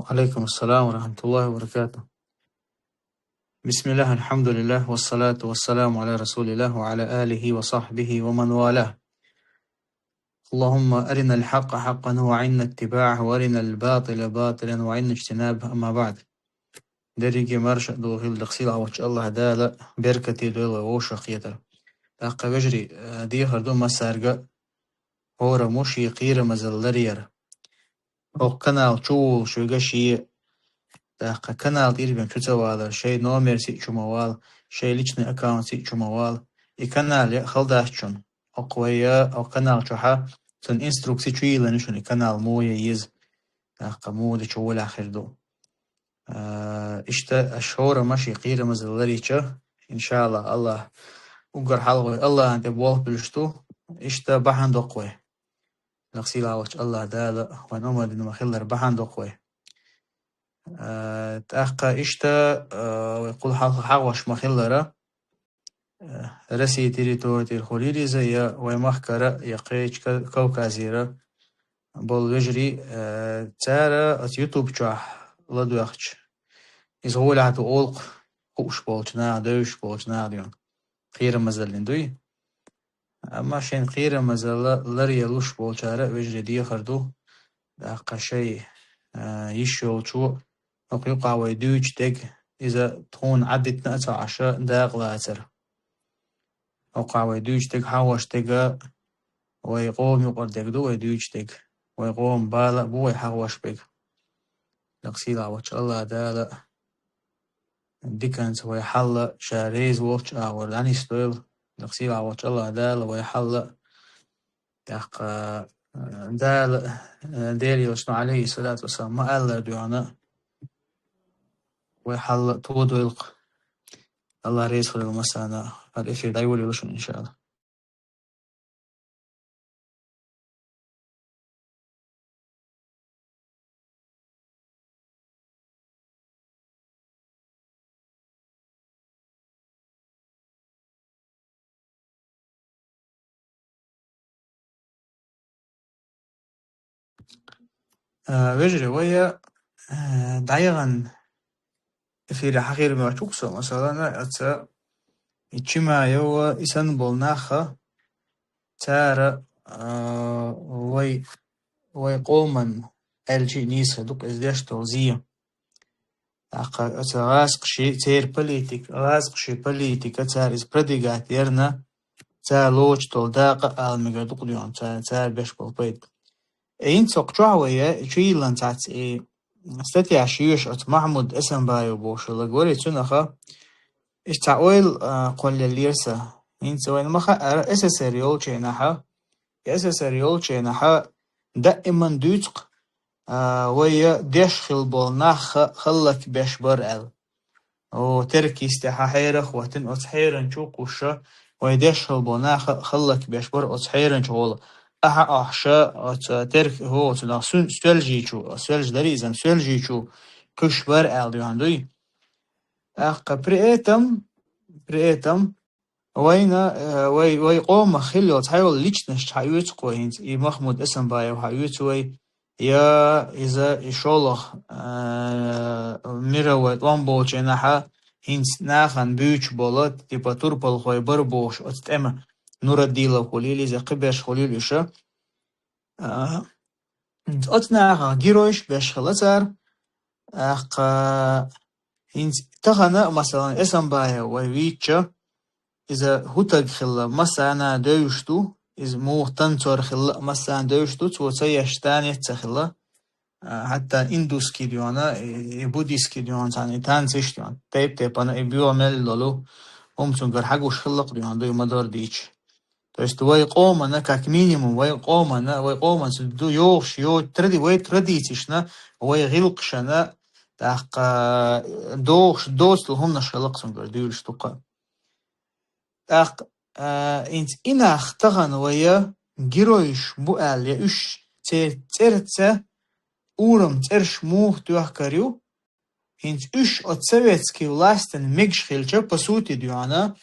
وعليكم السلام ورحمة الله وبركاته. بسم الله، الحمد لله، والصلاة والسلام على رسول الله وعلى آله وصحبه ومن والاه. اللهم أرنا الحق حقا وعنا اتباعه، وأرنا الباطل باطلا وعنا اجتنابه. أما بعد، دريجي مرشا دو غيل دقسيل عوش الله دالا بركتي دولا ووشا خيطر أقا بجري دي هردو ما سارقا هورا موشي قيرا مزلرير أو كنال شول شو قشي أقا كنال إيربين شو توالا شي نومير سي شموال شي ليشني أكاونت سي شموال إي كنال يا خلداشون أو قوية أو كنال شوحا سن إنستروكسي شويلا نشون إي كنال مويا يز أقا مودي شوول آخر دو إشتا أشهورا ماشي قيرا مزلريشا إن شاء الله وقر حلقه الله أنت بوالف بلشتو إشتا بحان دوقوي نغسيل عوش الله دالا ونوما دينو مخيلر بحان دوقوي تأخى إشتا ويقول حقوش مخيلر رسي تيريتو تير خوليري زي ويمخكرة يقيج كوكازيرة بول وجري تارا ات يوتيوب جاح لدو يخش إزغول عتو أولق قوش بولجنا دوش بولجنا ديون خير مزلين دوي أما شين خير مزل لري لوش بولجارة وجري دي خردو داقا شي يشول شو وقيقع ويدوج دق إذا تكون عدت نأتا عشاء داق لاتر وقع ويدوج دق حواش دق ويقوم يقر دق دو ويدوج دق ويقوم بالا بو ويحواش بق نقسيلا وش الله دالا ديكنس ويحل شاريز وش أور داني ستويل نقسيلا وش الله دالا ويحل داق دال ديري وشنو عليه الصلاة والسلام ما ألا دعنا ويحل تودو يلق الله ريس خلال المسانا الإفي دايولي لشن إن شاء الله. وجري ويا دايغن في الحقيقة ما تقصى مثلا أتا إتشما يوا إسان بولناخا تارا وي قومن الجي نيسا دوك إزداش توزية أقا أتا غاسق شي تير بوليتيك غاسق شي بوليتيك تار إز بريديغات يرنا تار لوش تول داقا آلميغا دوك ديون تار بيش بالبيت إين تقجع ويا جيلان تات استاتي عشيوش أت محمود اسم بايو بوش لغوري تونخا اشتعويل قول الليرسا إين سوين مخا أساسريول جيناحا أساسريول جيناحا دائما دوتق ويا ديش خلبول ناخ خلك بيش برأل و تركي استحاحيرخ واتن أتحيرن شوقوشا ويديش خلبول ناخ خلك بيش بر أتحيرن شغول أحا أحشا ترك هو تناسون سوالجيشو سوالج داريزم سوالجيشو كش برأل ديواندوي أخ بريتم وينا وي قوم خلو تحاول ليشنش حيوت قوينت إي محمود اسم بايو حيوت وي يا إذا إشولخ ميرا وطلان جناحا هنس ناخن بيوش بولت تيبا توربال خوي بربوش أتتأمى نور الديلا خليل إذا قبش خليل إشا أتناخا جيروش بيش خلصار أخ هنس تخنا مثلا اسم بايو ويويتشا إذا هوتاق خلا مسانا دوشتو إذا مو تنتور خلا مسانا دوشتو توتيشتان يتخلا حتى إندوس كيديونا بوديس كيديون تاني تانسيش ديون تيب أنا إبيو مل لولو تنقر حقوش خلق ديون دو مدار ديش توست وي قوم أنا كاك مينيموم وي قوم دو يوش تردي وي ترديتشنا وي غلقشنا تاق دوش دوست لهم نشخلق تنقر ديولش تقا تاق إنت إنا اختغن ويا جيرويش بؤال يأش تيرتسا أورم ترش موه تيوحكاريو هنت إش от советской власти мегшхилча по сути дюана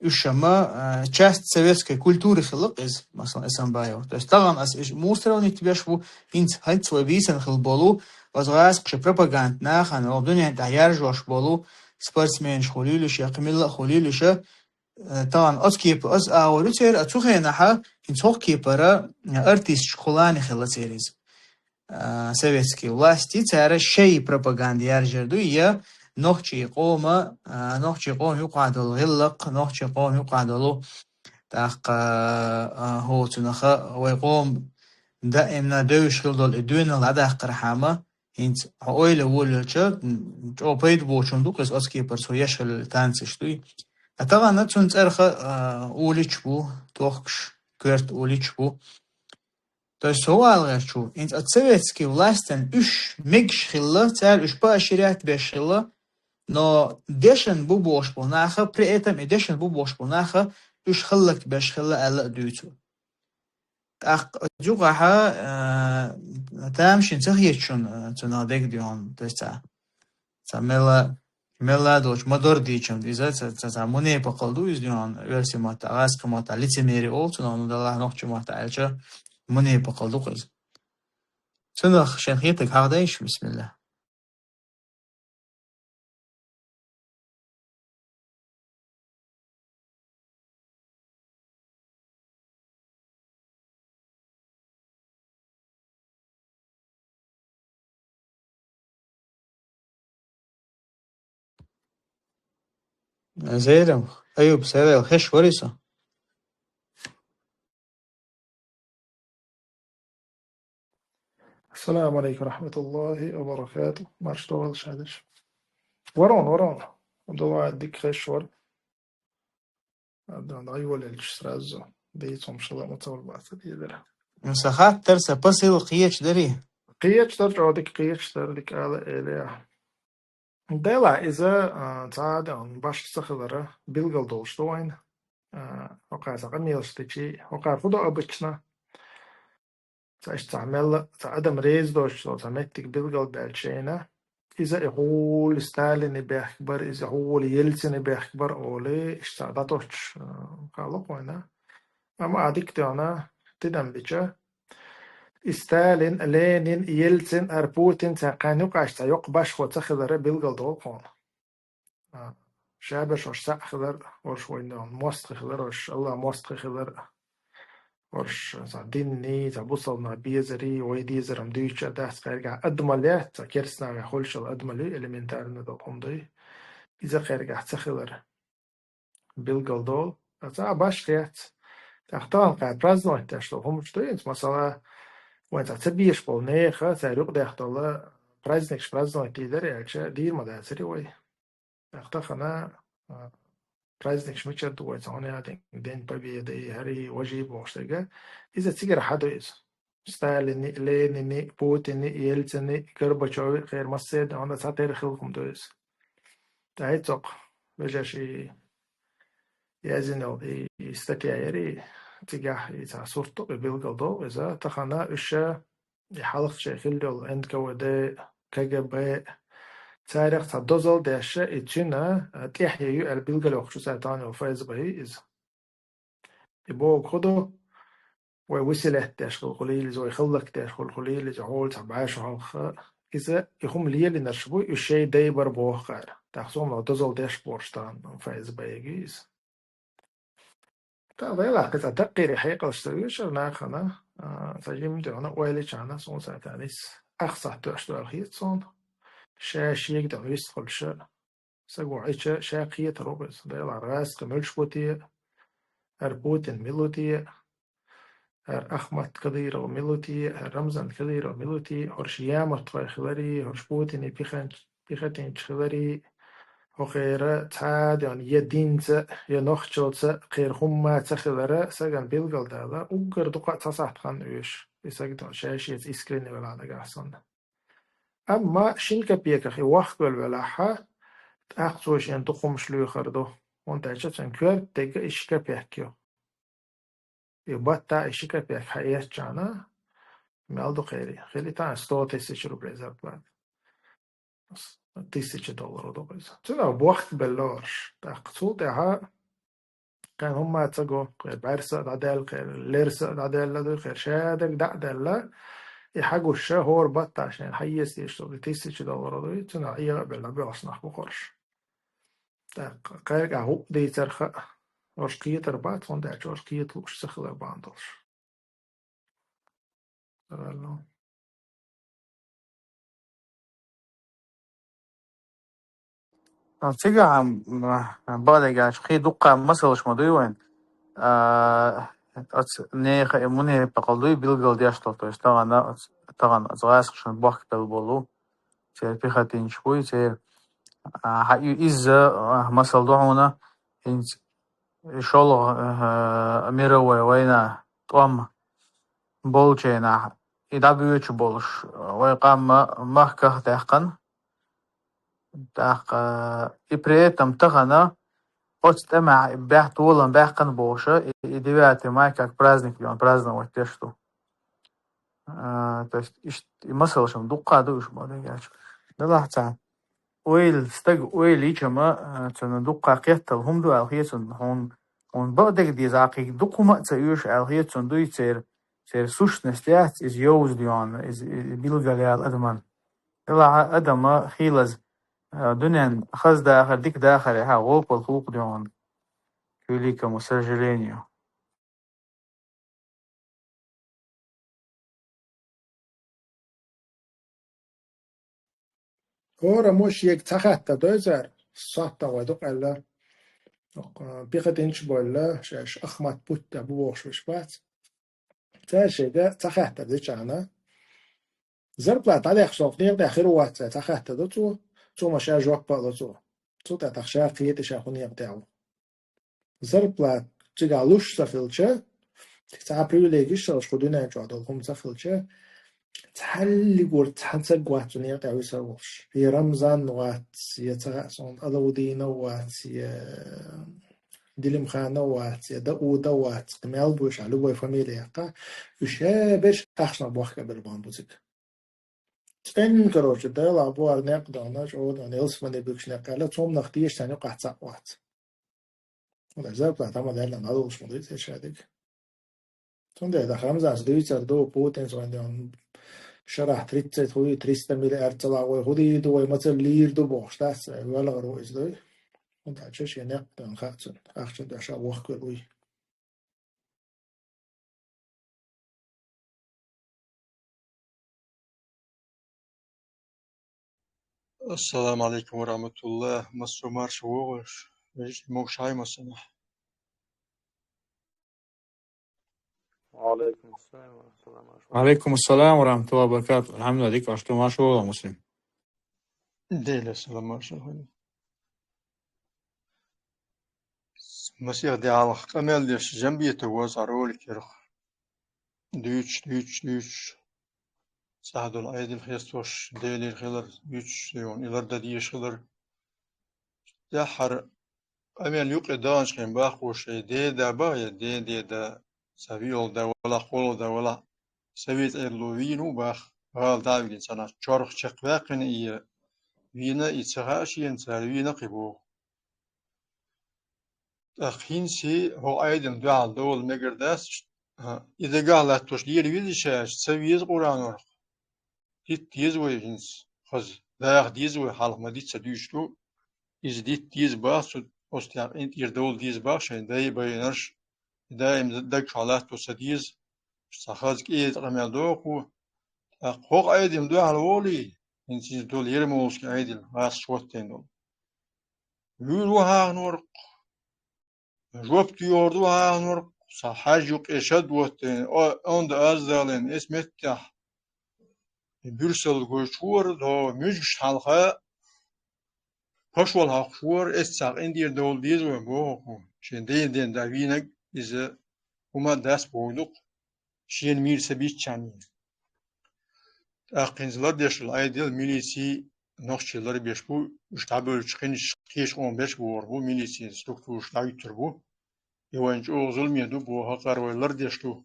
ишама часть советской культуры хилок из مثلا اسم بايو то есть таган ас мусоровник тебя шву хинт хать свой висен хилболу وزغاس قش بروباغاند ناخن وبدون دعيار جوش بولو سبورتسمان خليلش يقمل خليلش طبعا أز كيبر أز أولو تير أتوخي نحا إنتوخ كيبرا أرتيست شخولاني خلا تيريز советские власти цара شيء пропаганда يرجردو يا نوخشي قوما نوخشي قوم يقعدوا غلق نوخشي قوم يقعدوا تاق هو تنخا ويقوم دائما دوش خلدول الدين العدا قرحامة انت اويل وولچا او بيد بوچوندو قس اسكي برسو يشل تانسشتوي طبعا نتون ترخ اوليچبو توخش كرت اوليچبو то есть هو شو انت советские властен уж мегш хилла царь уж поощряет бешила но дешен бу бош понаха при этом и дешен бу бош понаха уж хиллак бешхила ала дюту ах جوقها تامشين تخيشون تنادق ديون то есть ملا ملا دوش مدور ديچون ديزا موني بقلدو يزديون версия мата аск мата лицемерие олчун он дала нохчу мата алча موني بقلدو قز سنخ شنخيتك هغدايش بسم الله زيرم أيوب سيرة الخش وريسة السلام عليكم ورحمة الله وبركاته. ما اشتغلش هذاش. ورون ضوء ديك خشور عندنا أيوة للشراز بيتهم شلا متصور بعث ديدر مساخات ترسى بسيل قيش دري قيش ترجع ديك قيش تردك على إليه دلا إذا تعاد عن باش تستخدره بيلقل دولشتوين وقع سقميل شتشي وقع فضو أبتشنا تعمل تعدم ريز دوش تعمتك بيلقل بالشينا إذا يقول ستالين بيخبر إذا يقول يلتسن بيخبر أولي اشتعدتوش قالوا قوينا أما عديك تانا تدم بيجا ستالين لينين يلتسن أربوتين تاقانيوك عشتا يقبش وتخذر بيلغل دول قون شابش وش سأخذر وش وينون موست خذر وش الله موست خذر وش ديني تبوصلنا بيزري ويديزر مدويتش داس قيرقع أدمالي تكيرسنا ويخولش الأدمالي إلمنتارنا دول قمضي إذا قيرقع تخذر بيلغل دول أتا باش قيات تختان قاعد برازنوين تشتو هم شتوين مثلا وين تعتبيش بولنيخة تاريخ داختلا برازنكش برازنوين تيدر يالشا دير مداسري وي تختخنا برازنكش ميتشر دوي تهوني هادين دين بابيدي هاري وجيب وشتاقا إذا تيجر حدو إذا ستالين لينين بوتين يلتين كرباتشوي غير مسيد أنا تعتير خلقكم دويس تعيتوق بجاشي يازنو يستكيري تجاه إذا صورته ببلغضو إذا تخنا إشة يحلق شكل دول عند كوده كجب تاريخ تدوزل دهشة إتشنا تيحيي البلغلو خشوصا تاني وفاز به إذا يبو خدو ووسله دهشة الخليل إذا يخلق دهشة الخليل إذا هول تبعش هالخ إذا يخم ليه لنرشبو الشيء دايبر بوه قار تحسون لو دوزل دهش بورشتان وفاز به إذا تغير قطع تقيري حقيقة اشتريش ناخنا تجيم دعنا ويلي جانا صون ساتانيس أخصح تأشتو أخيط صون شاش يقدر يستخل شا سقو عيشة شاقية روبس ديال راس كملش بوتي أربوتين ميلوتي أر أحمد كدير وميلوتي أر رمزان كدير وميلوتي هرشيامة طوي خلاري هرشبوتين بيختين خلاري وغيره تعاد يعني يدينت ينخشوت غير هم تخذره سجن بيلقل دالا وقر دقة تصحت خان إيش يسجدون شاشية إسكرين ولا على جحسن أما شنك بيك خي وقت ولا أخذوش ين تقوم شلو خردو وانت عشان كير تيجي إشكا بيكيو يبطع إشكا بيك حياة جانا مالدو خيري خيري تان ستو تيسيشرو بريزر بعد $1000 دوبيز تنا بوقت بلورش تقصو تها كان هم تجو بارسا دادل خير ليرسا دادل لدو خير شادك دادل يحقوش هو ربط عشان حيز يشتغل $1000 دوي تنا إيه بلا بيصنع بقرش قارق هو دي ترخى ورشقية ربات فون داش ورشقية وش سخل باندلش تيجي عم بالك عش خي دقة مثلا مش مدوي وين نه مني بقولي بيلقى دياشتو то есть طبعا أزغاس عشان بحك بالبولو تير بيختين شوي تير حقيقي إذا مثلا دعونا إن شغل أميرة وينا طعم بولشينا إذا بيوتش بولش ويقام مهكه تحقن تحق إبريتم تغنى Отстема бях тулан бяхкан больше и 9 мая как праздник, и он праздновать те, что. То есть и мысль, что дука душ бодегач. Да лахца. Ойл стаг ойл ичама цена дука قيتل هم دو алхиетун он бодег дизаки дукума цаюш алхиетун дуй цер сущность яц из ёуздион из билгалял адман. لا ادم خيلز دنيا خز داخل ديك داخل ها غوب الخوق ديون к великому сожалению. هو مش يك تخت دوزر صحت ودق الله بيقدنش بولا شاش أخمت بوت بوش وش بات تاشي ده تخت ديش أنا زربلا تعالى خشوف نير ده آخر وقت تخت ده تو مشى جوك بقى تو تخشى فيه تشاخوني بتاعه زربلا تجعلوش سفلشة تعب privilegies شاش خدونا جادل هم سفلشة تحلي قول تحنسق وقت نير ده ويسوش في رمضان وقت يتغاسون ألودين وقت ديلم خانة وقت يدقو وقت قمال بوش على بوي فاميليا قا وشابش أخشنا بوخك بالبان بوزيك تن كروش ده لابو أرناق داناش أو دانيلس من يبكش نقالة توم نختيش تاني قحصة وقت وده زرق لا تما ده لنا دوش مدريد هشادك تون ده خمسة دوي تردو بوتين سوان دان شرح تريت توي 300 مليار طلع وهودي دوي مثل لير دو بوش تاس ولا غرو إز دوي وده عشان ينق دان خاتن أخشى ده شا وخك روي السلام عليكم ورحمة الله مصر مارش وغش موش هاي مصنع وعليكم السلام ورحمة الله وبركاته. وعليكم السلام ورحمة الله وبركاته. الحمد لله ديك عشتو ما شو مسلم. ديلا السلام مارش مسيح دي على قمال ديش جنبي تواز عرول كيرخ دوش سعدو العيد الخيستوش ديلي الخيلر دوش يون إلر ديش خيلر دحر أمال يوقع دانش خيم باخوش دي دا بايا دي دا سبيل دا ولا خول دا ولا سبيت إرلوين باخ غال داوين سنة شارخ شقواقن إيه وينا إتسغاش ينسال وينا قبو أخينسي هو أيضا دعال دول مقرداس إذا قالت تشلير ويدشاش سويز قرآن ورق ديت تيزوي جنس خز داخ ديزوي حالك ما ديت سدوشتو إذا ديت تيز باس أستيق إنت يردول ديز باش داي بينرش دايم دك حالات تسديز سخازك إيه تقمل دوكو أخوق أيضا دعال ولي إنتي دول يرموش أيضا غاس شوتين دول يروها نور جوبت يوردوها نور صحاج يق إشد وتين أند أزدالين اسمتح بيرسل قشور دو مجش حلقة فشول حقشور استاق إندير دول ديز وبوكو شين دين داوينك إذا هما داس بودوك شين مير سبيش چانين أقنزلر ديشل أيديل ميليسي نقشلر بيشبو اشتابل چخينش خيش 15 بور بو ميليسي ستوكتو اشتاوي تربو يوانج اوغزل ميدو بو هقار ويلر ديشتو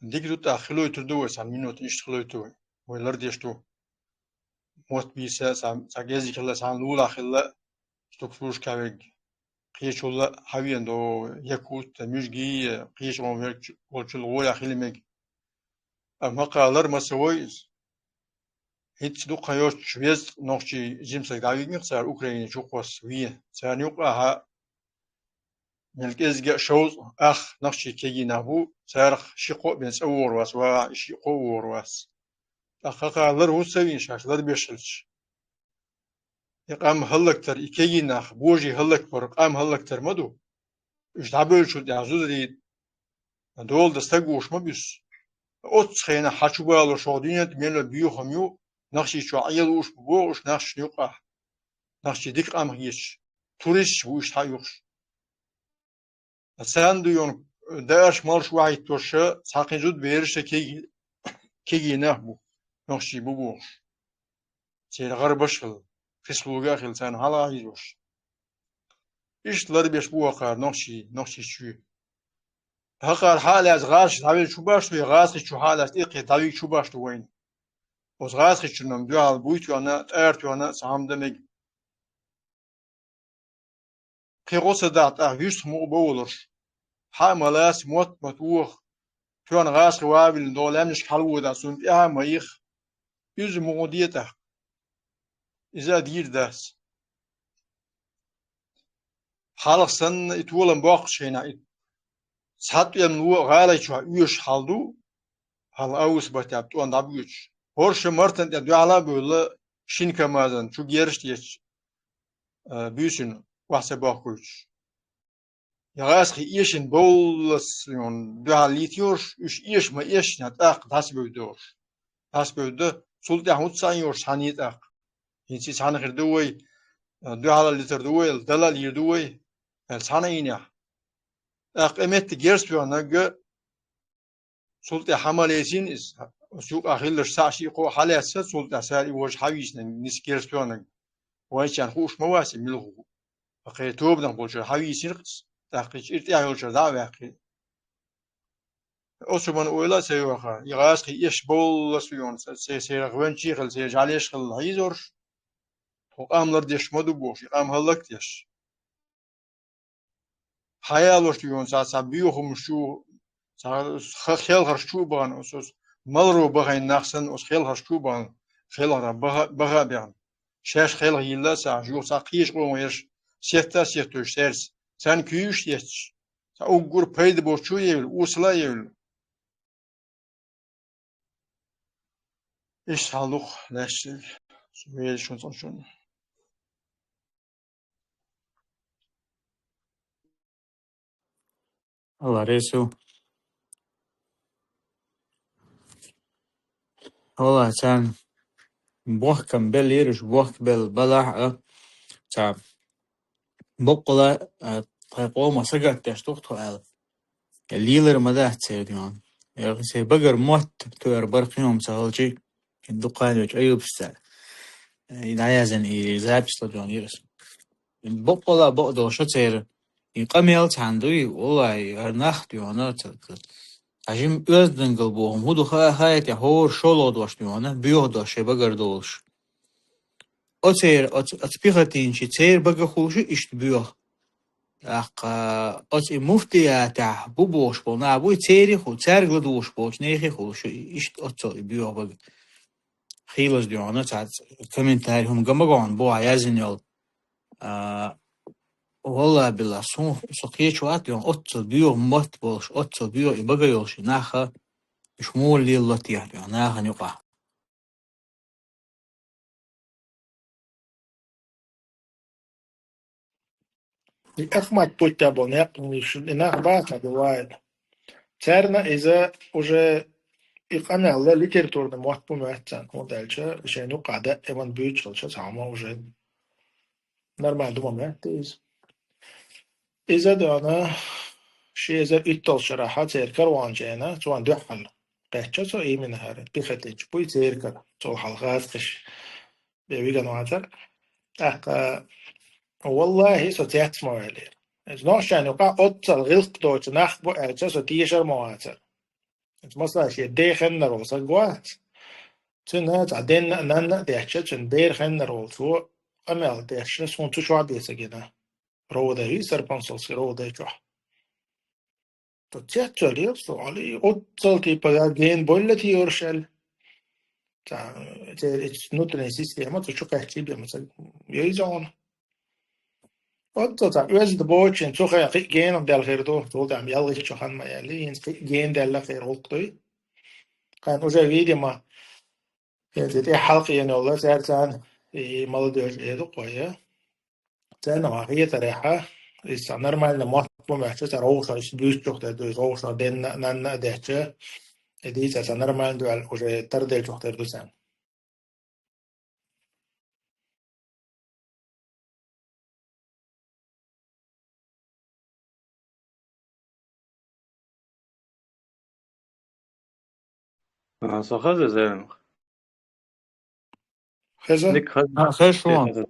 ديك دو تأخلو يتردو ويسان مينوت اشتخلو يتو ويلر ديشتو موت بيسا ساقيزي كلا سان لولا خلا ستوكتوش كاويج قيش ولا حوين دو يكوت مجگي قيش ومرك وچل غولا خيلميج أما قالر مسويز هيت دو قيوش شويز نوشي جيمس داوينغ سار أوكرانيا شوقوس ويه سار يوقعها ملك إزجا شوز أخ نوشي كي نابو سارخ شقو بين سور واس وشقو ورواس أخ قالر هو سوين شاش لر بيشلش يقام هلكتر إكي ناخ بوجي هلكتر قام هلكتر مدو إش دابل شو دعزو دريد دول دستقوش مبيس أوت خينا حشوبالو شودينت ميلا بيو خميو نخشي شو عيلوش بوش نخش يقع نخشي ديك أمغيش توريش بوش حيوش سان ديون داش مالش واحد توشة ساقي جود بيرش كي نهبو نخشي بوش سير غربشل فيسبوكا خيل سان هلا يجوش إيش لر بيش بوقار نخشي شو هقار حالة از غاش داويل شو باش توي غاش شو حالة إيقي داويل شو باش توين وز غاش شو نم دوال بويت وانا تأرت وانا سام دمج قيقوس دات أهيش مو بولش حاملاس موت متوخ توان غاش وابل دولامش حلو دا سنت إها مايخ يز موديته إذا دير داس حالق سن إتولن باقش هنا سات يمنو غالي شو يوش حالدو حال أوس بتاب توان دابيوش هورش مرتن يدعلا بولا شين كمازن شو جيرش تيش بيشن واسه باقوش يغاس خي إيشن بولس يون دعاليتيوش إيش إيش ما إيش نتاق داس بودوش داس بوده سلط يحمد سانيوش حنيت أق ينسي سان غير دوي دعالا لتر دوي الدلا لير دوي سان إينيا أق أمت جيرس بيونا سلط حماليسين إس سوق أخيلش ساشي قو حاليسة سلط ساري وش حويسنا نس جيرس بيونا ويشان خوش مواسي ملغو أخي توبنا بولشر حويسين قص تحقيق إرتياح يولشر دعوة أخي أصبحنا أولا سيوخا يغاس خي إيش بولس بيون سيرغوان شيخل سيرجاليش خل هيزورش وقام لرديش مدو بوش يقام هلقتيش حيالوش بيون سا بيوخم شو سا خيل هرشو بان أسوس ملرو بغين نخسن أس خيل هرشو بان خيل هر بغا بيان شاش خيل هيلا سا جو سا قيش قوم يش سيتا سيتوش سيرس سان كيوش يش سا أوغور بيد بوشو يول وصلا يول إيش حالوخ ناشل سويل شون الله ريسو والله كان بوحكم بليرش بوحك بالبلح تا بقلا تقوم مسجت تشتوقت هذا الليلر مداه تسيرديون يعني سي بقر موت تور برقيوم سهلشي الدقان وش أيوب سال ينعيزن يزابش تلجون يرس بقلا بقدو شو تسير يقميل تاندوي والله أرناخت يوانا عجيم أردن قلبوهم هدو خايت يهور شولو دوش يوانا بيوه دوش بقر دولش أتير أتبيختين شي تير بقى خوشي إشت بيوه أتي مفتي تاع بوبوش بو نابوي تيري خو تارق لدوش بوش نيخي خوشي إشت أتو بيوه بقى خيلوش ديوانا تاع كومنتاري هم قمقون بو عيازن يول والله بالله سقيش وقت يوم أتو بيوه موت بوش أتو بيوه بقى يولشي ناخا شمول لي الله تيح ناخا نيقع أخمد بوتابون يقنيش إنها باتا دوايل تارنا إذا уже إقنا الله ليترتورنا موحبو مهتان مودالشا شينو قاعدة إيمان بيوتشلشا ساما уже نرمال دوما مهتيز إذا دانا شي إذا إتل شراحة تيركر وانجينا توان دوحل قهجة سو إيمين هارد بيختيج بوي تيركر تو حلقات قش بيويغان واتر أحقا والله سو تيحت موالير إذ نوشان يقع أتل غلق دوت نخبو أرجا سو تيشر مواتر إذ مصلا شي ديخن نروسا قوات تنها تعدين نانا ديحشة تن ديخن نروسو أمال ديحشة سون تشوع ديسا جنا رو ده هي سرپنسل سی رو ده جوح تتشالي صالي أتصلتي بقى جين بولتي يرشل تا نوتن سيستم تو شو كحتي بمثلا يجون أتصل ويز دبوتشن شو خير جين أم دل خير تو دام يلا شو خان ما يلي إنس جين دل خير قلتي كان أوجا فيديو ما يعني حلقة يعني والله سأرتان مالدور إيدو قوية تانا ما هي تريحة إذا نرمال لما محتاج تروح إيش بيشوف تدوس روح دين نان دهتة إذا إذا نرمال دوال وجه تردل شوف تدوسان Så خذ زين خزة لك خذ خير شلون؟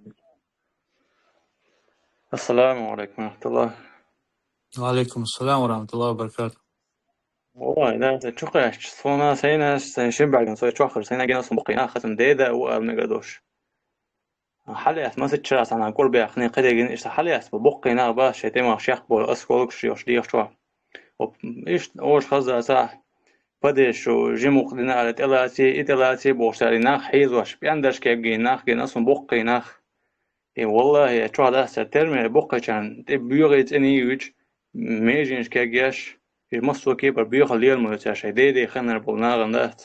السلام عليكم ورحمة الله. وعليكم السلام ورحمة الله وبركاته. والله لا تشوقش صونا سينا سنشين بعد نسوي تشوخر سينا جينا سنبقينا ختم ديدا ومقدوش حاليات ما تتشرس أنا أقول بيخني قدي جين إيش حاليات ببقينا باش شيء شيخ بول أسكولك شيوش ديش شو إيش أوش خذ ساعة بدي شو جيمو قدنا على إتلاتي بوشتريناخ حيزوش بيندش كيجيناخ جينا سنبقيناخ إيه والله شو هذا سترمي بقى كان بيوغيت إني يوج ميجينش كاجياش المصو كيبر بيوخ ليال ملتاش دي خنر بولناغن دات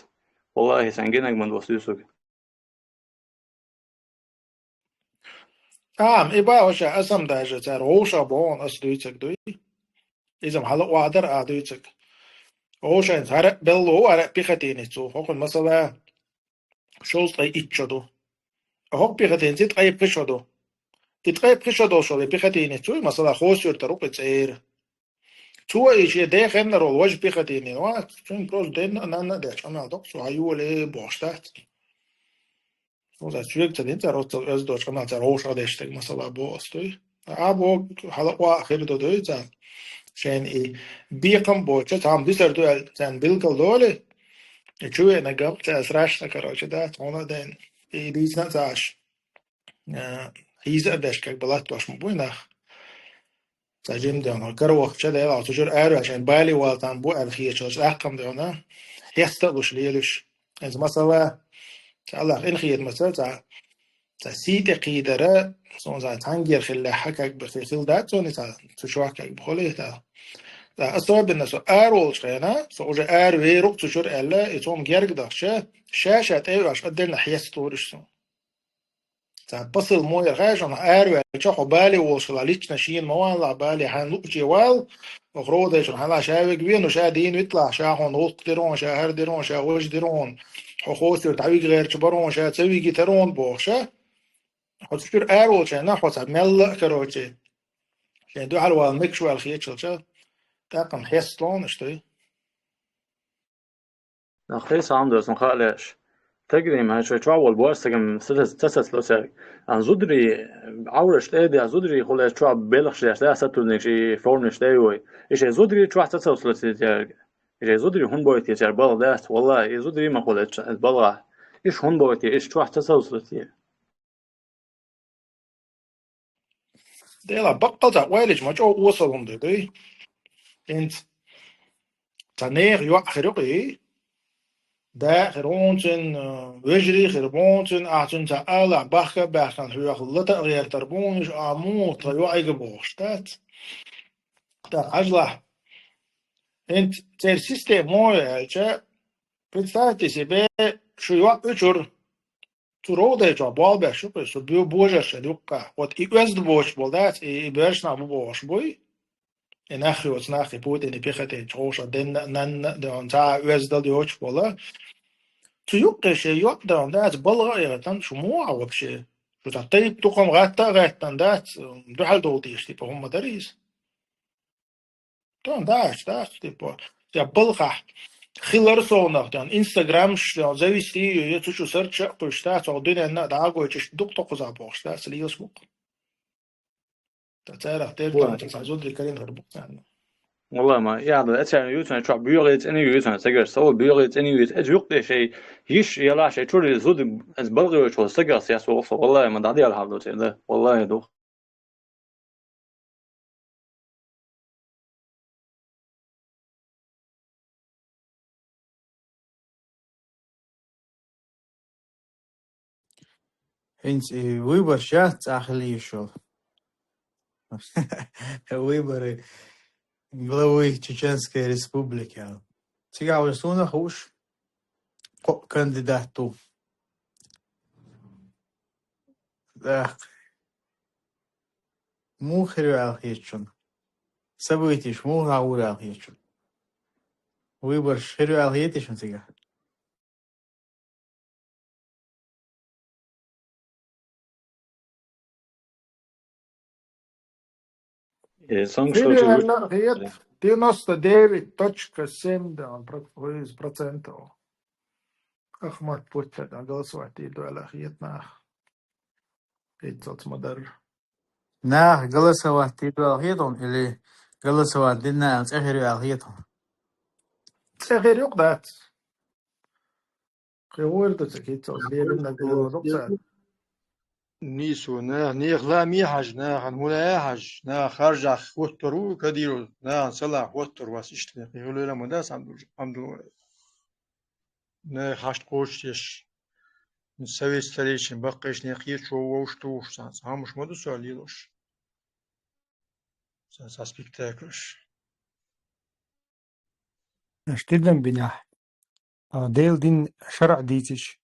والله سنجينك من وسوسك إبا وشا أسم داجة تار وشا بون أسدويتك دوي إذا محل وادر أدويتك وشا إنت هرق بلو هرق بيختيني تو هوكن مثلا شوز تاي إتشدو هوك بيختين زيت أي بيشدو تتقي بيشدو شو بيختيني تو مثلا خوش يرتروك تسير تو إيش ده خنر والوج بيختيني وات شين بروز دين أنا ده أنا دوك سو هيو لي بوشتات وذا سويك تدين تروت از دوش كنا تروش أديشتك مثلا بو أستوي أبو حلقة وآخر دوي تا شين إيه بيقم بوچه tam disar duel sen bilkal dole čuje na gam te strašno короче да ona den I dizna zaš hiza dash kak balat baš mu buinach تجيم ده أنا كروه شده يلا تجور أرو عشان بالي والتان بو أرخية شوش أحكم ده أنا يستقلش ليلش إذا مثلا الله إن خير مثلا تا سيد قيدرة سون زات هنجر خلا حكك بخيل دات سون تا تشوحك بخوله تا أصلا بالناس أرول شينا سوجا أر ويروك تشور ألا يتوم جرق دخشة شاشة أيوة عش قدرنا حياس تورش سون تا بصل موير غاجن أر ويشوحو بالي وصل عليك نشين موان لا بالي حان لوجي وال وغرود يشون حلا شاوي كبير وشا دين يطلع شاحون نوط ديرون شاهر ديرون شا وش ديرون حخوص تعويق غير تبرون شا تسوي جيترون بوخشة حتشور أرول شينا حتى ملا كروتشي يعني دو حلوة مكشوا الخيط شلشة تاقن حيستون اشتري أخي سامدر سنخالش تجري ما شو تراول بوارستكم ستة لوسر عن زودري عورش تادي عن زودري خلاص ترا بلخش ده ستونك شيء فورنش تاوي إيش زودري ترا ستة لوسر إيش زودري هون بويتي تجار بال ده والله زودري ما خلاص البلا إيش هون بويتي إيش ترا ستة لوسر ديلا بقل تا ويلج ما جو وصلهم دي انت تنير يو خرقي دا خرونتن وجري خربونتن اعتن تا الا بخه بخن هو خلطه غير تربونش اموت يو ايغ بوشتات تا عجله انت تير سيستم موي الچه представьте себе что я учур турода جو بال بشو بس بيو بوجش دوكا вот и уезд бош болдат и бершна бош бой en achri wat nachri poet in de pichete chosa den nan de onta уезд de och bola تيوقش يقدر دات بلغة tan شموع وبشي شو تطيب تقوم غاتا دات دو حال دوتيش تيبا هم داريس تون داش تيبا يا بلغة خيلر صونك دان انستغرام شو زويستي يتشو سيرش قشتا تعدين ان داغو يتش دوك تقزا بوشتا سليوس بوك تتعرف تيرتان تسازود الكريم غير بوك يعني والله ما يعني أتى يوتنا شو بيوغيت إني يوتنا سجر سو بيوغيت إني يوت أجوك ده شيء هيش يلا شيء شو اللي زود بلغي وشو سجر سياس والله ما دعدي على هذا ده والله يدو انت ويبر شات اخلي شو ويبر главы Чеченской Республики. Цікаво, що на хуш кандидату. Так, мухрю алхичун. Событиш, муха ура алхичун. Выбор ширю алхитишун сега. Фири аллахиет 99.7%. Ахмад Путин голосовать иду аллахиет на 500 модер. На, голосовать ты алхитон или голосовать дина алхирю алхитон. Цехир юкдат. Хеуэрдо цехит лебен на голодоксат. نيسو نيخ لا ميحج ناخ مولا يحج ناخ خرج خوترو كديرو ناخ صلاح خوتر واسيشت يقولوا له مداس عمدو ناخ حشت قوشتش نسوي ستريشن بقيش نقيت شو ووشتوش ساس همش مدو سؤاليلوش ساس سبيكتاكلش Штидлен бинах. Дейл дин шарع ديتش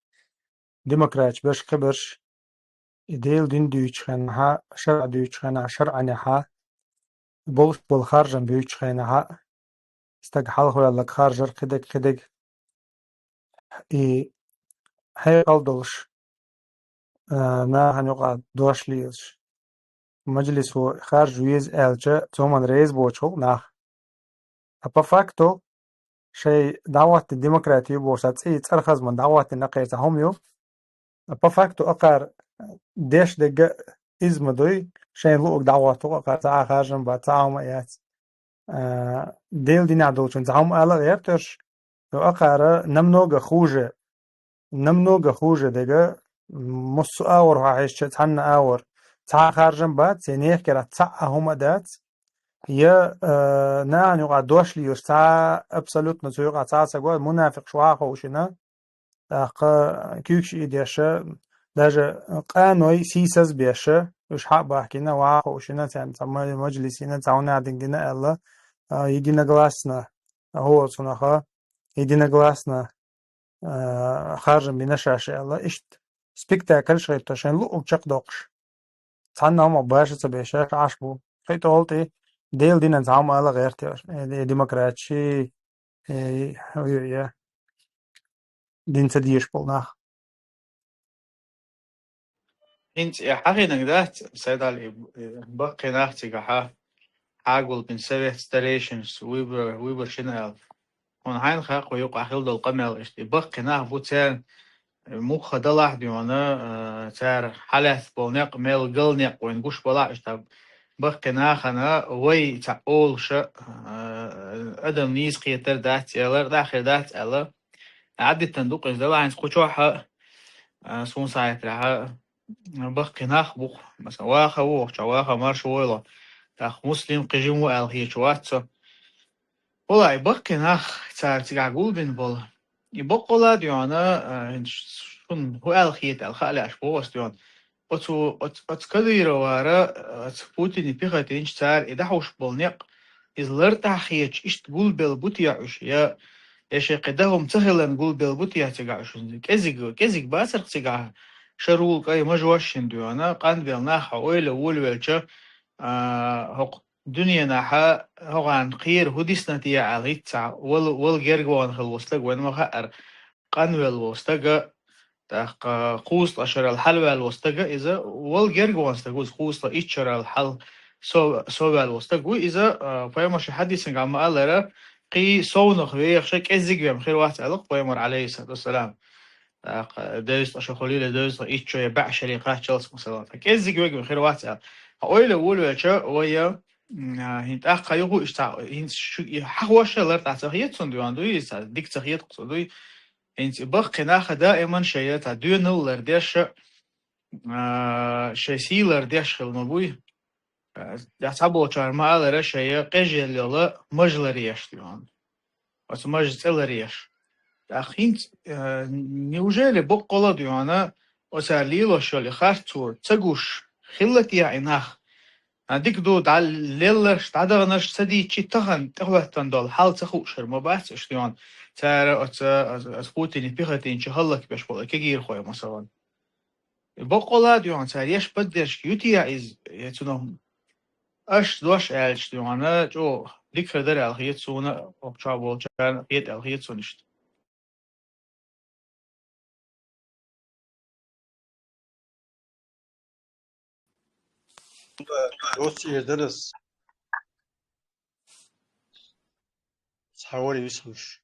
ديمقراطش باش خبرش ديل دين دويتش خنها شرع دويتش خنها شرع نها بولش بول خارجن دويتش خنها استق حلخو يلا خارجر خدك اي هاي قلدلش نا هنوقع دوش ليش مجلس و خارج ويز الجا تومن رئيس بوچو ناخ أبا فاكتو شيء دعوة الديمقراطية بوسات اي ترخز من دعوة النقية هميو أبا فاكتو أقار ديش دقا إزم دوي شيء لوق دعوته أقار تعا خارجن با تعاوم ايات ديل دين عدوشن تعاوم آلا غيرتش لو أقار نمنوغ خوجة دقا مص آور هايش تحن آور تعا خارجن با تينيخ كرا تعا هم دات يا نان يقع دوش ليوش تعا أبسلوت نتو يقع تعا ساقوال منافق شوها خوشنا كيوكش إيديشا داجا قانوي سيساز بيشا وش حق باحكينا وعاقوشنا تعمل مجلسينا تعونا عدنجنا الله يدينا غلاسنا هو صنخا يدينا غلاسنا خارجن بنشاشة الله إشت سبيكتاكل شغيبتاشين لو أبشق دوقش تعنا هم باشا بيشاش عشبو خيطو قلتي ديل دينا نتعاوم الله غيرتي ديمقراطشي يا دين تديش بولناخ انت حقي نقدات سيد علي بقي ناختي حاقول بن سويت ستريشنز ويبر شنال هون هاين خاق ويوقع خلد القمل اشتي بقي ناخ بوتان مخ دلح ديوانا تار حالث بولنق ميل قلنق وين قوش بلاع اشتاب بقي ناخ انا وي تعقول شا ادم نيز قيتر دات يلر داخل دات يلر عدي التندوق إذا لا عايز قشوحة سون ساعات لها بقي ناخ بوخ مثلا واخا ووخ شواخا مارش ويلا تاخ مسلم قجمو هي شواتسا والله بقي ناخ تاع قول بين بول يبقى ديانا شون هو الخيت الخالي أشبوه ديان أتكدير وارا بوتين بيختين تار إذا حوش بولنيق إزلرتها خيتش إشت قول بالبوتيعش يا شيخ قدهم سهلا نقول بالبوتيا تقع شو كزيق باسر تقع شرول كاي مجوشين ديانا قان بالناحة ويل والويلشة هق دنيا ناحة هو عن قير هديسنا تيا عليتسع وال جرجوان خلوستك وين ما خأر قان بالوستك تاق قوس أشر الحلوة الوستك إذا وال جرجوان استقوز قوس إيشر الحل سو الوستك وإذا فيما حديث عن الله قي صونخ ويخ شك ازيق بهم خير واحد علق بيمر عليه الصلاة والسلام دوست أشخولي لدوست إيش شوية باع شريقات شلص مثلا فكازيق بهم خير واحد أويل ويا ويا هنت أخ يقو إشتاع هنت شو حوش الله تعتقيت صندوق دوي ديك تقيت قصدوي هنت بقى ناخد دائما شيء تعدون نولر ديش شيء سيلر ديش خل نبوي تعبوا شرما على رشية قجل الله مجلريش ديوان بس ماج تلريش أخينت неужели بقولة ديانا وصار ليلو شولي خارتور تسقوش خلت يا إناخ عندك دود على ليلش تعدغنش سدي تشي تخن تخلتن دول حال تخوشر ما بس اشتيان تار أتخوتني بيختين شهلك باش بقول كجير خويا مثلا بقولا ديون تار يش بدش يوتيا إز يتنهم أش دوش ألش ديون جو ديك فدر الخيط سونا وبشابول كان خيط الخيط سونشت دوست يدرس حوالي يسوش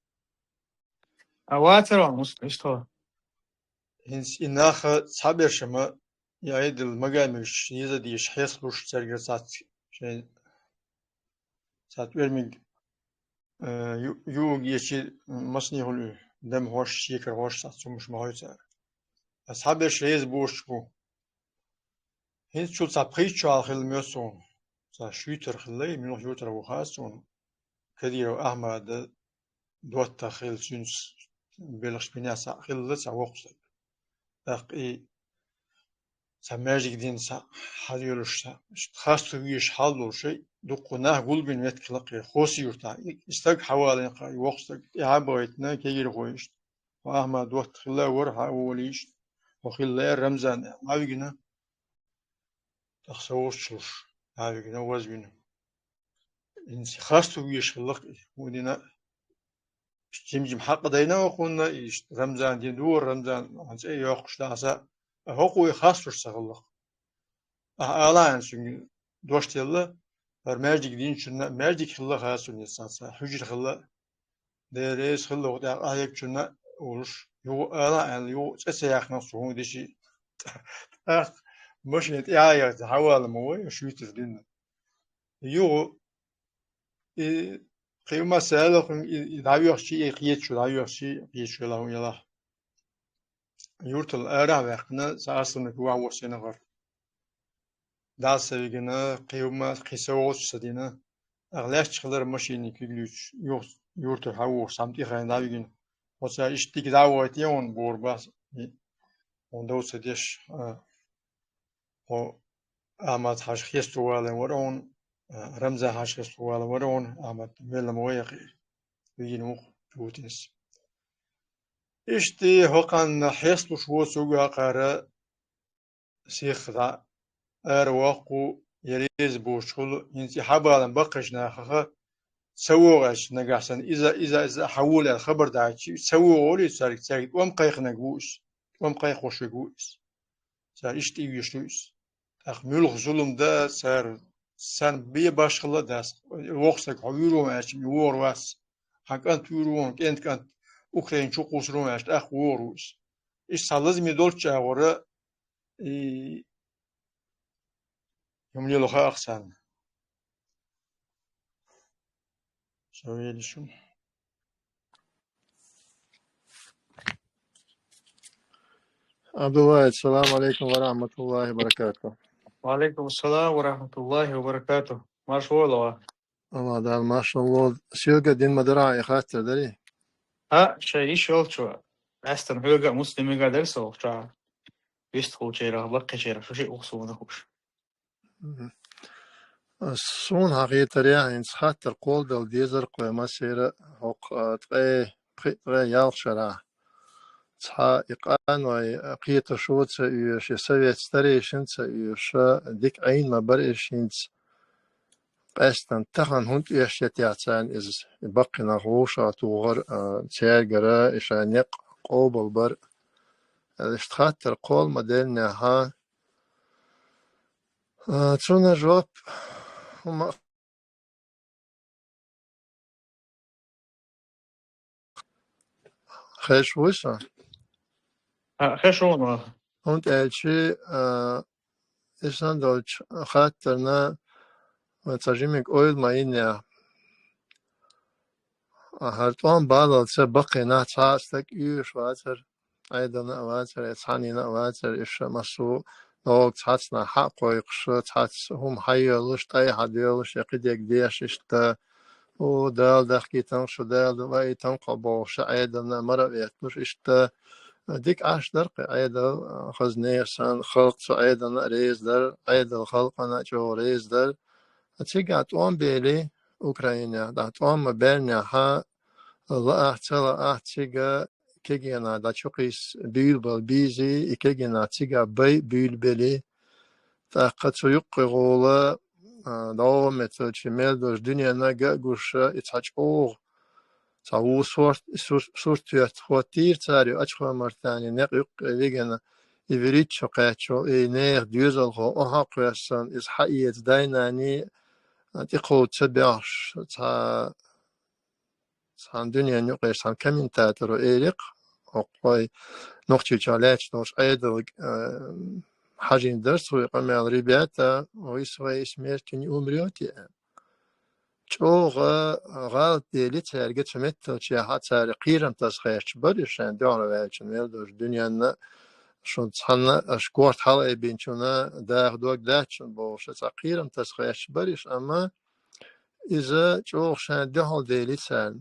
أواتر ومسلم إشتوا هنس إناخ صابر شما يعيد المجامش يزديش حيصلوش ترجع سات شيء سات ورمي يو يشي مصني هو دم هوش شيكر هوش سات سمش مهوتا صابر شيء بوش بو هنس شو صابريت شو على خل ميسون صا شوتر خلي منو شوتر وخاصون كدير أحمد دوت خل سنس بلغش بنيا سا خل لسا وقت أقي سماجك دين سا حاليولش سا خاص تويش حالو شيء دقنا قلبين متكلق خوسي يرتا استق حوالين قاي وقت يعبويتنا كير خويش وأحمد دوت خلا ورها أوليش وخلا رمزان عاوجنا تخسوش عاوجنا وزبنا إن خاص تويش خلق ودينا جمجم حق دينا وقلنا رمزان دين دور رمزان هنس أي يوقش داسا هقوي خاص تشتغل أعلان سن دوشت يلا برمجك دين شنا مجك خلا خاص ونساسا حجر خلا دريس خلا ودا أهيك شنا ولش يو أعلان يو تسياخ نصهم دشي مش يا تحول موي شو تدين يو قيمة سالق يدعيو شيء قيت شو دعيو شيء قيت شو لا يلا يورت الأرع وقنا سأصلا كوا وسنا غر داس سوينا قيمة قيسوس سدينا أغلش شغلر ماشيني كيلوش يورت هاو سامتي خان داويجن وسا إشتيك داوتي اون بورباس اون دو سديش هو أحمد حاج خيستو ولا ورون رمزة حاج خيستو ولا ورون أحمد ميلا مويقي ويجنو بوتينس إشتي هقن حيستو شو سوغا قارة سيخ ذا أرواقو يريز بوشول ينتي حبالن بقش ناخخ سووغش نجحسن إذا حول الخبر داعي سووغولي سارك سارك وم قيخ نجوش وم قيخ وش جوش سار إشتي يشلوس أخ ملخ ظلم ده سار بي باشخلا داس وقتك حيورو ماش يور واس حق أنت يورون كأنت كانت أوكرين شو قصرو ماش أخ وروس إيش سالز ميدول شاورة يوم يلو خا أخسان سوي شو عبد الله السلام عليكم ورحمة الله وبركاته. وعليكم السلام ورحمة الله وبركاته ما شاء الله الله دال ما شاء الله سيوقا دين مدرعة خاطر دري ها شيء شغل شو أستن هوجا مسلم قادر سو شو يستخو شيرا بقى شيرا شو شيء أخصونه خوش سون حقيقة ريا إن خاطر قول دل ديزر قوي سيرة حق تقي يالخ شرع تها إقان وقيت شوت سيش سويت ستريشن سيش ديك عين ما بريشين أستن تخن هنت يشتت يعتان إز بقي نغوشة توغر تيارجرا إشانيق قوبل بر اشتخاطر قول مدلنا ها ترونا جواب هم خيش وشا خشون هنت ألشي إشان دولش خاطرنا ترجمك أويل ما إنيا هرتوان بعض بقي ناتشاستك يوش واتر أيضا واتر يتحانينا واتر إش مسو نوغ تحاتنا حق ويقش تحاتس هم حيولش تاي حديولش يقيد يقديش إشتا ودال دخكي تنقش دال وأي تنقبوش أيضا مرة يتنش إشتا ديك عاش درق عيدل خزنير سان خلق سو عيدل ريز در عيدل خلق أنا جو ريز در أتيجا توم بيلي أوكرانيا دا توم بيرنيا ها لا أحتلا أحتيجا كيجينا دا شقيس بيل بيزي كيجينا تيجا بيل بيلي تا قد سيقغولا دوم تشمل دوش دنيا نجا جوشا إتحج أوغ تاو سورت خواتير تاريو أشخوا مرتاني نقيق ليجنا إفريت شقاتشو نير ديوزل خو أها قياسان إز حقيقة دايناني تقو تبعش تا دنيا نقيش عن كمين تاترو إيريق أقوي نقطي جالاتش نوش أيضا حاجين درس ويقام ريباتا ويسوي اسمير كني أمريوتي غالط ديلي تارجت سمت شيء حتى قيرم تسخيش بريشان دون ويلشن ميلدوش دنيا شون تصحنا أشكورت حلقة بينشونا داخ دوك داتشن بوش تقيرم تسخيش بريش أما إذا شان دهول ديلي تسال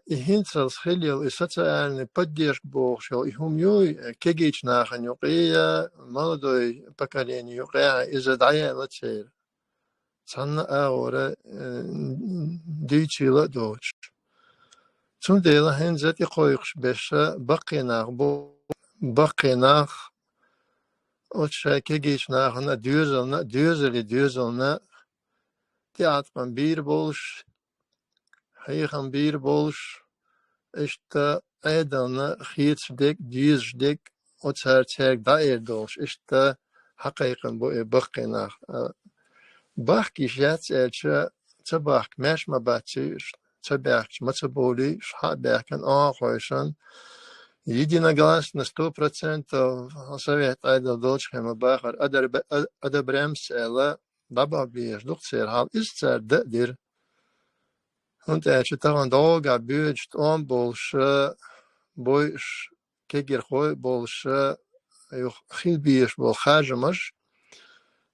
هينسا الخليل إساتا أن بديش بوش يهم يوي كيجيش ناخن يقيا مالدوي بكاليني يقيا إذا دعيا لتسير سنة أورا ديتشيلا دوتش تون ديلا هين زاتي قويقش بشا بقيناخ أوتشا كيجيش ناخنا دوزلنا تيعتقن بير بولش هيخن بير بولش اشتا ايدلنا خيتش ديك ديز ديك أوتشار تيك داير دوش اشتا حقيقا بقيناخ باخكي جات الشا تباخك ماش ما باتيش تباخك ما تبولي شحال باخكن خويشن يدينا غلاس на 100% совет айда долч хема бахар ада бремс эла даба биеш дуцер хал истер дир und tagan doga bücht bolsche boish keger khoy bolsche yo khil biеш bol khajmash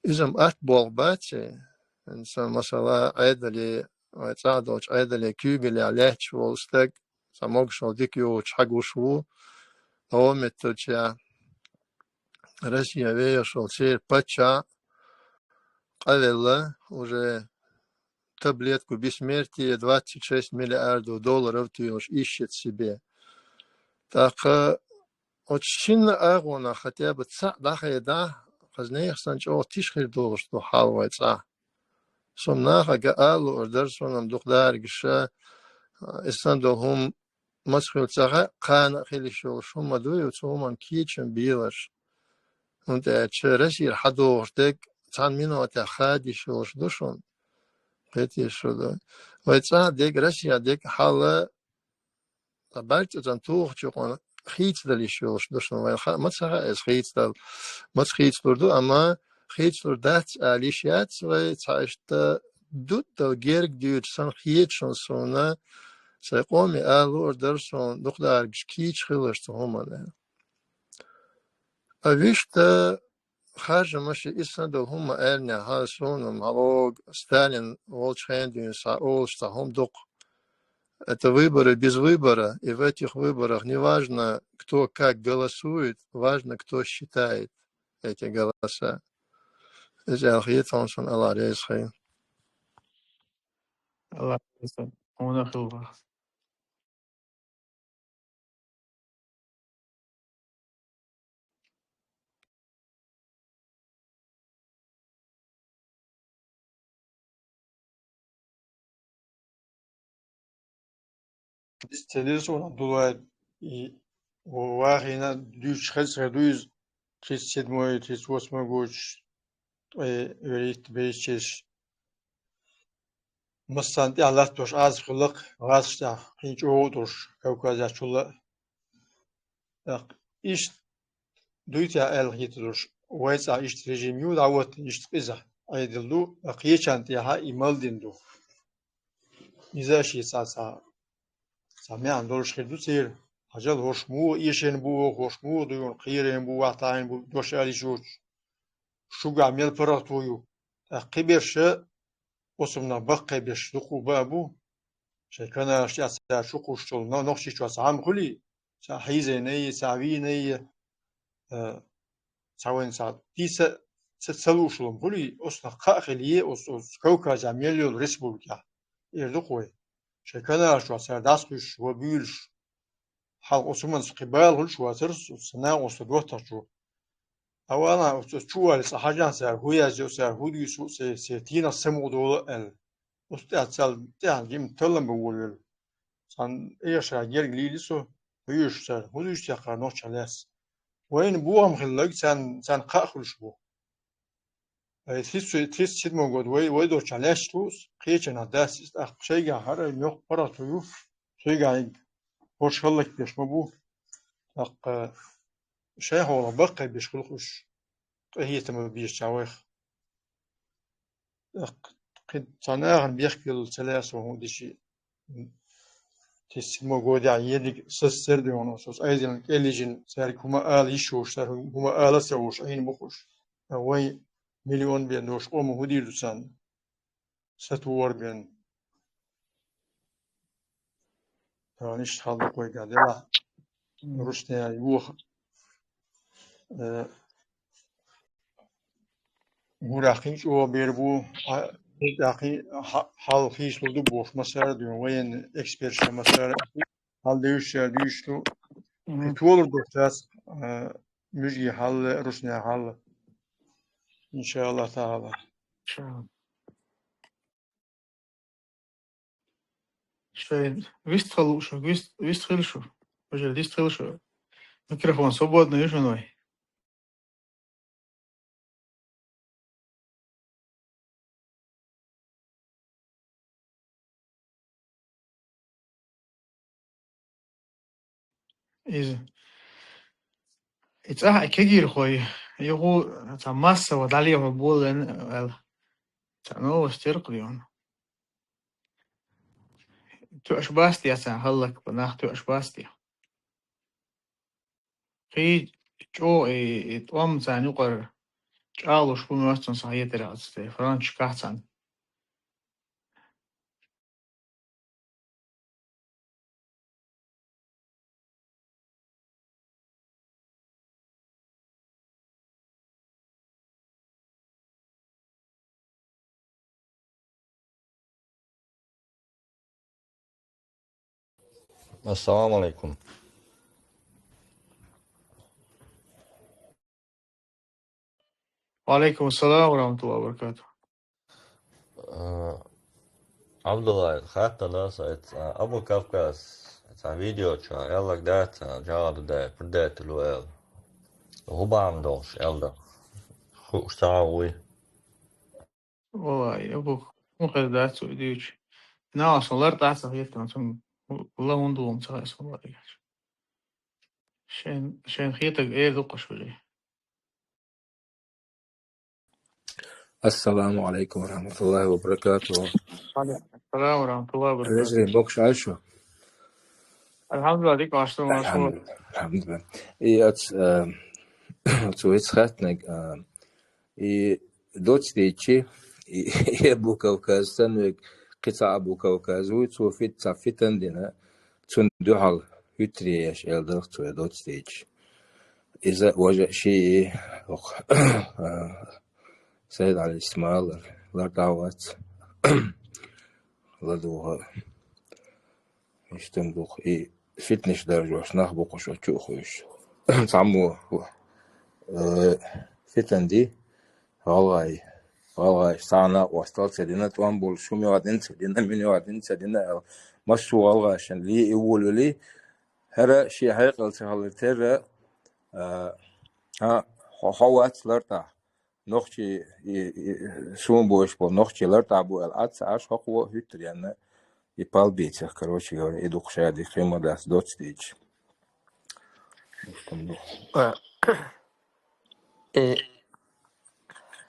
izam at bol batse إنسان مثلا عيدلي ويتصعدوش عيدلي كيبلي عليه شو استك سموكش وديك يو تحقو شو هو متوجه Россия вешал сир пача قبل уже таблетку бессмертия 26 миллиардов долларов ты уж ищет себе. Так очень агона хотя бы даха да хазнех санчо тишхир доллар что халвайца. Соннаха гаалу ордерсонам духдар гиша استندهم مسخل تاعها قان خيل شو شو دوي وتومن كيتشن بيلاش und رشير حدورتك تان منو تاخادي شو دوشون قتي شو دو ويتصا ديك رشيا ديك حاله تبارت تان توخ تشون خيت دلي شو دوشون ما تصا اس خيت دل ما خيت دردو اما خيت دردات اليشيات وتعشت دوت دل جيرك ديوت سان خيت شون سونا سيقومي آلو أردرسون دخدار كيش خلشت هما أويشتا خارج ماشي إسندو هما أرنيا هالسونم هالوغ ستالين волчхендин саолшта хом док. Это выборы без выбора, и в этих выборах не важно, кто как голосует, важно, кто считает эти голоса. Это алхиет онсон аларейсхай. الله يسلمك ونخلص Телевизор Абдулаев и Вахина 37-38 год бейчеш Масанти Аллах тош аз хулак гаста хинч оодуш Кавказя чула иш дуйта эл хитруш вайса иш режим ю давот иш qиza айдылду қиечанти ха ималдинду низаши саса سامعان دورش خیلی سیر حاجل هوشمو ایشن بو هوشمو دیون خیرن بو وقتاین بو دوش علی شوچ شو گامیل پراتویو قبرش اسمنا بقبرش دخو بابو شکنا اشیا شو قشتل نه نقشی شو سام خلی حيزيني سعويني سوين ساعة ديسة ستسلوشلهم بولي أصلا قاخلية أص كوكا جاميليو الريسبولكا إردقوي شكرا شو سرداسكش وبيلش حال أصمن سقبال هلش واترس سنا أصدوتا شو أولا شو الصحاجان سر هو يجو سر هو يسوع سيتينا سمودو ال أستاذ تان جيم تلم بقول سان إيش راجل ليلسو هيش سر هو يش يقرأ نوشلاس وين بوهم خلق سان قاخل شو تيس شد موجود وي دو چالش توس قيچنا داس اخ شيء هر يوق برا تو شيء hoş خلق بيش مبو اق شيء هو بقى بيش خلقش هي تم بيش شاوخ اق قد صناعن بيحكي الثلاث وهو دي شيء تيس موجود يدك سر دي ونص ايضا اليجن سارك هما آل يشوش سار هما آل سوش اين بخوش وي مليون بينوش هدي لسان ستور بين نيش حال قوي قاعد لا رشنا يوخ مراقيش او بيربو داقي حال خيش لو بوش مسار دون وين اكسبيرش مسار حال ديشلو تولر دوتاس مجي حال رشنا حال ان شاء الله تعالى Шейн, вистрелшу. Уже вистрелшу. Микрофон свободный, и женой. إذا كجير خوي يهو تماسة وداليه بولن تنو استرقليون تو أشباستي أسان هلك بناخ تو أشباستي في جو توم زان يقر جالو شو موستن صحيح ترى فرانش كاتسان السلام عليكم. وعليكم السلام ورحمة الله وبركاته. عبد الله حتى لا سايت أبو كافكاس فيديو شا يلا قدرت جاد ده بدأت الويل هو بعمدوش يلا خوش تعوي والله أبوك مخير دات سعوديش ناس الله رتاح صحيح تمام والله وندوم صحيح والله شين خيتك إيه ذوقش ولا السلام عليكم ورحمة الله وبركاته. السلام ورحمة الله وبركاته. الرجل بوكش عايشو. الحمد لله ديك عشتم الحمد لله. إيه أتسويت خاتنك إيه دوتش ديتشي إيه أبو كوكاز تنوك قطع أبو كوكاز ويتوفيت صفتن دينا تندو حال يتريش إلدرخت دوتش ديتش إذا وجه شيء سيد على الإسماعيل لردعوات لدوها يشتنبوخ إيه فتنش درجوش نخبوخش وتشوخوش تعمو فتن دي والله سانا وصلت سدينا توانبول شو ميوادين سدينا من يوادين سدينا مشو والله عشان لي يقولوا لي هذا شيء حقيقي تهلتر ها حوات لرتع نوختي شون بوش بو نوختي لرتع بو الأتس عش حقوق هتر يعني يبال بيتر كروشي يقول إدوق شادي خيمة داس دوت ستيج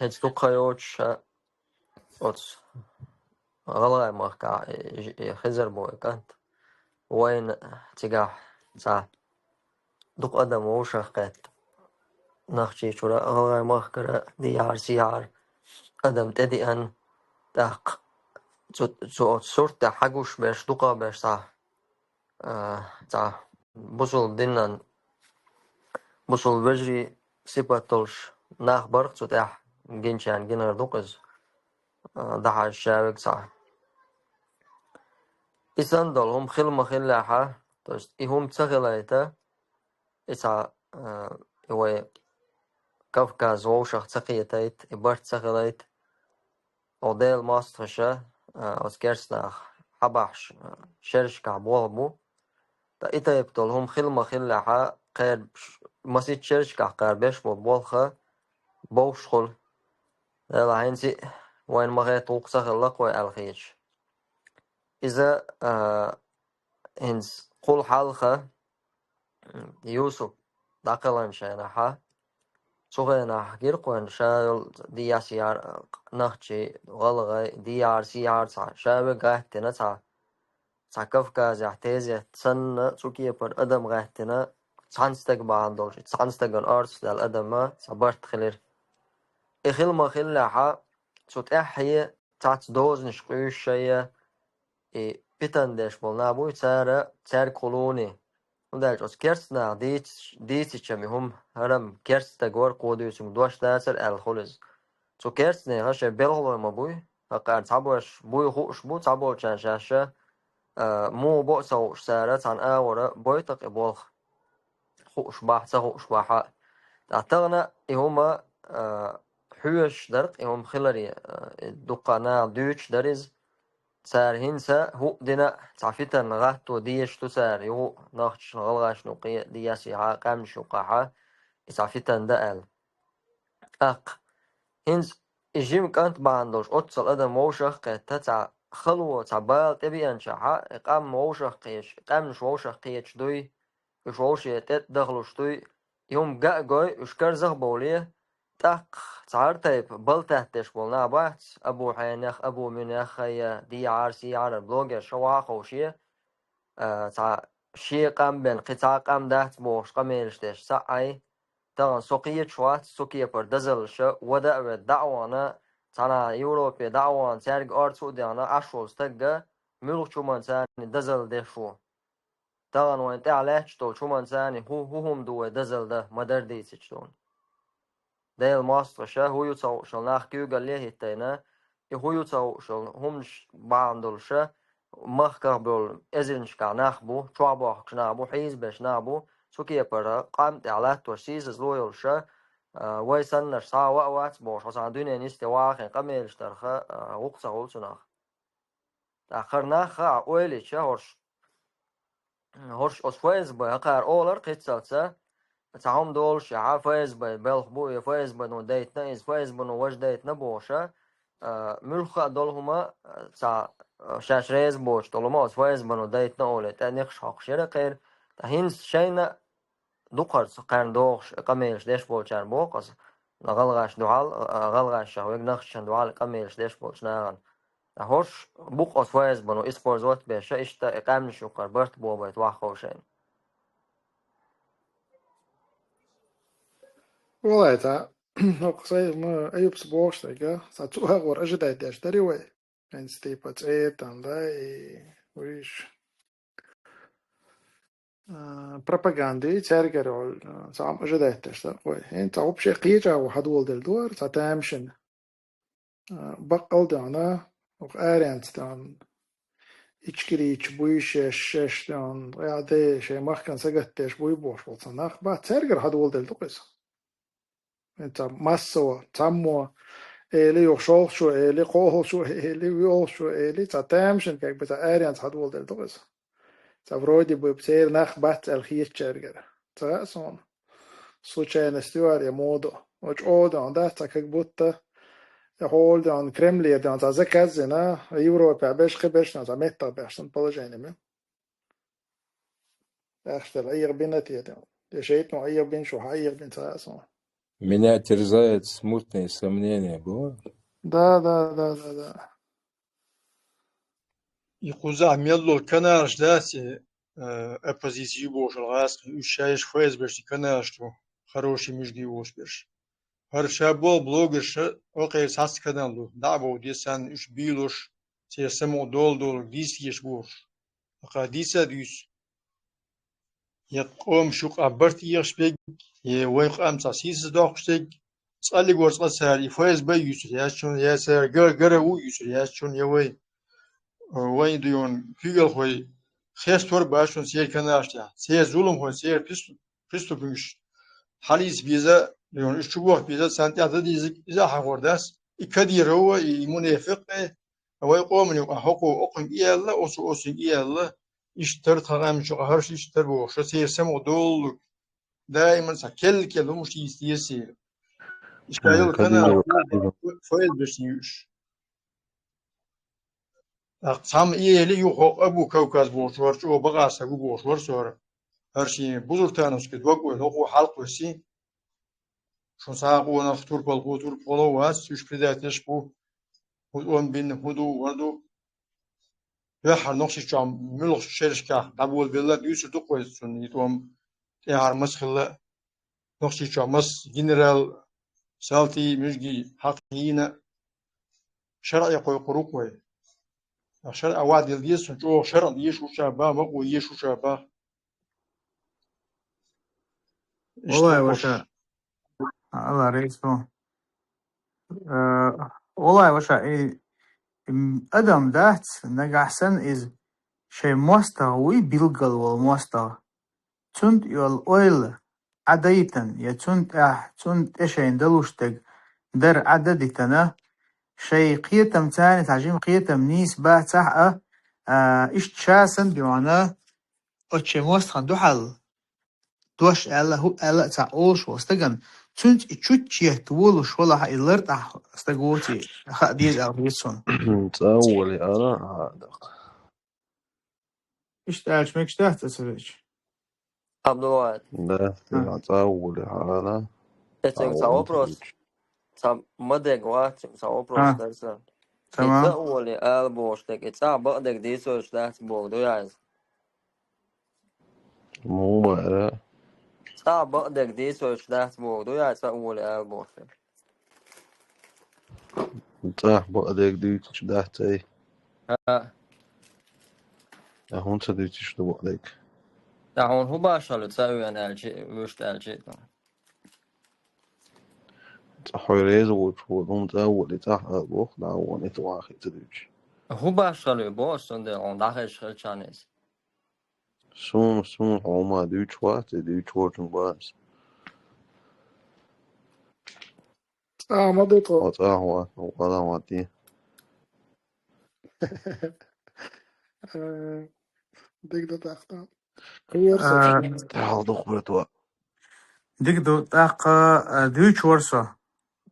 Het دوقايوش أوتس غلا ماركا خزر بو كانت وين تجاه ساعة دوق أدم وشقت نخشي شورا غلا ماركا ديار سيار أدم تدي أن دق صورت حقوش باش دوقا باش ساعة بوصل دينان بوصل بجري سيباتولش ناخ برق تتاح جنشان جنر دوقز دحا الشابك صح إسان دولهم خل لاحا توست إهم تغلايتا إسا إوه كافكاز ووشخ تقيتايت إبارت تغلايت أوديل ماسترشا أسكرسناخ حباحش شرش كعبوغبو تا إتا يبتولهم خل لاحا قير مسيت شرش كعقار بيش بولخا بوشخل لا هينسي وين مغيت وقصة اللق والخيش إذا هنس قول حالخا يوسف داقلان شايناها صغينا جيرقوان شايل دياسيار نخشي غلغي ديار سيار شايل غاهتنا كفكا زحتيزي تسن سوكي بر أدم غاهتنا تسانستك باندولش تسانستك الأرض دال أدم صبرت خلير إخيل ما خلاها صوت أحيي تات دوز نشقيش شيء بيتن ديش بولنابو تار كولوني ودالش أس كيرسنا ديتش چمی هم هرم كيرس تغور قوديوسون دوش داسر الخولز تو كيرسني هاش بيلغلو مبوي هقار تعبوش بوي خوش بو تعبو چانشاشا مو بو سو سارة عن آورا بويتق إبولخ خوش باحتا خوش باحا تعتغنا إهما حوش درق إهم خلري دقنا دوش درز سار هنسا هو دينا تعفيتن غاتو ديش تسار يهو ناخش غلغاش نوقي دياسي قام شوقاحا تعفيتن دقل أق هنس إجيم كانت باندوش أتصل أدم موشخ قيتا خلوة تعبال تبي أنشاحا إقام موشخ قيش إقام شوشخ قيش دوي وشوش يتت دخلوش دوي يوم قا قوي وشكر زغبوليه تاق تعار تايب بل تحتش بولنا بات أبو حينيخ أبو منيخ هيا دي عارسي عار البلوغر شواخ خوشيه تاع شي قام بين قطع قام دهت بوش قميرشتش سعي تغن سوقية شوات سوقية بردزل شا ودا دعوانا تانا يوروبي دعوان تارق أرتو ديانا أشول ستقا ملوك شومان تاني دزل ديشو تغن وين تعلاش تو شومان تاني هم دو دزل ده مدر ديسيشتون ديل ماستر شا هو يتصو شل ناخكيو قال ليه التينا هو يتصو شل همش باندول شا مخكر بول ازنش كا ناخبو شوابو نابو حيز باش نابو سوكي برا قامت على تورسيز زلويل شا ويسن نش سا وقت بوش حسان دوني نيستي واخن قميل شترخا وقصة غلسناخ آخر ناخ اويلي شا هورش أسفايز بهقار أولر قيتسالسا تعهم دول شعا فايز بلخ بويا فايز بنو دايتنا إز فايز بنو وش دايتنا بوشا ملخا دول هما تاع شاش ريز بوش دولما فايز بنو دايتنا أولي تانيخش حق شيرا قير تهينس شينا دوقرس قارن دوغش قميلش ديش بوشان بوقس غلغاش دوعال غلغاش شهوك نخشن دوعال قميلش ديش بوش ناغن هورش بوق أسفايز بنو إسبور زوت بيشا إشتا إقامن شوكر برت بوبايت واخوشين والله تا قصي ما أيوب سبوش تيجا ساتوها غور أجدا يدش دري وي يعني ستيبات إيه تاندا ويش بروباغاندي تارجر سام أجدا يدش دا وي يعني تا وبشي قيجا وحدول دل دور تا تامشن بقل دانا وقارنت دان إچكريش بويش شش دان قاعدة شيء ما كان سجتش بوي بوش وصناخ بعد تارجر حدول دل دقيس انت مسوا تموا إلي يخشوا شو إلي قوه شو إلي يوش شو إلي تامشن كيك بتا آريانس حدول دل دقيس تفرودي ببسير ناخ بات الخيش تارجر تاسون سوچه نستوار يا مودو وش أودا عن ده تكك بوتا يقول عن كرملي ده عن زكازنا يوروبا باش خبرش عن ميتا باش نبلجيني من أختر أي بنتي ده شيء أي بن شو حي بن تاسون Меня терзает смутные сомнения, было? Да. يقوزا ميلو كناش داسي оппозицию بوش الغاس وشايش فايز باش كناشتو хороший مجدي وش باش هر شابو بلوغش اوقي ساس كدانلو دعبو ديسان اش بيلوش سيسمو دول ديس يش بوش اقا ديسا ديس يقوم شوق أبرت يخشبك ويق أمسا سيس دوخشتك تسألي قرص قصار يفوز بي يسر ياشون ياسر قرأو يسر ياشون يوي وين ديون فيقل خوي خيس تور باشون سير كناشتا سير ظلم خوي سير بيستو بنش حاليس بيزا ديون اشتبوه بيزا سانتي عدد إذا حورداس إكادير هو منافق ويقوم يقع حقو أقن إيالله أسو أسن إيالله اشتر تغام شو هرش اشتر بوش سير سمو دول دائما سكل مش يستيسير إشكايل كنا كدي فايل بشيوش أقسام إيالي يوخو أبو كوكاز بوشور شو بغاس أبو بوشور سور هرشي بزر تانوس كدوكو نوخو حلق وسي شو ساقو نختور بالغوتور بولو واس يش بداتش بو هدوان بين هدو وردو بحر نقش جام ملخ شرشكا قبول بلاد يوسف دقوي سن يتوم تهار مسخله نقش جام مس جنرال سالتي مجدي حقينا شرع يقوي قروقوي شرع واد الديس جو شرع يشو شابا مقو يشو شابا والله اشتبوش وشا الله ريسو والله وشا أدم دات نجحسن إز شيء مستوى بيلقل والمستوى تند يول أويل عديتا يتند تند إيش يندلوشتك در عددتنا شيء قيتم تاني تعجيم قيتم نيس با تحقه إيش تشاسن بمعنى أتشي مستخن دو حل دوش ألا هو ألا تعوش واستجن تند تشوتشيه تولوش ولا حيلرت استجوتي خا ديز أو هيسون تأولي أنا هذا إيش تعيش ميكش تحت تسويش عبد الواحد لا تأولي هذا اتك أول أنت ساوبروس دوتش مدق واحد ساوبروس ها درسا تمام اتأولي البوشتك اتأبقدك ديسوش تحت بوغ دو يعز مو بقى اتأبقدك ديسوش تحت بوغ دو يعز تأولي البوشتك تاه بقدك دوتش دهتي ها هون تدوتش دو بقدك دعون هو باشا تساوي أنا الجي وش الجي حوالي وتفوضون تأولي تاه أبوخ دعوان إتواخي تدوتش هو باشا بوش عند عند داخل خلشانيس سون هما دوتش وقت دوتش ورجن باس ما ديتو وتاه ولا واتي ديك ده تحت يرسل تاه دخبرت وقت ديك دو تاق دويتش ورسا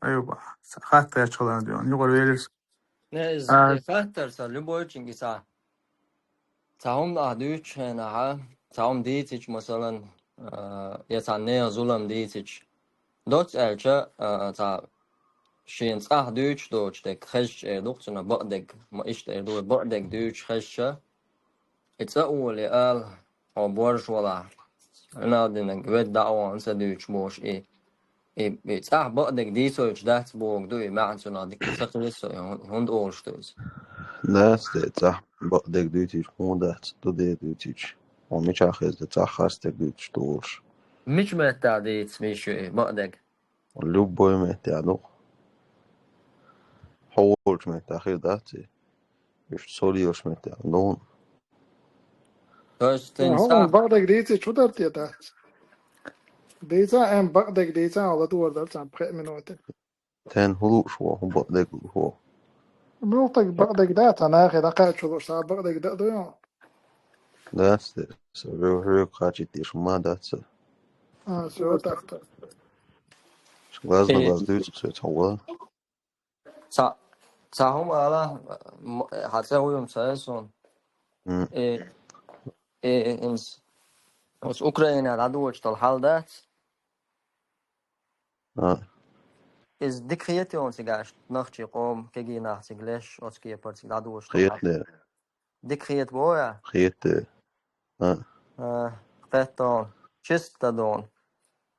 أيوة خاطر يا شغلنا ديون يقول ويلكس نز إخاتر سالبوي چنگيسا تاهم أهدوش هنا ها تاهم ديتش مثلا يتعنى ظلم ديتش دوت ألشا تا شينس أهدوش دوش دك خش دوكتنا بقدك ما إيش تردو بقدك دوش خشة اتسأولي أو بورش ولا أنا دينك ود دعوة أنسى دوش بوش اتسأح بقدك ديسوش دات بوغ دوي معنسونا ديك تسقلسو هند أولش دوز ناس تاه بقدك دوتش مو دهت دو دوتش ومش آخذ تاه خاستك دوتش دورش مش متى ديت ميشو بقدك اللوب بوي مهتعدو حولش مهتاخير دهتي يش سوليوش مهتعدون دوش هم تنسا بقدك ديتي شو درت يا ده ديتا ام بقدك ديتا على دور درت عم بخير من وقت تان هلوش هو بقدك هو بلوتك بقدك دات انا اخي دقائق شو صار بقدك ده دو دهت سو خاچي تيش ما دهت شو تحت غازنا غاز دوتش تحول هم على هتسوي يوم سايسون إنس بس أوكرانيا العدوش تالحال دات إز ديك خيتي أون سيجاش نختي قوم كيجي نحسي جلش أسكي برتي العدوش خيط تالحال ديك خيت بويا خيط قطون چست دون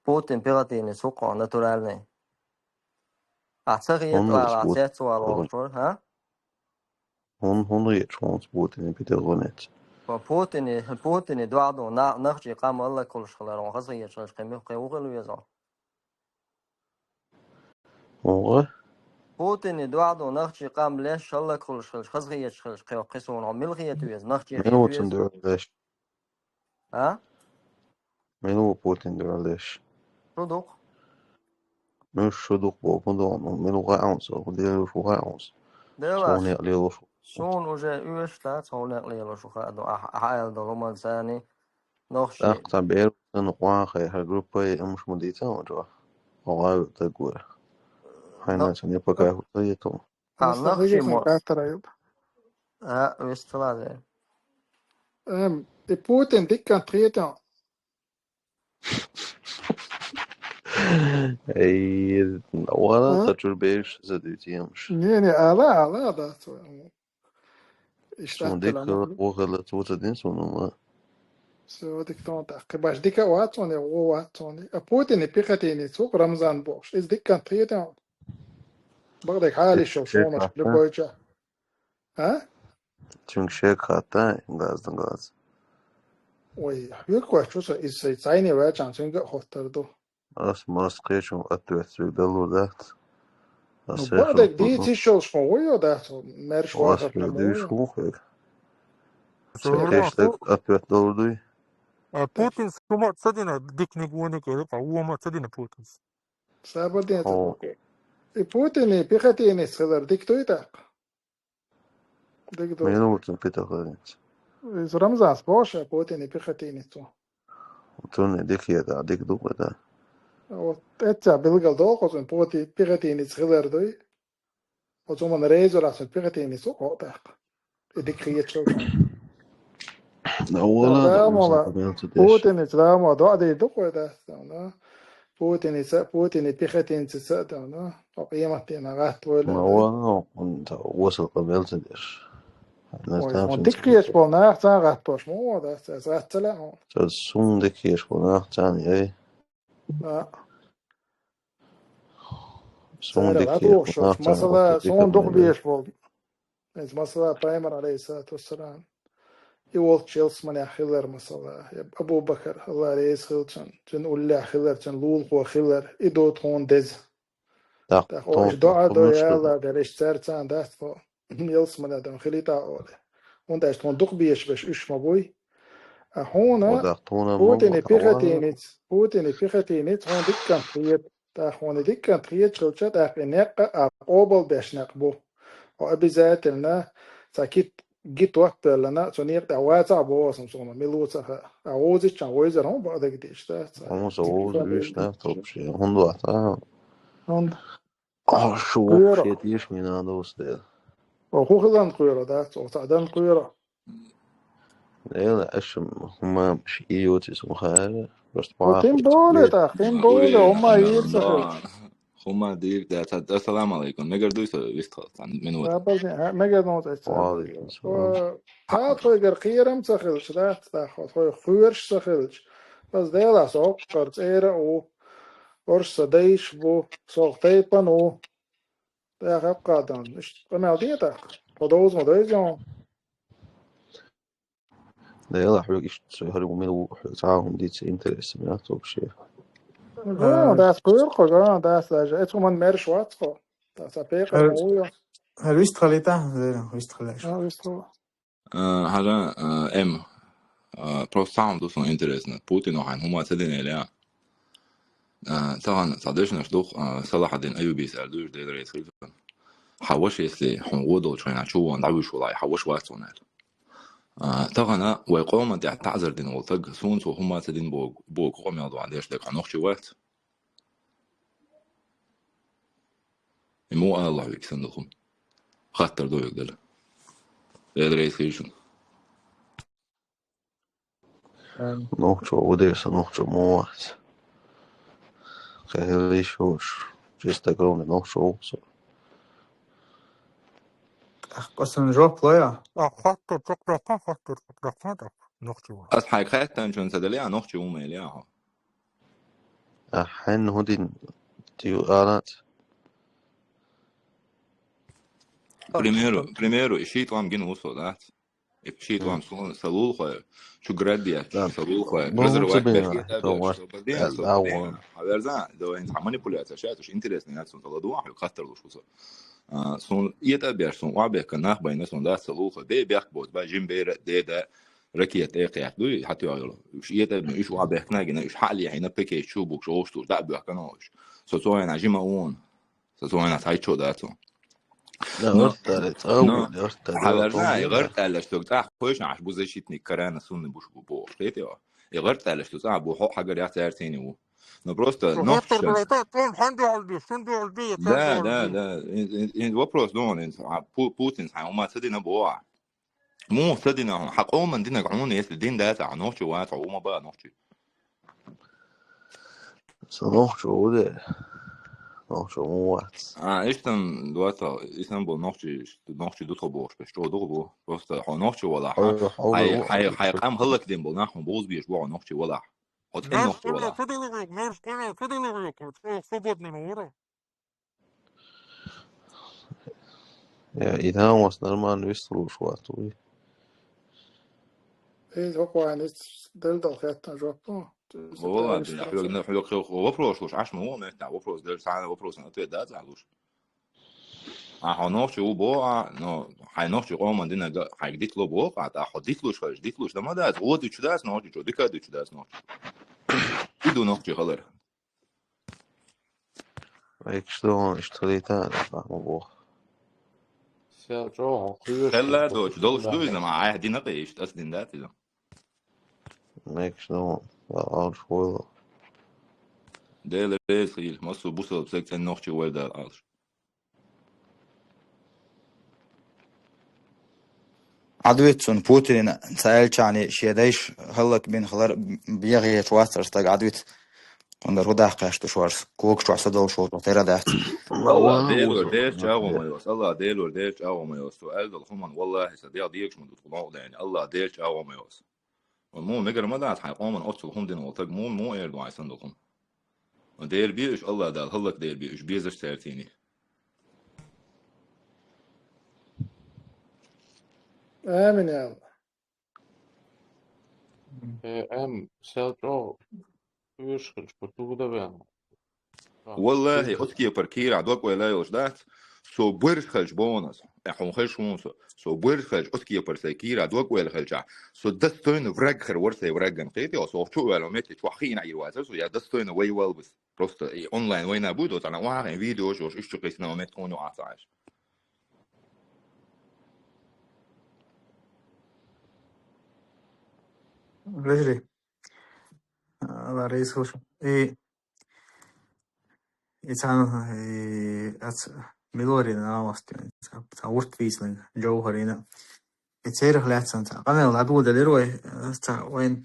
بوتين بيغتيني سوقو ناتورالني أعتقد هون على سبوت أعتقد على ها هون ريت هون سبوت إن بيتر غنت بوتين دوادو نخجي قام الله كل شغلة وخاصة يشغل قيمة قيوغلو يزال والله بوتين دوادو نخجي قام ليش الله كل شغل خاصة يشغل قيو قيسون عمل غيتو يز نخجي من هو غيتو يز تندور ليش ها من هو بوتين دور ليش صدق من شدوق بوبندون من هو عنص ودير شو عنص دواش شوني عليه شو شون وجا يوش لا صونق ليلو شو خادو أحايل دلوما ثاني نخجي أقطع بير نقوان خير هالجروب مش مديته وجوا والله تقول حين سني بقى هو نخجي مستخدمة كاتر أيضا ويستلا ده بوتين دي كان تريتان أي ولا تجربيش زديتي مش يعني على ده سون اشتغلت ديك لما وغلط وتدين سونو سو ديك تون باش ديك واتوني واتوني بوتين بيختيني سوق رمضان بوش إز ديك كان تريتان بغدك حالي شو شيك شونش حتى لبوجا ها چون شيك حتى غاز وي يكوا شو إز سايني واجان سنجا خوتردو أس ماسكيشن أتوت دلو ذات بغدك أسيخ دي تيشوش فويو ده مرش واخر واسفل دي لمويو شو خير Severia سكيش لك su أتوت دلو دي Putin suma tsadina dikni gune ke pa uoma tsadina Putin. سابردين هو بوتين بيختيني سخدر ديك تويتاق ديك دو منو تنبيتا خدنت إز رمضان سبوشا بوتين بيختيني تو توني ديك يدا ديك دو بدا اتسا بلغل دو قصن بوتي بيختيني سخدر دوي وزوما نريزو راسن بيختيني سو قوتاق ديك خيت شوشان أولا ده وصل دامولا قبل تدش بوتين دامو دو دي دو قوي بوتين بيختيني سسا وقيمتين غات ولا دوي أولا أنت وصل قبل تدش الناس ويسون تامشين ديك خيت بولنا احسان غات بوش مو ده غات سلا تسون ديك يشبونا تاني أي سون سعر ديك العدو يشبونا والشوش تاني مثلا قلت ديك صون دق من بيش بول إذا مثلا بايمر عليه الصلاة والسلام يقول تشيلس من خلر مثلا أبو بكر الله عليه خلتشن جن أولى خلر جن لول هو خلر إدو تون دز تأخو إيش دعاء دو يا الله دريش سرتان دست فو يلس من هذا خليتا أولى وانت إيش تون دق بيش بش إيش مبوي هنا بوتين بيختينيت هون ديك كان خيط تأخون ديك كان خيط شلشة تأخينيق أقوبل بيشنق بو وأبي ذات لنا ساكيت جيت وقت لنا سنيق دعوات عبوه سمسونا ملوسة أعوزي كان ويزر هم بعدك ديش تا هموز أوز ويشنا توبشي هندو أتا هند شو قيرة شيتيش من هذا وستيل وخو خلان قيرة ده وصعدان قيرة لا أشم هما مش إيوتي سمخارة بس وتين بعرف بولي تأخين بولي هما يرسخل Huma dir that assalamu alaikum. Negar do so visst han minut. سابقني مجد نوت وعليكم سابقني السلام ساعات خوي قرقيرم سخلش راح تاخذ خوي خويرش سخلش بس ديلا سوق قرصيرة او ورش سديش بو سوق تيبان او تاخذ قادم مش قناع ديتاخ فدوز مدوزيون لا يلا حلوك إيش تسوي هري وميلو تعاهم دي تسينترس من توبشي جو داس قير خو جو داس لاجا اتو من ميرش واتخو داس ابيقر مويو هلويست خليتا زين هلويست خلاش ويستو Hara em profound och så intressant. Putin och han huma tadin eller طبعا صديقنا نشدوق صلاح الدين أيوبي سألدوش ده رئيس خلفان حوش يسلي حنقوده وشينا شو ندعوش ولا حوش واسونال طبعا ويقوم ده تعذر دين والتج سون سو هما تدين بوق قوم يضوا عنديش لك عنوخ شوات مو الله يكسندكم خاطر دو يقدر ده رئيس خلفان نوحشو وديس نوحشو موات كهليش هوش جيستا قومي نوحشو قسم جواب لايا خاطر تقرا خاطر تقرا نختي أص حقيقة شون سدلي عنوخ شو ميليا أحن هودين تيو آلات Primeiro, ishit vam gin uso dat. شيء طبعا سلول خوي شو جراديات لا سلول خوي ما هو رزرواك تبين بشيء تابش تومات سو بدين الأول حبرزان دو انت manipulacja شاتش انترست ناس سون تلادو واحد خطر لو شو سون يتابع سون وابه كناخ بين سون دا سلول خو دي بيخ بوت با جيم بير دي دا ركيت اي قيا دو حتى يلا ايش يتابع ايش وابه كنا ايش حالي هنا بكي شو بوك شو شو دا بيخ كناش سو انا جيما اون سو انا تاي شو داتو لا نو غرت على تأول غرت على حبرزان طومين غيرت على شو تاع خوش عش بوزي شيتني كرانا سون بوش بو قيتي غيرت على شو تاع بو حاجه يا تارتيني و no просто Сухартер نوحش بلاطات توم حندي على شندي على تندي да да على да вопрос دون بوتين هما تدينا بوا مو تدينا حقهم من دينا قانون يس الدين ده تاع نوحش وات وما بقى نوحش صنوح شو ده نوح شو موات ايش تن دواتا اسمبل نوحش دو تبوش بس تو دو просто نوحش ولا هاي قام هلك دين بلناهم بوز بيشبوا نوحش ولا حط ان ناس نوحش كلها ولا تدلغوك ناس كلها تدلغوك свободный ورا يا إذا وصل نرمان يسترو شواتوي إيه هو يعني دلدل خيطنا جوابه والله تاني حلو вопрос уж аж мы он это вопрос даже сам вопрос на ответ да залуж نوحش وبوع no هاي نوحش قوم عندنا هاي جديد له بوع قاعد حديت له شوي جديد له ده ما ده هو دي شداس نوحش جو ديك دي شداس نوحش يدو نوحش خلر هيك شلون اشتريت أنا فاهم أبوه سيرجو خيوش خلا دو دول شدو كل إذا ما عاه دي نقيش تأسدين ذات إذا هيك شلون لا أعرف والله ده ليس خيل مصر بوصل بسكت نوحش ويدا الأرش عدويتسون بوتين سأل يعني شيدايش هلك بين خلر بيغي شواتر استاق عدويت قندر هدا قاشت شوارس كوك شو عصدول شو تيرا دات الله ديل ورديش جاو ما يوس الله ديل ورديش جاو ما يوس سؤال الخمان والله صديق ديكش من دخول يعني الله ديل جاو ما يوس مو نقدر ما دات حيقوم من أوصل هم دين وطق مو إيردو عايزين لكم ديل بيش الله دال هلك ديل بيش بيزش سيرتيني آمين يا الله ام سيرجو خيوش كل بيان والله أتكي بركير عدوك ولا يوش دات سو برش خلج بونس احون خلج مونس سو برش خلج أتكي برسكير عدوك ولا خلجا سو دستوين فرق خر ورثة ورقن قيتي أو سو شو ولا ميت توخين عير واسر سو يا دستوين وي ويل بس просто أونلاين وين أبودو أنا واحد فيديو شوش إيش تقيسنا وميت كونو عصاش رجلي الله رئيس وش يتعامل ميلوري ناوستي تعورت فيسلين جوهرينا يتسيرخ لاتسن قال العدو دليروي وين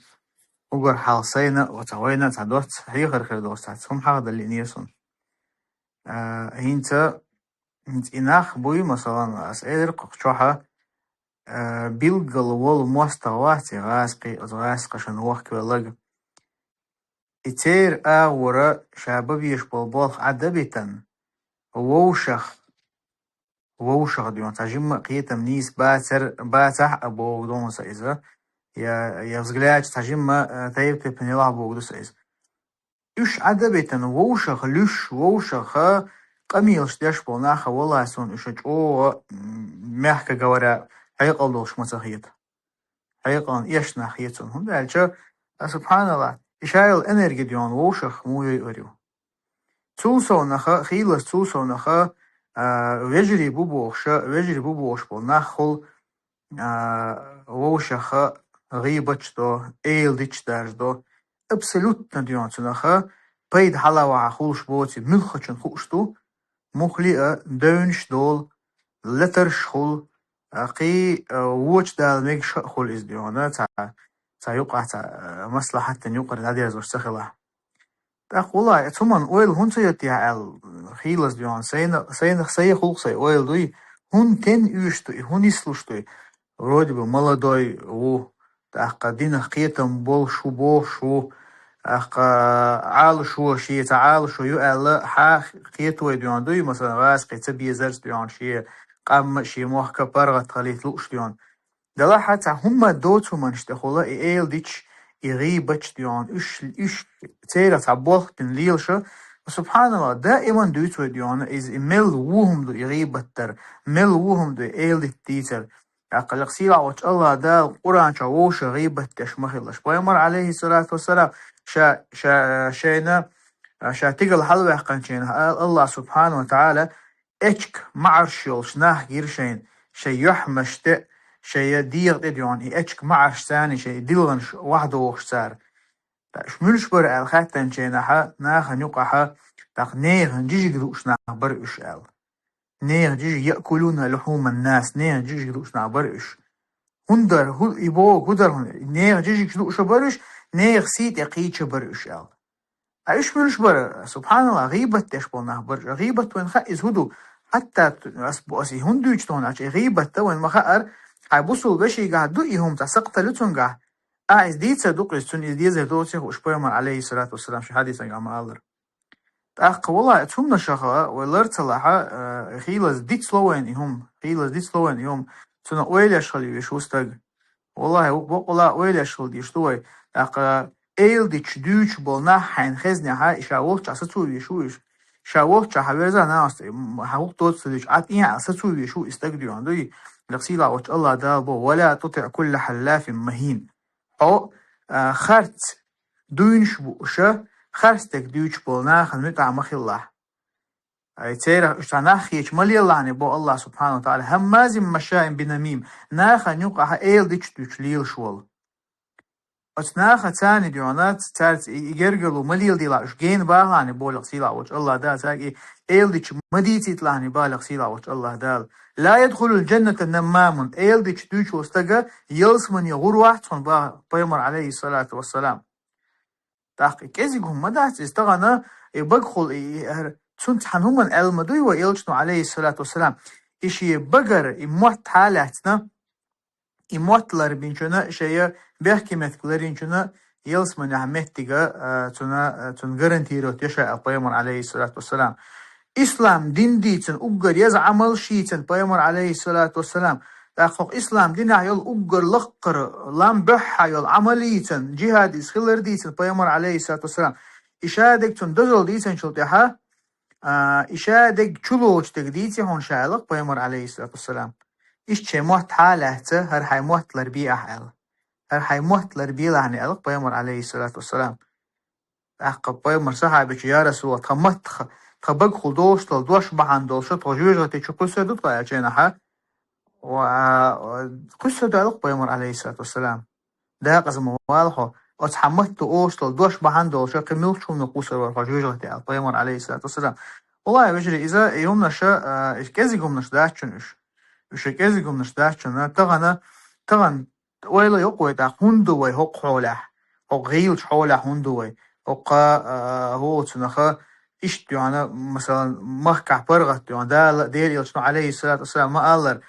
وقر حالسينا وتوينا تعدوت هي خير دوست تعتهم حاجة اللي نيسون هينتا إناخ بوي مثلا أسئلة قشوحة بيلقل وول مستواتي غاسقي شنوخ كوالق إتير آورا شابب يشبال بالخ عدبتن ووشخ ديون تجمع قيتم نيس باتح أبو دون سايزة يا взгляд تجمع تايب تبنيلا أبو دون سايز إيش عدبتن ووشخ لش ووشخ قميل شديشبال ناخا والله سون إيش أو مهكا جورا حيقل دوش متخيط حيقان إيش ناخيتون هم دالجا سبحان الله إشايل إنرجي ديون ووشخ مو يوريو توسو نخا خيلس توسو نخا وجري بوبوش بول نخل ووشخ غيبتش دو ايل ديش داش دو ابسولوتنا ديون نخا بيد حلاوة خولش بوتي ملخشن خوشتو مخلي دونش دول لترش خول قي ووش دال ميكش خول إز ديونا تا يقع تا مصلحة يقر نادي زوج سخلا والله ثم اويل هون سيتي خيلس ديون سين خلصي اويل دوي هون تن يشتو هون يسلوشتو вроде бы молодой دين قيتم بول شو عال شو شي تعال شو يؤل ح قيتو ديون دوي مثلا راس قيت بيزرس ديون شي قام شي موحكه برغت خليت لوش ديون دلا حتى هم دوتو منشت خلا إيل ديش يغيبتش ديان إيش تيرا تعبوخ بن ليلشة سبحان الله دائما دوتو ديان إز مل وهم دو يغيبتر مل وهم دو إيل ديتر أقل قصير عوش الله دا القرآن شاوش غيبتش مخلش بيمر عليه الصلاة والسلام شينا تقل حلوة قنشين الله سبحانه وتعالى اتشك معرشيل شناه جيرشين شي يحمشت شي ديغ ديون اتشك معرش ثاني شي ديلغنش واحد وخش سار شملش بر الخاتن شينها ناخ نقحا تاق نيغ جيجي دوش برش ال نيغ جيجي يأكلون لحوم الناس نيغ جيجي دوش برش هندر هو يبو هدر نيغ جيجي دوش برش نيغ سيت يقيتش برش ال ايش ملش بر سبحان الله غيبة تشبه بر غيبة وين خائز هدو حتى أسي هندو يجتون أش غيبة وين مخاءر حيبصوا بشي قاعد دوئهم تسقط لتون قاعد إز ديت صدوق لتون إز ديت زهدوتي وشبيرمان عليه الصلاة والسلام في حديث عن الله أخ والله تهم نشخة ولر صلاحة خيلز ديت سلوين يهم خيلز ديت سلوين يهم تون أويل يشخلي ويشو استغ والله وقلا أويل يشخل يشتوي أخ إيل ديش دوش بولنا حين خزني ها إشاوه جاسو يشوش شاوه جهاورزا ناست حقوق دوت سديش عاد إيه أساسو يشو استقديون دوي لقصيلا وش الله دابو ولا تطع كل حلاف مهين أو خرت دوينش بوشة خرستك دوش بولنا خنمتع مخي الله أي تيرا اشتناخ يجملي الله نبو الله سبحانه وتعالى همازم مشاء بنميم ناخا نيوقع إيل ديش دوش ليل شوال أتناخ تاني ديونات تارت يجرجلو مليل دي لاش جين باهلاني بولق سيلا وش الله دال تاقي إيل ديش مديتي تلاني بالق سيلا وش الله دال لا يدخل الجنة النمام إيل ديش دوش وستقى يلسمن يغور واحد صن بيمر عليه الصلاة والسلام تاقي كيزيقهم مدات استغانا يبقخل تسنت حنهمن المدوي وإيلشنو عليه الصلاة والسلام إشي بقر إموت حالاتنا إموتلر بينشنا شيء بيحكي مثقلرين شنا يلسمن عمتيجا تون غرانتيروت يشاء بيمر عليه الصلاة والسلام إسلام دين ديتن أجر يزعمل شيتن بيمر عليه الصلاة والسلام تأخذ إسلام دين عيال أجر لقر لام بح عيال عمليتن جهاد إسخلر ديتن بيمر عليه الصلاة والسلام إشادك تون دزل ديتن شلتها إشادك شلوش تقديتي هون شالق بيمر عليه الصلاة والسلام إيش شيء موت حالته هر حي موت لربيع حال هر حي موت لربيع يعني ألق بيمر عليه الصلاة والسلام أحق بيمر صحابي يا رسول الله تمت تبق خلدوش تلدوش بعن دوش تجوج تشوف سدود قاعد جناحه وقصة ألق بيمر عليه الصلاة والسلام ده قسم واضحه أتحمت تقوش تلدوش بعن دوش كمل شو نقوس الرجوج تاع بيمر عليه الصلاة والسلام والله يا بجري إذا يوم نشأ إيش كذي يوم نشداش شنوش وشكازيكم نشتاحنا تغن ويلا يقوي تا هندوي هق حوله هق غيلش حوله هندوي هق هو تنخا إيش يعني مثلا مخكع برغت يعني ده دير يلشنو عليه الصلاة والسلام ما قالر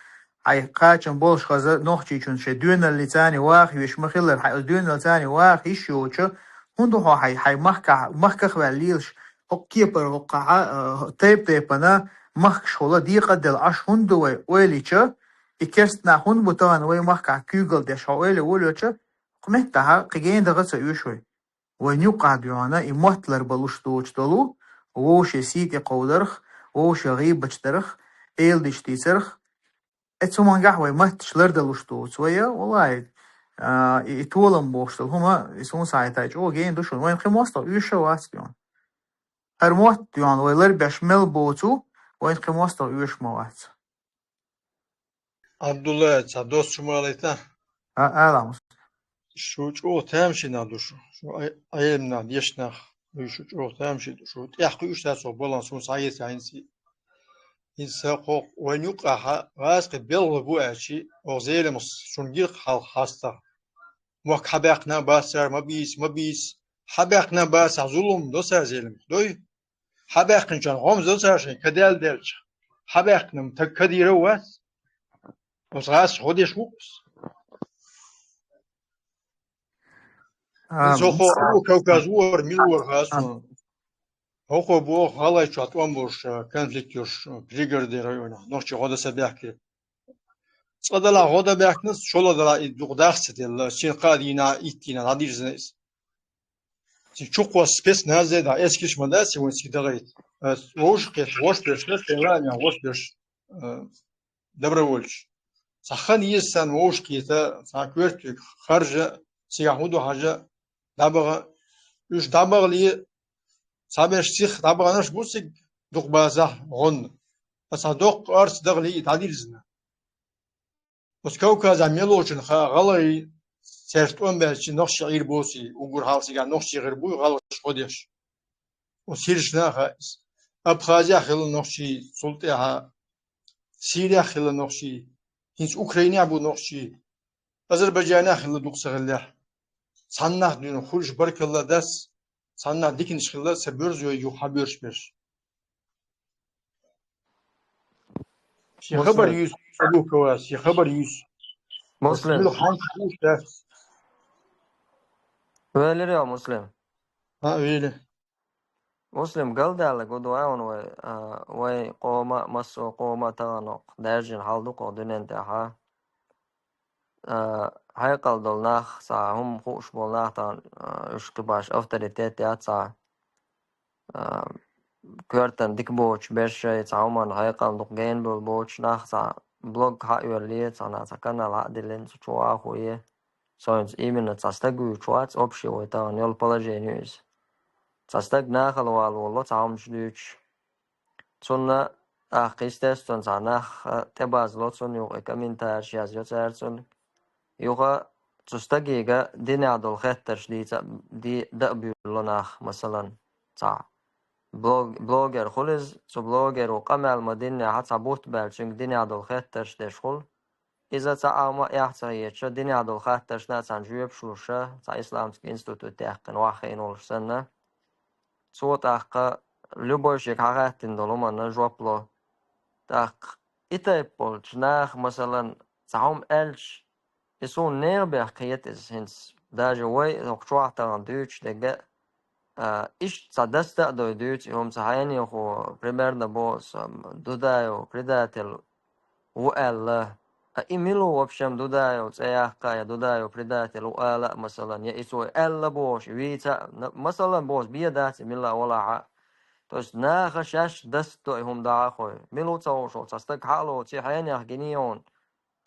هاي قاچن بولش خزا نوخشي چون شدون اللي تاني واخ يش مخلر هاي دون اللي تاني واخ يشوچ هندو هاي مخكع خباليلش هق كيبر هق تيب أنا مخش ولا دي قد العش هندوي ويليتش إكستنا هند بتوان وي مخكع كيغل ديش هويلي ولوتش قمتها قيين دغت يوشوي ونيوقع ديانا إموتلر بلوش دوش دلو ووش سيتي قودرخ ووش غيب بشترخ إيل ديش تيسرخ اتسو منقح وي مهتش لردلوش دوش ويا والله يتولم بوشتل هما يسون سايتاج او جين دوشون وين خموستل يوشو واستيون هرموت ديان ويلر بشمل بوتو وين خموستل يوش موات عبد الله تعدوس شماليته أعلم شو تامشي نادوش شو أيامنا ديشنا شو تامشي شو يحكي إيش تاسو بالانس مساعيس عينسي إنساق وين يقع راسك بيل بوعشي وزيلمس شون جيق حال خاصة وقت حبقنا باسر ما بيس حبقنا باسر ظلم دوسر زيلم دوي حبقنا جان غمز دوسر شيء كدال دلش حبقنا متكدي رواس وصراس خودش وقس زوخو كوكاز وور ميلور غاسون هوخو بو غالاي چات وامبوش كونفليكتوش بريغر دي رايونا نوخچي غودا سبيحكي صدلا غدا بيكنس شولا دلا يدوق داخست يلا شين قادينا إتينا هذه جزنيس شوق وسبيس نازل دا إسكيش مدرسة وإسكي دغيت وش قيت وش بيش نس تنوان يا وش بيش دبر ولش سخن يسان وش قيتا ساكويرت خرج سياحودو حاجة دابغ يش دابغ لي سابش سيخ دابغ نش بوسك دوق بازه غن بس دوق أرس دغلي تعديل زنا بس كوكا زميلوچن غلي سرتون بهش نقش غير بوسي وقول حالسي كان نقش غير بو غلش خودش وسيرش ناخس أبخازيا خل نقشي سلطة سوريا خل نقشي هنس أوكرانيا بو نقشي أذربيجان خل دوق غله سنة دون خرج برك الله دس سنة ديكن خل سبرز يو حبيرش بير شي خبر مسلم يوس أبو كواس شي خبر يوس بس ملو مسلم خان يوس ده ويلي يا مسلم ها ويله مسلم قلدالك ودوعون وي قوما مسو قوما تغنق دارجن حالدوق دنين تاها هاي قلدلناخ سا هم خوش بولناخ تان اشتباش أفتريتيت ياتسا كورتن ديك بوش بيرشي تعومان هاي قلدوق جين بوش ناخ سا بلوغ ها يوليت سا كان العدلين سوى خويه سوينس إيمن تستقوي شوات أبشي ويتان يول بلاجي نيوز تستق ناخل والله تعوم شدوش تون قيستس تون ناخ تباز لوتسون يوغ كمين تارشي از يوتسارتون يوغ تستقيغا ديني عدو الخطرش دي دقبيو لناخ مثلا تاع بلوغر خلز سو بلوغر وقمع المدينة حتى بوت بالشنك ديني عدو الخطرش ديشخل إذا تعاما يحتاج ديني عدو الخطرش ناتسان جويب شلوشة تا إسلامسك إنستوتو تاقن واخين ولسنة سو تاقا لبوشيك حقاتين دولوما نجوبلو تاق إتايبولش ناخ مثلا تعوم ألش يسون نير بحقيت هنس داجي وي وقتوع تاقن دوش دقا إيش تصدستا دو دوش يوم سحياني يخو بريميرنا بوس دودايو بريداتل وقال إيميلو وبشم دودايو تسياقا دودايو بريداتل وقال مثلا يأسوي ألا بوش ويتا مثلا بوش بيدات ملا ولا توش ناخشش دستو هم داخوي ميلو توشو تستك حالو تي حيانيا جنيون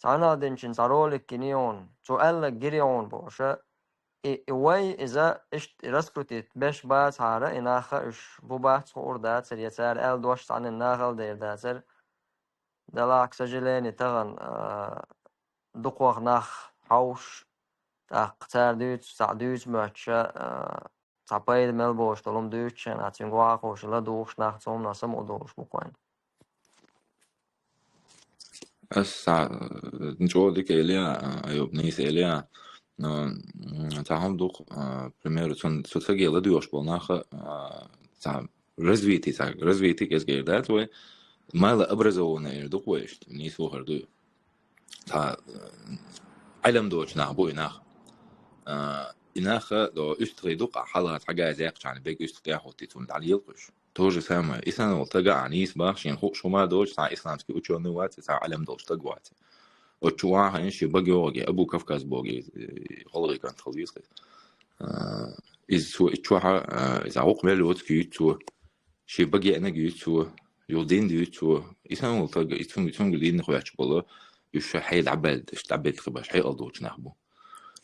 تانا دينشن سارولك جنيون تو ألا جريون بوشا وي إذا إشت رسكوتيت بش بات هارا إناخا إش بوبات صور داتر يتار أل دوش عن الناغل دير داتر دلاك سجليني تغن دقوغ ناخ حوش تاق تار دوت سعدوت ماتشا تعبايد ملبوش تلوم دوتش ناتين قواقوش لا دوش ناخ توم ناسم ودوش بقوين بس نشوف ديك إليا أيوب نيس إليا تعهم دوق примеру تسجل لديوش بالناخ تاع развитие كيس جيردات وي ما لا أبرزونا يردوق ويش نيس وخر دو تاع علم دوش ناخ ناخ إناخ لو أشتري دوق حالات حاجة زيك يعني بيج أشتري أخوتي تون على يلقش توجه سامع إسنا وتجا عنيس باش ينخو شو ما دوش تاع إسلامسكي أشوا نوات تاع علم دوش تجوات أشوا هنش يبقى وجي أبو كفكاس بوجي غلطي كانت خليص إذا سو أشوا إذا عوق ملوت كيتو شي بقي أنا كيتو يودين ديتو إسنا وتجا إسنا قليل نخويش بالله يش حيل عباد إيش عباد خباش حيل أضوج نخبو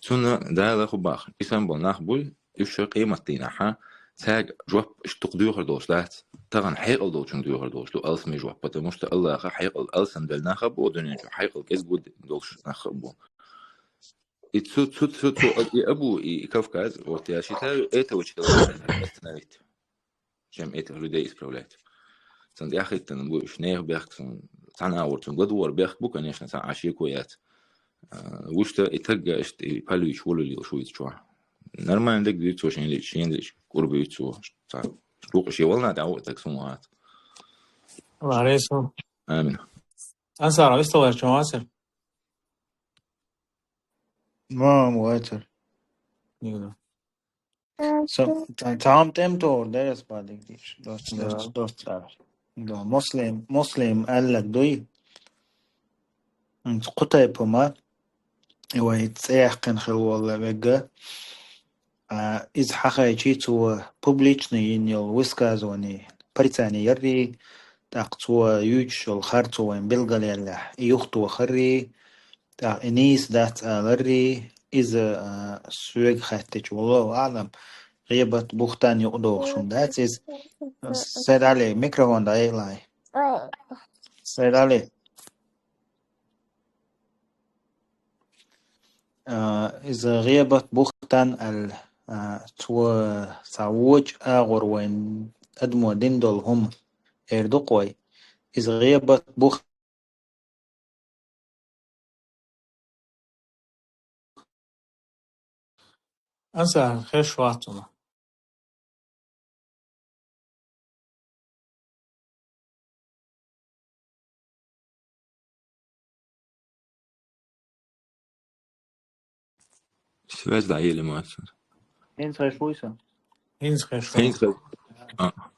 سنة ده خباخ إسلام بالنخبول يش قيمة تينها تاج جواب اشتقدوه دوشلات تغن حيقل دوشن دوه دوش لو ألس مجواب بتمشت الله حيقل ألسن دل نخب ودنيا جو حيقل كيس بود دوش نخبو تسوت أبو كافكاز وتياشي تاو إيتا وشتلا استناليت جم إيتا رودي إسبرولات سند أخي تنبو شنيه بيخ سنة أورتون قدور بيخ بوكا نيشنا سنة عشية كويات وشتا إتجا إشت بالويش ولا لي شو يتشوا نرمان دك ديتشوا شين ليش قرب يتشوا روق شيء والله دعوة تكسموات Vareso. آمين Ansar, ¿viste lo que hacer? ما مواتر Digo, so تعام تمتو درس بعد كتير ده. دوست تعرف ده مسلم قال لك دوي قطيبهما ويتسيحقن خلوة بقى إذ حقا جيتو بوبليشني ينيل ويسكازوني بريتاني يري تاقتو يوج الخارتو وين بلغل يلح يوختو خري تاق إنيس دات لري إذا سويق خاتج والله أعلم غيبة بوختان يقدوغ شون دات إز سيد علي ميكروفون دا لاي سيد علي إذا غيبة بوختان تو سعوج آغر وين أدمو ديندول هم إردقوي إذا غيبة بوخ أنسى خيش واتما Sveć da ili mać. هين خيش ويسا هين خيش Heinz واتما ah.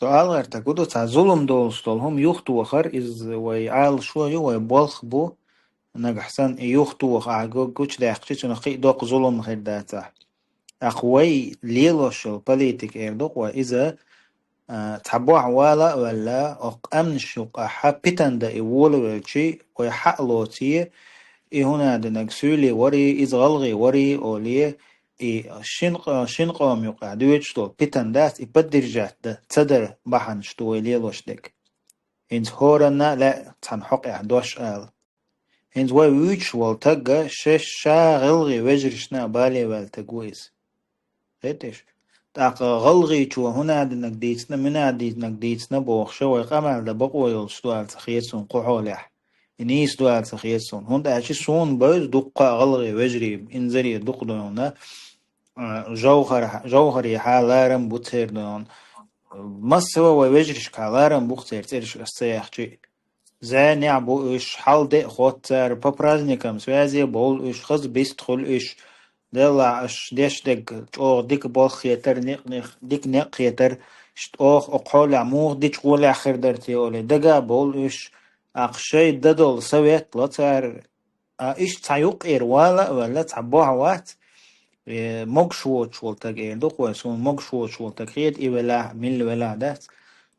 سؤال غير تقولوا تاع ظلم دول هم يخطو وخر إز ويعال شوية ويبالخ بو نجح حسن يخطو وخر جوش ده يحكيش نقي دوق ظلم غير داتا أقوي ليلوشل بوليتيك إردوق وإذا تحبوا ولا أمن شوق حبيتن دا يولو الشيء ويحقلوتي هنا دنك سولي وري إذ غلغي وري أولي شنقام يقع دويتش دول بيتن داس يبدر جات دا تدر بحن شتوي ليلوش دك إنز هورنا لا تنحق دوش آل إنز ويوش والتقى شا غلغي وجرشنا بالي والتقويس غيتش تاق غلغي شو هنا دنك ديتنا منا ديتنك ديتنا بوخشة ويقامل دا بقوة يلسدوال تخيصون قحولح إنيس دوال تخيصون هون دا عشي سون بوز دقا غلغي وجري إنزري دق دونا جوهري حالارم بوتير دون مسوا ويجرش كالارم بوختير تيرش السياح شيء زي نعبو إيش حال دي خوتر по праздникам связи бол إيش خز بيستخل إيش دلا إيش ديش ديك أو ديك بول خيتر ديك نق خيتر شت أوخ أقول عموخ ديش قول آخر درتي أولي دقا بول إيش أقشي ددول سويت لطر إيش تايوق إروالا ولا تعبوها وات مقشوش والتاق إيردوق ويسون مقشوش والتاق خيت إيولا من الولا دات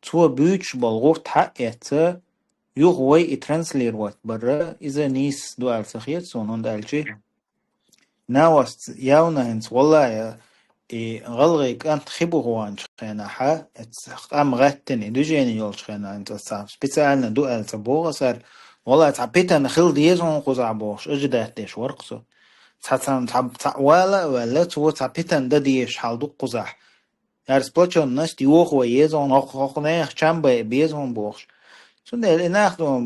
تو بيوش بالغورت حقيت يغوي ترانسلير وات برا إذا نيس دوال سخيت سون هند ألشي ناوست ياونا هنس والله غلغي كانت خبو هوان شخينا حا ام غتني دوجيني يول شخينا انت صاف سبيسالنا دوال تبوغ صار والله تعبيتا نخل ديزون قوزع بوغش اجدات ديش ورقصو تعب ولا تو تعبيتا دديش حال دو قوزح يارس بلوچون ناس ديوغ ويزون اخ نيخ چامبا بيزون بوغش سون ناخدو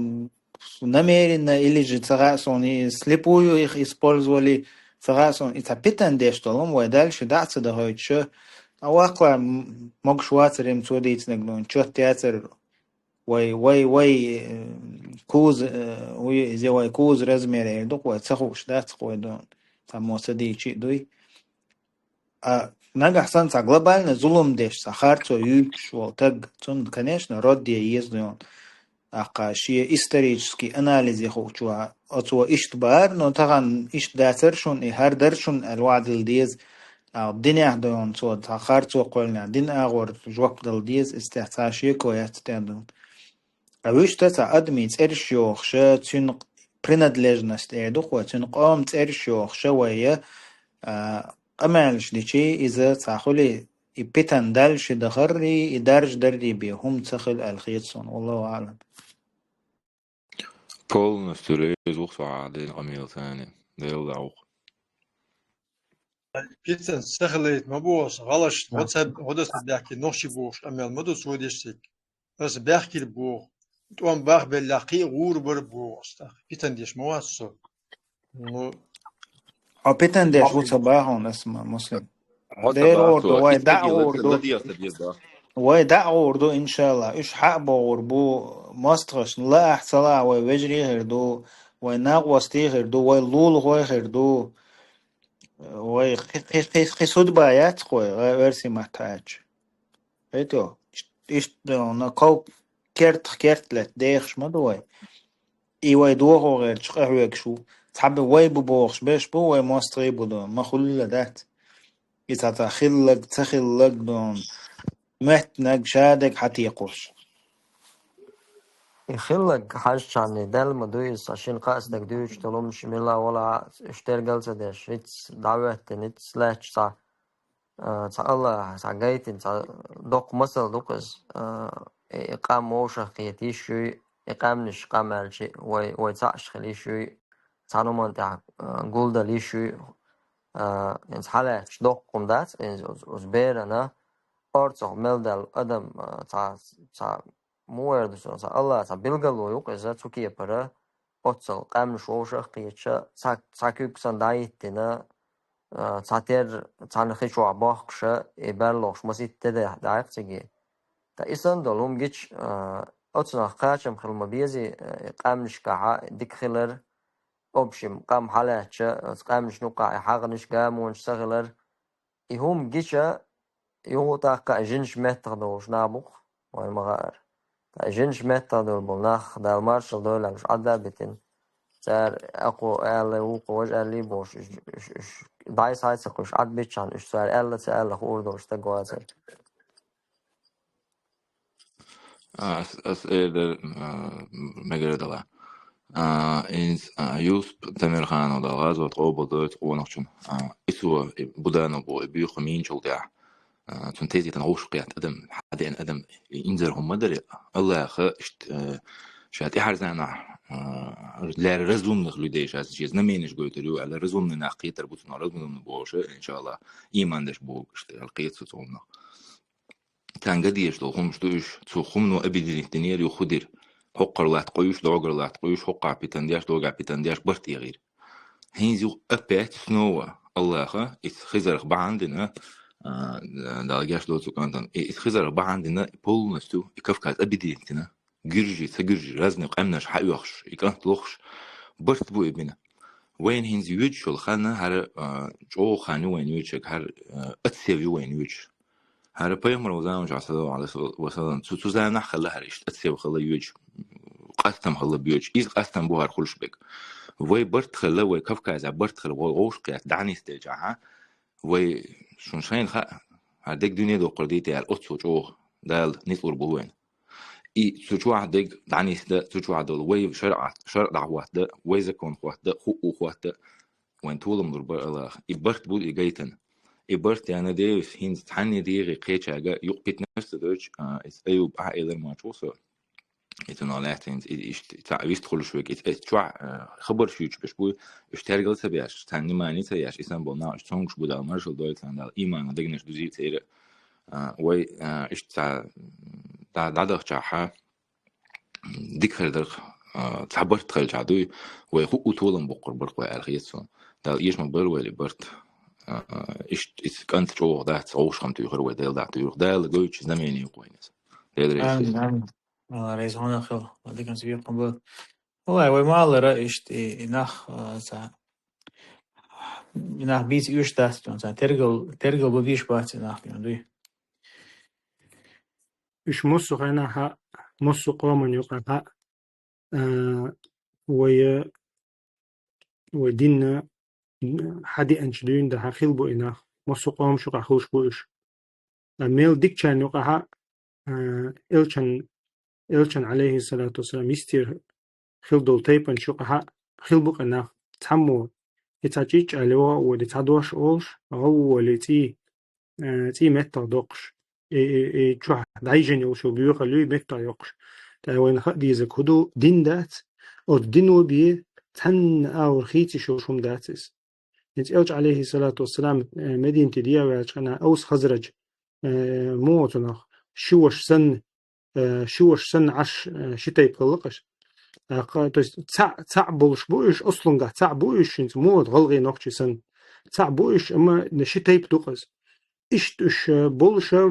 намеренно или же цагасон и слепую их использовали цагасон и цапитан дештолом и дальше даться доходит что авакла мог швацерем цодить нагнун что театр вай куз уй зевай куз размере докой цахуш дац койдон там мосади чи дуй а нагахсан ца глобально зулум деш сахарцо юч волтаг цун конечно род де ездон أقاشية исторический анализ يخوچوا أتوا إشتبار نو طبعا إشت داتر شون هر درشون الوعد الديز الدنيا دون تو تأخر تو قلنا دين أغور جواب دلديز استحتاشية كويات تندون أويش تتا أدمي ترشيوخ شا تون принадлежность إعدوخ تون قام ترشيوخ شا ويا أمالش ديشي إذا تأخلي يبتن دالش دخري يدارج دردي بيهم تخل الخيطسون والله أعلم Полностью резух ساعدين قميل ثاني ديل دعوق بيتن سخليت مبوس غلش غدس بيحكي نوشي بوش أمال مدو سوديشتك بس بيحكي البوغ توان باخ بلاقي غور بربوغ بيتن ديش مواسو أو بيتن ديش وصباحون اسمه مسلم حتى دير بقى أوردو واي دع لا أوردو ديستبيد ده واي دع أوردو إن شاء الله إيش حق بغربو مستغش لا أحصلا واي وجري هردو واي ناقوستي هردو واي لول هوي هردو واي خسود بايات خوي غيرسي محتاج هيتو إيش نقو كرت لت ديخش مدوي إيواي دوغو غير تشقى شو تحب واي ببوغش باش بو واي ماستري بدون ما خلو ذات يتعطى خلق تخلق دون مهتنق شادق حتى يقوش يخلق حاجة يعني دل ما دويس عشان قاصدك دويش تلوم شميلا ولا اشترقل سدش هيتس دعوة نيتس لاش تا الله تا جايتين تا دوق مثل دوقز إقام موشة قيتي شوي إقام نش قامل شيء وي تعش خلي شوي تانو من تاع قول لي شوي إنس حالة دوق قم دات إنس أزبير أنا أرتو ملدل أدم تا موارد سو تا الله تا بلغلو يوق إذا توكي برا أتصل قام شوشة قيتشا تا كيكسان دايتنا تعتير تانخيش وعباخشة إبالوش مسيت تده دايق تجي تا إسان دولهم جيش أتصنا قاشم خلما بيزي قامنش كاها ديك خلر أبشم قام حالاتشا قامنش نوقع حاغنش قام ونش سغلر إهم جيشا يو تاقا جنش مهتغدوش نابوخ والمغار تا جنش مهتغدول بلناخ دا المارشل دول مش عدا بتن تار أقو ألا وقو وج ألي بوش دايس هاي سقوش عد بيتشان إش سار ألا تألا خوردوش تقوازر أسئلة مجرد إنس يوسف تمر خان ولا غاز وتقوب ضد ونقشن إسوا بدانو بو بيخ مين شلتاع تنتهي تنغوش قيات أدم حد إن أدم إنزر هم مدري الله خ شات إحرزنا لا رزوم نخلوديش هذا الشيء نمينش قلتلو على رزوم نناقي تربطنا رزوم نبوش إن شاء الله إيمان دش بوش القيت ستومنا كان قد يشتو خمش دوش تو خمنو أبدي الدنيا يخدر حقر لا تقويش دوغر لا تقويش حقع بيتندياش دوغع بيتندياش برت يغير هينزو أبات سنوا الله خا إتخزر بعندنا دالجاش دو تكانتن إتخزر بعندنا بول نستو إكفكات أبدي انتنا جرجي تجرجي رزني قمناش حيوخش إكانت لوخش برت بو ابنا وين هينزو يوجشل خانا هر جو خانو وين يوجشك هر أتسيوي وين يوجش هر بيمر وزان جع صلوا على وسلم تزان خلا هريش أتسيو خلا يوج قستم خلا بيوج إذ قستم بوهر خلش بك وي برت خلا وي كفكاز برت خلا وغوش قيات دعني استجاها وي شنشين خا هديك دنيا دو قرديتي على أتسو جو دال نيطور بوين إي سوچو هديك دعني است سوچو هدول وي شرع دعوات ده وي زكون خوات ده خو خوات ده وين طولم دربر الله إي برت بود إجايتن إبرت يعني ده هين تحني دي غيقيتش حاجة يقبت نفس دوتش إس أيوب عائلة ما توصل إتنالاتين إيش تعويست خلوا شوي إتشوع خبر شويش بس بوي إشترجل سبياش تاني ماني تياش إسان بولنا إشتونش بودا المرشل دويتلاند على إيمان دقنش دوزي تيرة وي إيش تا دادخ جاها ديك خردخ تعبرت خل جادوي ويخو طولن بقر برقوا الخيسون دا إيش ما بروي لبرت إيش كانت شو ده تصوش خم تيخر وديل ده تيخر ده لقوي زماني يقوينس ده رئيس خير آمين الله رئيس هنا خير هذيك كان سبيل قبل والله وي ما الله رأيشت إنخ إنخ بيت يوش داستون ترجل ببيش بات إنخ يعني إيش مصر خينا مصر قوم يقع وي ودينا حدي أنشدين ده حخيل بو إنخ مصر قوم شو قخوش بوش ميل ديك كان يقع إلشان عليه الصلاة والسلام يستير خيل دول تيبان شو قها خيل بوك إنخ تحمو يتاجيج عليوا ودي تادوش أولش هو اللي تي متى دوقش تشوح دايجن يوشو بيوخ لوي متى يوقش تا وين خدي زكودو دين دات أو دينو بي تن أو خيتي شوشم داتس يتأوج عليه الصلاة والسلام مدينة ديا وعشنا أوس خزرج موتنا شوش سن عش شتاي بقلقش то есть цаа болуш буиш ослунга цаа буиш инс мод голги нокчисан цаа буиш ама ншитайп дуқас иш болуша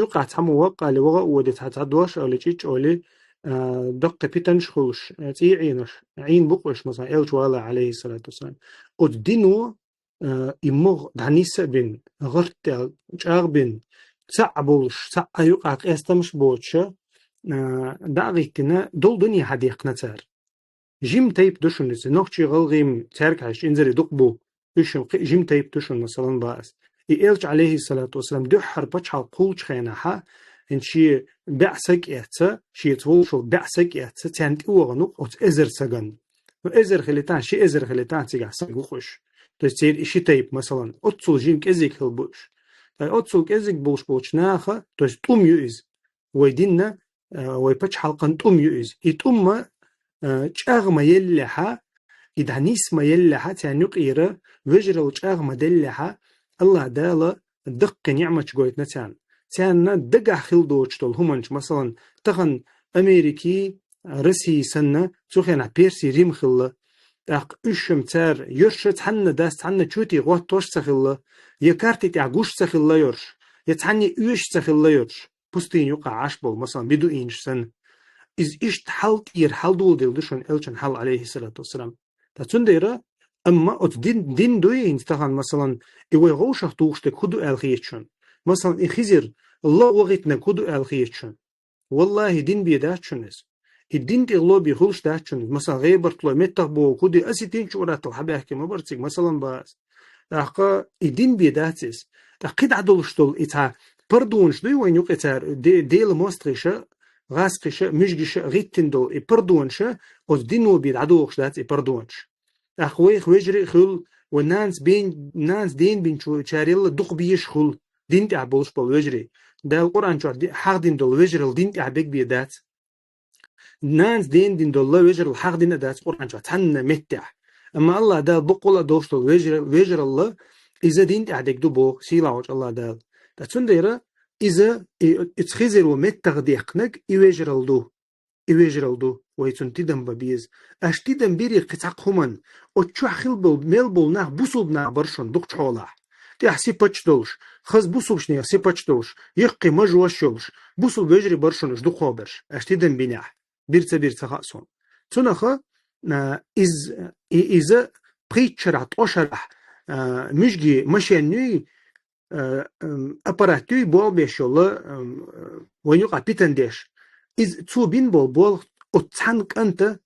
юқа цаму ваqa лева уди цаадваш оличич оли دق بيتنش خلش تي عينش عين بقش مثلا إلش ولا عليه الصلاة والسلام الدينو إمغ دانيس بن غرتل جار بن صعب بولش صعب يقع استمش بوتش داغي كنا دول دنيا حديق نتار جيم تيب دوشن نوخشي غلغيم تارك عش انزري دقبو دوشن جيم تيب دوشن مثلا باس إلج عليه الصلاة والسلام دحر بچال قولش خيناها إن شي بعسك إحتا شي تولشو بعسك إحتا تانك أوغنو أوت إزر سجن وإزر خليتان شي إزر خليتان تيجا سجو خوش تستير إشي تيب مثلا أتصل جيم كزيك هالبوش أتصل كزيك بوش ناخا تست يؤز ويدينا ويبچال قن يؤز إتوم چاغما يلها إذا نسمة يلها تانيق إيرا وجرل چاغما دلها الله دالا دق نعمة جويت نتان تان دقع خلدو چتول همانش مثلا تغن أمريكي روسي سنة تخينا بيرسي ريم خلا اق اشم تار يرشت حنا داست حنا چوتي غوات توش سخلا يكارتي تعقوش سخلا يرش يتحني ايش سخلا يرش بستين يقع عشبول مثلا بدو إنش سنة إز إشت حالت حالدول دلدشون إلشان حال عليه الصلاة والسلام تاتونديرا أما أت دين دوي إنستغان مثلا إيوه غوشة توشتك كدو ألخيتشون مثلا إخزير الله وغيتنا كدو ألخيتشون والله دين بيداتشونز الدين تغلو بيخلش داتشونز مثلا غيبرت لو متقبو كدو أسيتين شورات الحبي أحكي مبرتك مثلا باس أحقا الدين بيداتز أقيد عدولشتول إتا بردونش دوي وين يوق إتا ديل مستغيشة غاسقشة مشجشة غيتندو إبردونشة أو دينو بيد عدوش دات إبردونش أخوي خويجري خل ونانس دين بين شو شاريل دق بيش خل دين تعبولش بالوجري ده القرآن شو حق دين دول وجري دين تعبك بيدات نانس دين دول وجري الحق دين دات القرآن شو تحن متع أما الله ده بقول دوش دول وجري الله إذا دين تعبك دبو سيلاوج الله ده تسنديره إذا اتخزر ومتغديقنك إيوجرالدو ويتنتدم ببيز أشتدم بيري قطعق همان وچو خلبل ملبل ناخ بوصل بنا برشون دوق چولاح تيح سيباچ دولش خز بوصل نيخ سيباچ دولش يقي مجوش يولش بوصل بيجري برشونش دوق خوبرش أشتدم بيناح بيرتا خاصون تنخا إذا بريتشرات أشرح مشجي مشيني أباراتي بول بيشولا وينقع بيتندش إذ تو بين بول أتحنك أنت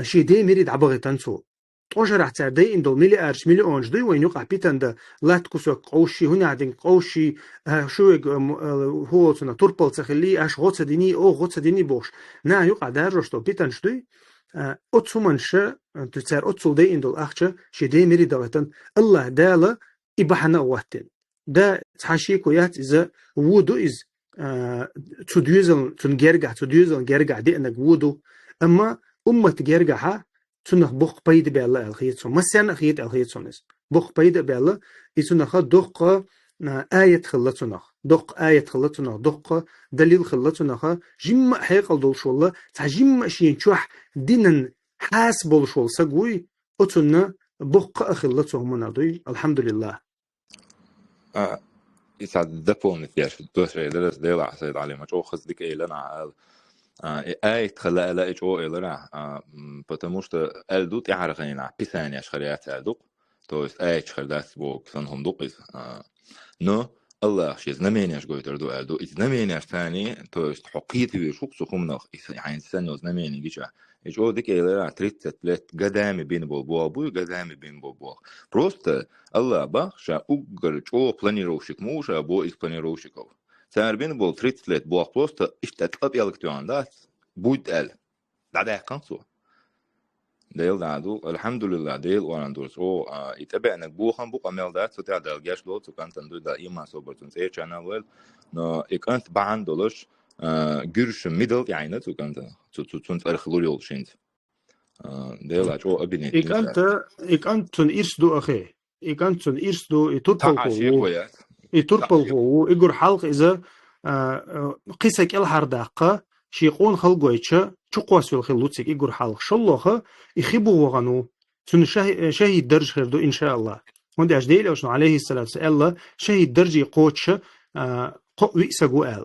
شي دي مريد عبغي تنسو توجر احتردي إندو ملي أرش ملي أونج دي وينقع بيتند لا تكسو قوشي هنا عدين قوشي شويق هو تنا تربل تخلي أش غوت ديني أو غوت ديني بوش نا يقع دارجتو بيتنش دي أتسومنش تسار أتسول دي إندو الأخشة شي دي مريد دغتن الله دالا إبحنا واتن ده تحشيكو يات إذا وودو إز تدوزن جرجع دي أنك وودو أما جرجعها تنخ بخ بيد بالله الخيتون مسنا خيت الخيتون بخ بيد بالله يتنخ دق آية خلتنخ دق آية خلتنخ دق دليل خلتنخ جم حيقل دولش والله تجم شين شوح دينا حاسب شول سقوي أتنا بق خلتهم منادي الحمد لله يسعد دبون نتياش دوشي درس ديلا سيد علي ما خذ ديك إيلنا على آية خلا لا إيجو إيلنا потому что элдут يعرفين بيسانيا شخريات элдук то есть آية شخردات بوك سنهم دوقيس но الله شيء знамения جويت أردو элду إذ знамения ثاني то есть حقيقي بيشوك سخمناخ يعني سنة знамения جيشة إيجو ديك إيلنا تريت لت قدامي بين بولبوابو قدامي بين بولبواب просто الله بخشى أقر جو планировщик موشى بو إس планировщиков ساربين بول 30 لت بوق просто اشتتلب يلكتوان دات بود ال دعدا قنصو ديل دادو الحمد لله ديل وراندورس او يتبعنا بوخن بوق امل دات سوتع دالجاش لو سو كانت ندو دا ايما صوبرتون سي channel نو اكانت بعن دولش جرش ميدل يعني سو كانت تونت ارخلوري اولشينت ديل اجو ابيني اكانت تون إرسدو أخي اكانت تون إرسدو يتربل هو يقول حلق إذا قيسك الحرداقة شيقون خلقويتشا چقواس الخلوتسك يقول حلق شالله يخيبوا وغنو سن شهيد درج خيردو إن شاء الله وندي أجديل أوشن عليه الصلاة والسلام شهيد درجي قوتش قوي سقوال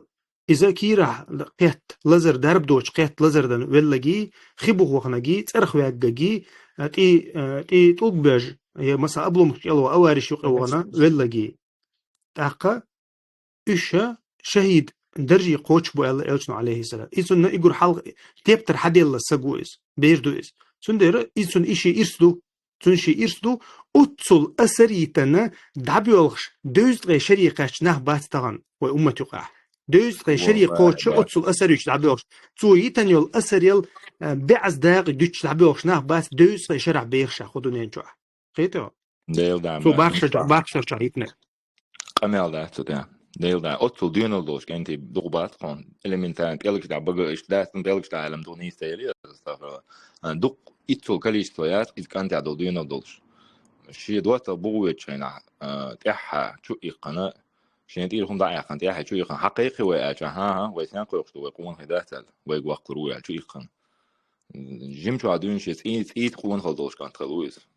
إذا كيرا قيت لزر درب دوش قيت لزر دن ولجي خيبوا وغنجي ترخ ويجي تي توبج مثلا قبل مشكلة أوارش يقوانا ولجي تاقة إيشا شهيد درجي قوتش بو الله إلشن عليه السلام إذن يقول حلق تيبتر حدي الله سقويس بيردو إز سندر إنسان إشي إرسدو تنشي إرسدو أتصل أسريتنا دعبيولش دوز غي شريقاش نه باستغن وأمة يقع دوز غي شريقوش أتصل أسريش دعبيولش تو يتنيول أسريل بعز داق دوش دعبيولش نه باس دوز غي شرع بيرشا خدونين جوا خيتو ديل دعم سو باخشر جايتنا قميل ده تدا ديل ده أطول دينو دوش كأنتي دغبات قون إلمنتان كيلك تاع بقى إيش ده تنتقلك تاع عالم دوني استيلي استغفر دق إتول كليش تويات إذا كان تعدو دينو دوش شيء دوات بوه تشينا تيحها شو إقنا شيء تيل هم ضايع كان تيحها شو إقنا حقيقي ويأجا ها ويسان قيقش تو يقوون هداتل ويقوق كروي شو إقنا جيم شو عدون شيء إيت قوون خلدوش كان تلويز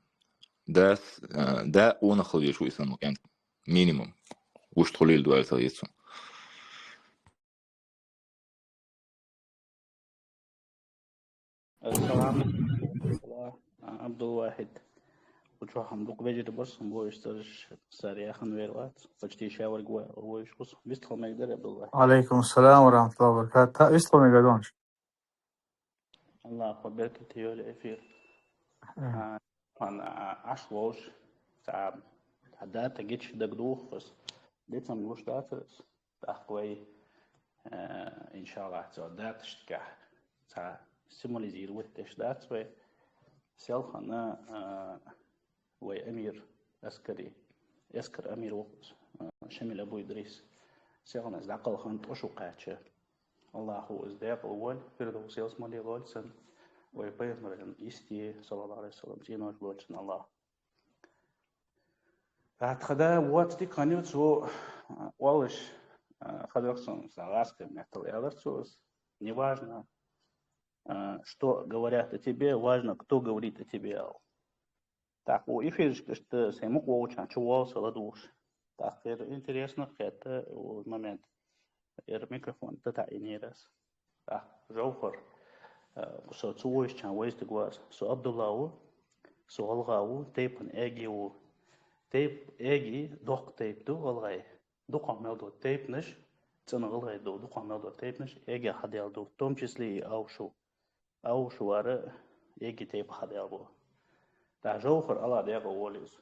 ده قوون خلدي شو إسمه كان مينيموم وش تخليل دوال تغيثو السلام عليكم ورحمة الله. عبد الواحد وشوهم دوك بيجي تبص مبو يشترش ساري خن ويروات فجتي شاور جوا هو يشخص بيستخل ما يقدر عبد الله. عليكم السلام ورحمة الله وبركاته. يسطو ميقادونش. الله خبرك تيول إفير. أنا عشلوش تعب حدات تجيتش دقدوخ بس ليتهم يوش داترس تأخوي إن شاء الله تعدات تشتكح تع سيموليزير وتش دات وي سيلخنا وي أمير عسكري يسكر أمير وقت شمل أبو إدريس سيلخنا زعقل خنت أشو قاتشة الله هو إزداق أول فرده سيلس مالي غالسن ويبين إستي صلى الله عليه وسلم جينوش بوجهنا الله بعد خدا وقت دي كانيوت سو والش خدركсон согласки метал ялерцус не важно что говорят о тебе, важно кто говорит о тебе. Так у эфиришка что сему коуча чувал саладуш. Так интересно это момент. Микрофон тата инерас. Так жаухар so zuwisch chan weis de gwas so Abdullah so algau teipan egiu teip egi dok teip du algai духом до тейпнеш ценалгай до духом до тейпнеш эге хадел до в том числе и аушу ара эге тейп хадел бо да жохор ала дега волис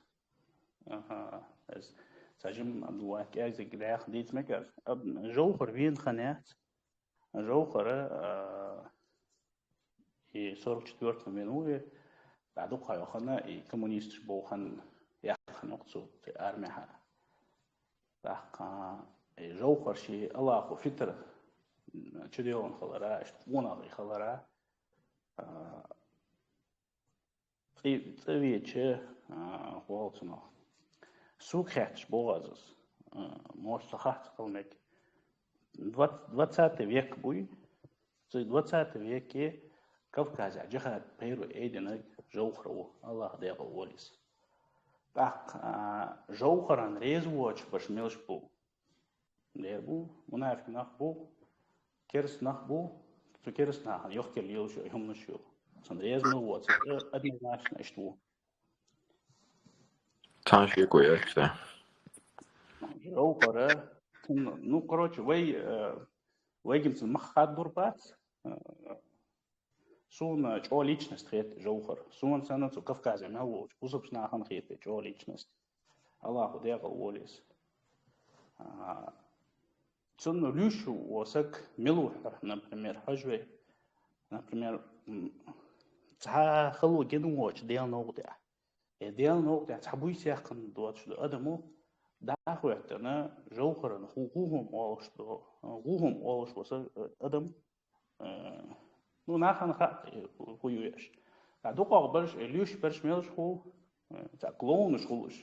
as сажим абдулlah кайзе грах дит мекер жохор вин ханят жохор и 44 минуте да духа яхана и коммунист бохан яхана нуцу армия так جوخر شيء الله خو فطر تشديون خلرا اشتونا غي خلرا تبيتش والتنا سوكاتش بوازس موش صحت قلمك 20 век буй 20 веке Кавказ جهاد بيرو ايدنا جوخرو الله ديغو وليس так جوخران ريزوچ باش ملش بو ليربو منافق نخبو كرس نخبو تو كرس نخن يخكر ليوشو يهم نشو سندريز ملوات أدنى ناش نشتو تانشي كويس جو قرا نو قروش وي جمس المخات دوربات سون جو ليچنست خيت جوخر سون سنة تو كفكاز مهو وصبش ناخن خيت جو ليچنست الله ديغ وليس ценно люшу осак милу, например, хажве, например, за халу генуоч дел ногдя. Дел ногдя цабуйся кан дуат что адаму дахуятна жохран хугум олш оса адам ну нахан ха хуюеш. А дука барш люш барш мелш ху за клоунш хулш.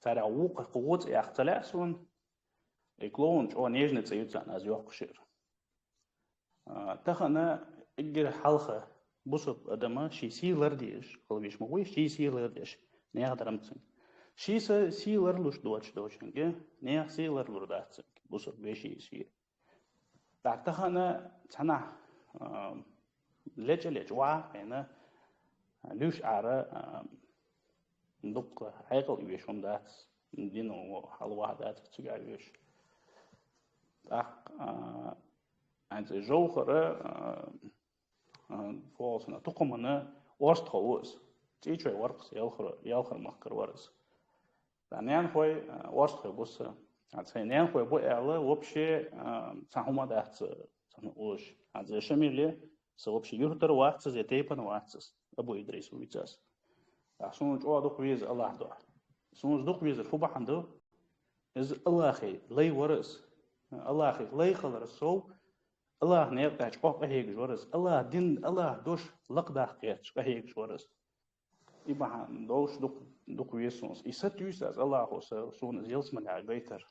Цара ук кугуц яхталасон يكلونج أو نيجنة سيوتسان از يوق شير تخنا إجر حلقة بوسط أدمه شيء سيلر ديش قلبيش مقوي شيء سيلر ديش نيا درمتسن شيء سيلر لوش دوشنجة نيا سيلر لرداتسن بوسط بيشي سير تخنا تنا ليش وا هنا لوش عرا ندق حيقل يبيشون دات دينو حلوة دات تجاريش عند جوهر فولسنا تقومنا ورست خوز تيجي ورقس يالخر مخكر ورز لأن خوي ورست خوي بس عشان خوي بو ألا وبشي سهما دهت سنوش هذا شميلة سوبشي يهتر واحد زي تيبان واحد أبو إدريس ويجاز عشان جو أدو قويز الله دو سونز دو قويز فوبا عنده إز الله خي لي ورز الله خي لي خلر سو الله نيرتاج قف هيك جورز الله دين الله دوش لقدا قيتش هيك جورز يبقى دوش دو قويسونس يستيوس از الله هو سون زيلس من عبيتر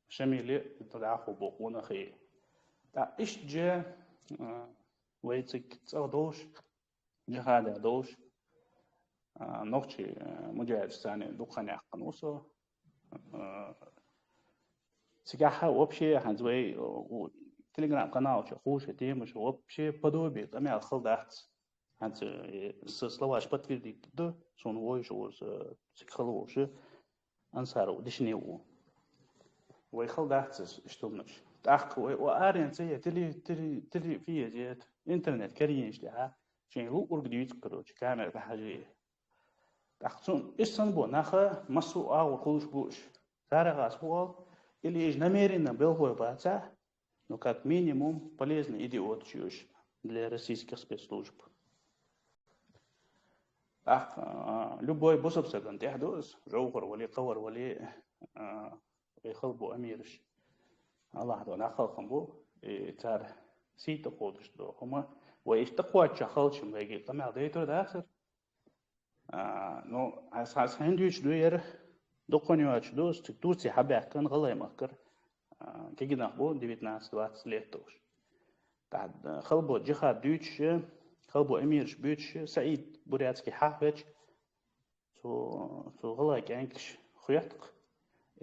شميلي تدعو بقونا خي تا إيش جا ويتك دوش جهاد دوش نوتشي مجاهد ثاني دقني قنوسه سجاحة وبشي هنزوي تليجرام قناة خوش تيمش وبشي بدوبي تمام الخلدات هنز سلواش بتفيدي ده شون ويش وز سكخلوش أنصارو دشنيو ويخلدات اشتمنش تأخ وأرين سيا تلي فيه جت إنترنت كرينش لها شين هو أرجديت كروش كامل بحاجة تأخذون إستنبول نخا مسوا وخلوش بوش تاريخ أسبوع اللي إيش نميرنا بالهوي بعدها но как минимум полезный идиот чуешь для российских спецслужб. Любой бособ саган тяхдос, жаугар вали кавар вали يخلبوا أميرش الله دون أخلقهم بو تار سيت قودش دو هما وإيش تقوى تشخلش مغيجي طمع ديتر داخل نو أساس هندوش دوير دقوني واش دوس تكتوسي حبيح كان غلاي مكر كي نخبو 19-20 лет توش بعد خلبوا جهاد دوتش خلبوا أميرش بيتش سعيد بورياتسكي حافج سو غلاي كانكش خياتك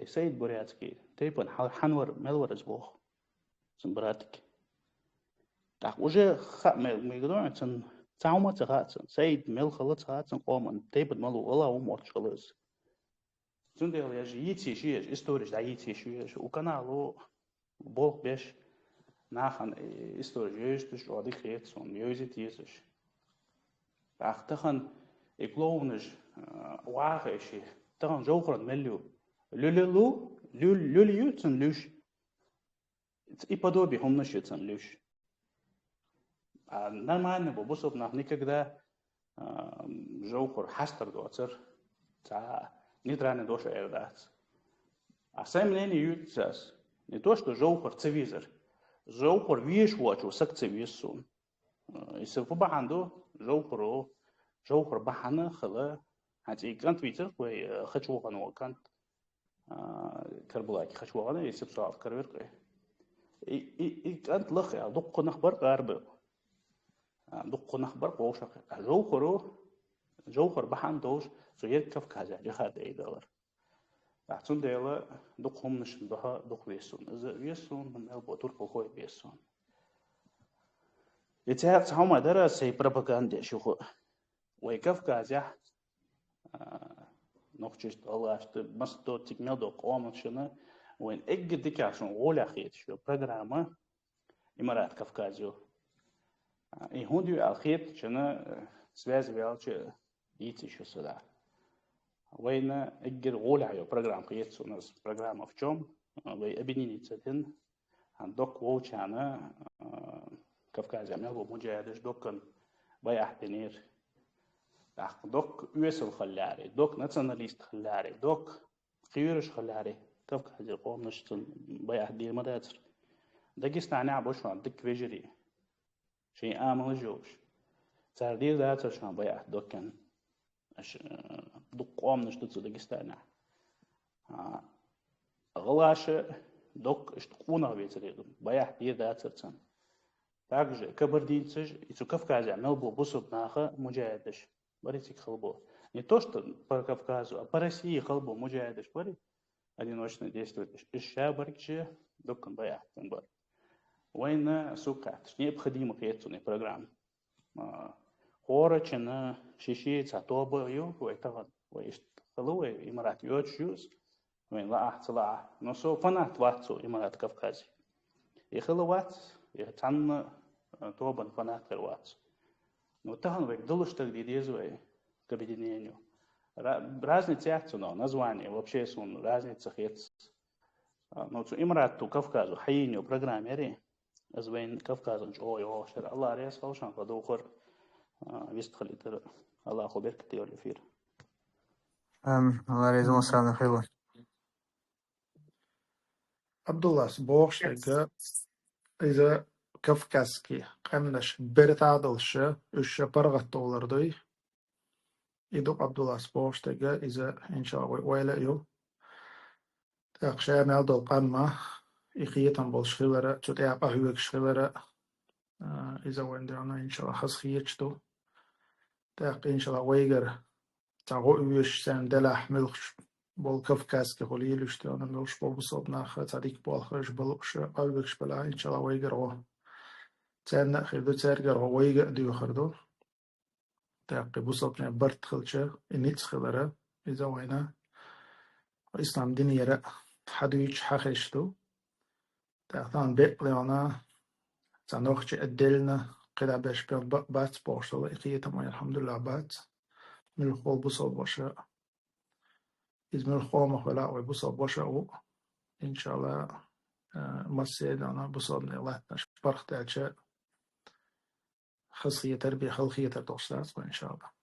سعيد بورياتسكي تيبون حنور ملور أسبوع سنبراتك так уже мы говорим что цаума цахатсан саид мел халацатсан оман тейбет малу ала умот шалыс зундел я же ити шиеш историш да ити шиеш у каналу бог беш нахан историш dus wat ik geet son jeuzit Jesus achterhan ik loonisch wagen is dan zo groot melu lulu tsan lush и подобие хомнашитсан люш нормально бобусов нах никогда жаухор хастар доцер та нейтральный доша эрдац а сам мнение ютсас не то что жаухор цивизер жаухор виш вачу сак цивисун если фубаханду жаухор бахана хала хати кант витер кой хочу кану кант كربلاك خشوانة يسب سؤال كربير أنت لخ دق نخبر قارب دق نخبر قوشة جوخر بحان دوش سوير كف كذا جهاد أي دولار بعدين ديلا دقهم مش بها دق بيسون إذا بيسون من البطول بخوي بيسون يتهاك هم درس هي بروباغندا شو ويكف كذا نخشيت الله أشت مستو تكمل دو قوام شنو وين أجد ديكاشون ولا خير شو برنامج إمارات كافكازيو هوندي الخير شنو سواز بيالش يتي شو صدا وين أجد ولا يو برنامج خير شو ناس برنامج أفشوم وين أبنيني تدين عندك ووش أنا كافكازيو ملو مجاهدش دوكن بيع دينير دوك يوسف خلاري دوك ناسيوناليست خلاري دوك خيورش خلاري كيف هذه القوم نشتن بيع دير مداتر داغستان عبوش عن دك فيجري شيء آمن جوش صار دير داتر شان بيع دوكن دوك قوم نشتن داغستان غلاش دوك اشتقونا بيتري بيع دير داتر تن также кабардинцев и Кавказе мелбо бусуп наха муджаидиш боритик халбо не то что по Кавказу а по России халбо муджаидиш борит одиночно действует ища баркче докон бая тенбар война сука необходимо креативная программа хорочена шиши цатобо ю вайтаган вайст халуэ имарат йочюс вен ла ахтла но со фанат ватсу имарат Кавказе и халуат и там тобан фанат кырватс Но тахановик долуштаг дидезуэ к объединению. Разница яхтуна, название, вообще сон разница хец. Но имрату Кавказу, хаиню программере, أزوين كفكاز أو يوشر الله رئيس خوشان فدوخر ويستخلي تر الله خبر كتير لفير. الله ريزو مسرنا خيلو. عبد الله سبوخش تجا إذا كفكاسكي قمنش برتعدلش إيش برغت دولار دوي. يدوق عبد الله سبوخش تجا إذا إن شاء الله ويلا يو. تأخشى مالدول قمة إخيتهم بالشغلة تتعب أهوك شغلة. إذا وندرنا إن شاء الله خسخيتشتو تاق إن شاء الله ويجر تعو يوش سان دلح ملخش بول كفكاس كهوليلش تانا ملخش بول بصوبنا خاتريك بول خرج بلوش ألبكش بلا إن شاء الله ويجر هو تانا خيردو تارجر هو ويجر ديو خردو تاق بصوبنا برت خلشة إنيت خلرة إذا وينا إسلام دينية رأ حدويش حخشتو تاق ثان بيقليانا تانوخش أدلنا قد عباش بات بوشتو إقيتهم الحمد لله بات من الخول بصوب بوشا إذ من الخول مخولا وبصوب بوشا و إن شاء الله مسيد أنا بصوب نغلات نشبرخ تاجا خصية تربية خلقية تردوشتات وإن شاء الله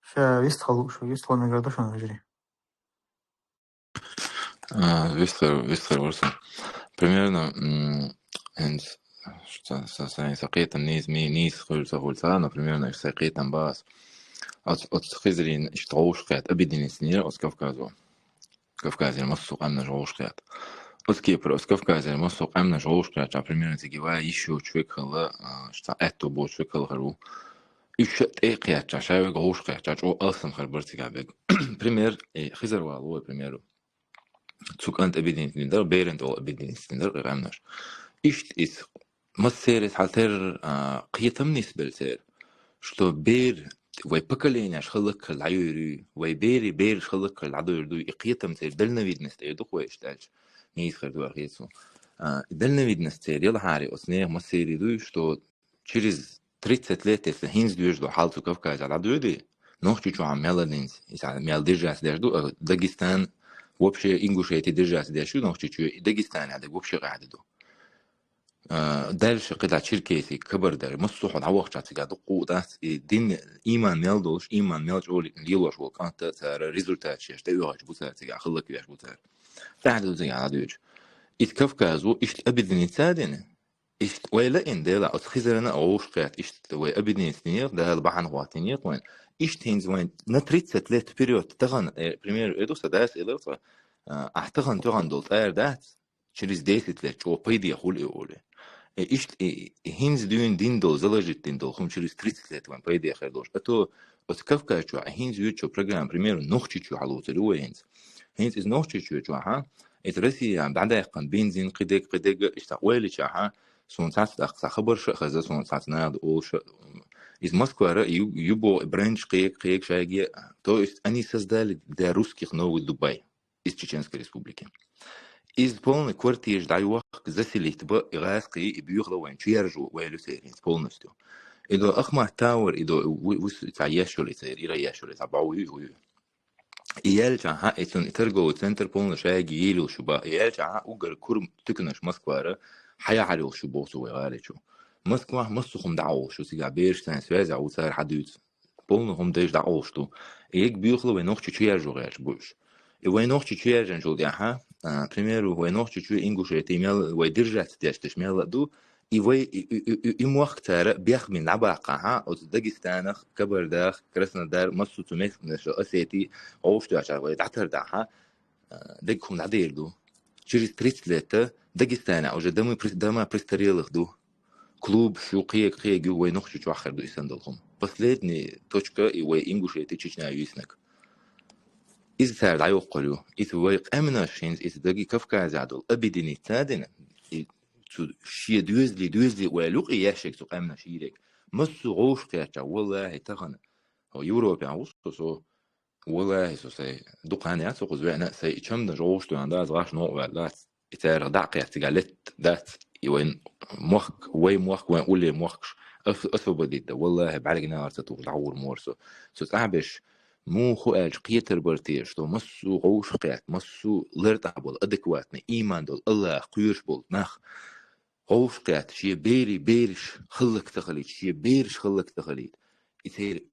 شا يستخلو شو يستخلو نقدر شو نجري. Вистер Ворсон. Примерно سقيت النيز نيز خلصة например, نش سقيت باس от خزرين اشتغوش قيات أبدين سنير от Кавказе مسوق أمنا جوش قيات от Кипр от Кавказе مسوق أمنا جوش قيات примерно تجيبها يشوف شويك خلا شتا أتو بو شويك خلا خرو إيش قيات شاوي جوش قيات أو أصلا خربرتي كابك пример خزر والله примеру Цук ант أبدين سنير بيرنت أو أبدين سنير غير أمناش إيش مسيرة حالتر قيتم نسبة لتر что بير وي поколение خلق العيوري وي بير خلق العدويردو إقيتم تر دلنا ويدنس تر دوخ ويشتاج نيس خردو أخيسو دلنا ويدنس تر يلا حاري أصنيه مسيري دو что через 30 лет если хинз движду حالتو Кавказа العدويردي نوخ чу عميلا دينس إذا ميال держас держду Дагестан вообще Ингушетия держас держу نوخ чу Дагестан هذا вообще قاعد دو دالش قطع شركتي كبر دار مصلح عوق جات قاعد قودات دين إيمان ميلدوش إيمان ميلج أول ليلوش وكانت ترى ريزولتات شيء تيوهش بوسات قاعد خلك ياش بوسات تعالوا زي على دوج إتكفكازو إيش أبدني تادين إيش ولا إن ده لا أتخزرنا أوش قات إيش وأبدني سنير ده البحن واتنير وين إيش تينز وين نتريت ثلاث بريود تغن بريمير إدو سداس إلرت أحتغن تغن دولت دات через 10 лет чего пойди хули оли إيش هينز دين دول زلجت دين دول خم через 30 لет وان пойди خردوش أتو أتكفكا شو هينز يوتشو برنامج примеру نوخشي شو حلوت اللي هو هينز إز نوخشي شو ها إترسي عم بعد يقن بنزين قدق إشتاقولي شو ها سون ساعات أقصى خبر شو خزة سون ساعات ناد أول شو إز موسكو يبو برانش قيق شاقي تو أني سزدال دا روسكي خنو دبي إز تشيچنسكي республики إز полный квартир дайвах заселить бы иракский и бьюхло вен чьержу вэлюсерин полностью. إذا أخمه تاور إذا وس تعيشوا لتير يريشوا لتبعوي يالجا ها إتون ترجو سنتر بولنا شاقي يلو شبا يالجا ها أوجر كرم تكنش مسكوارة حيا على شبو سوى غالشو مسكواه مسخم دعوه شو سيجا بيرش سان سوازع وصار حدود بولنا هم ديش دعوه شو يك بيخلو ونوخ تشيرجو غيرش بوش وينوخ تشيرجن جول ها примеру وينوخ تشوي إنجوشيتي ميل ويدرجات تيش ميل دو и موختار بيخ من عباقها أو داغستان كبر داخ كرسنا دار مسو تميك نشو أسيتي أوش تاشا ويدعتر داها داكم نعدير دو через 30 лет داغستان أو دما بريستريلخ دو клуб شوقية قية وينوخ تشو آخر دو إسندلهم последний точка и وي إنجوشيتي تشيشنا يسنك إذا سار عيوق قلو إذا ويق أمنا شينز إذا داقي كفكاز عدول أبديني تادنا شيء دوزلي ولوق ياشك سوق أمنا شيرك مسو غوش قياتا والله تغن هو يوروب يعني وصو والله سي دقانيات سوق زوينا سي كم ده جوشتو عند ده غاش نوع ولا يتار دقيقة تقالت ذات وين مخك وين مخك وين قولي مخكش أثو بديد والله بعرق نار تطور تعور مورسو سو تعبش مو خوالج قيتر برتيش تو مسو غوش قيات مسو لرتعبول أدكواتنا إيمان دول الله قيوش بول نخ غوش قيات شي بيرش خلق تخليد شي بيرش خلق تخليد يتير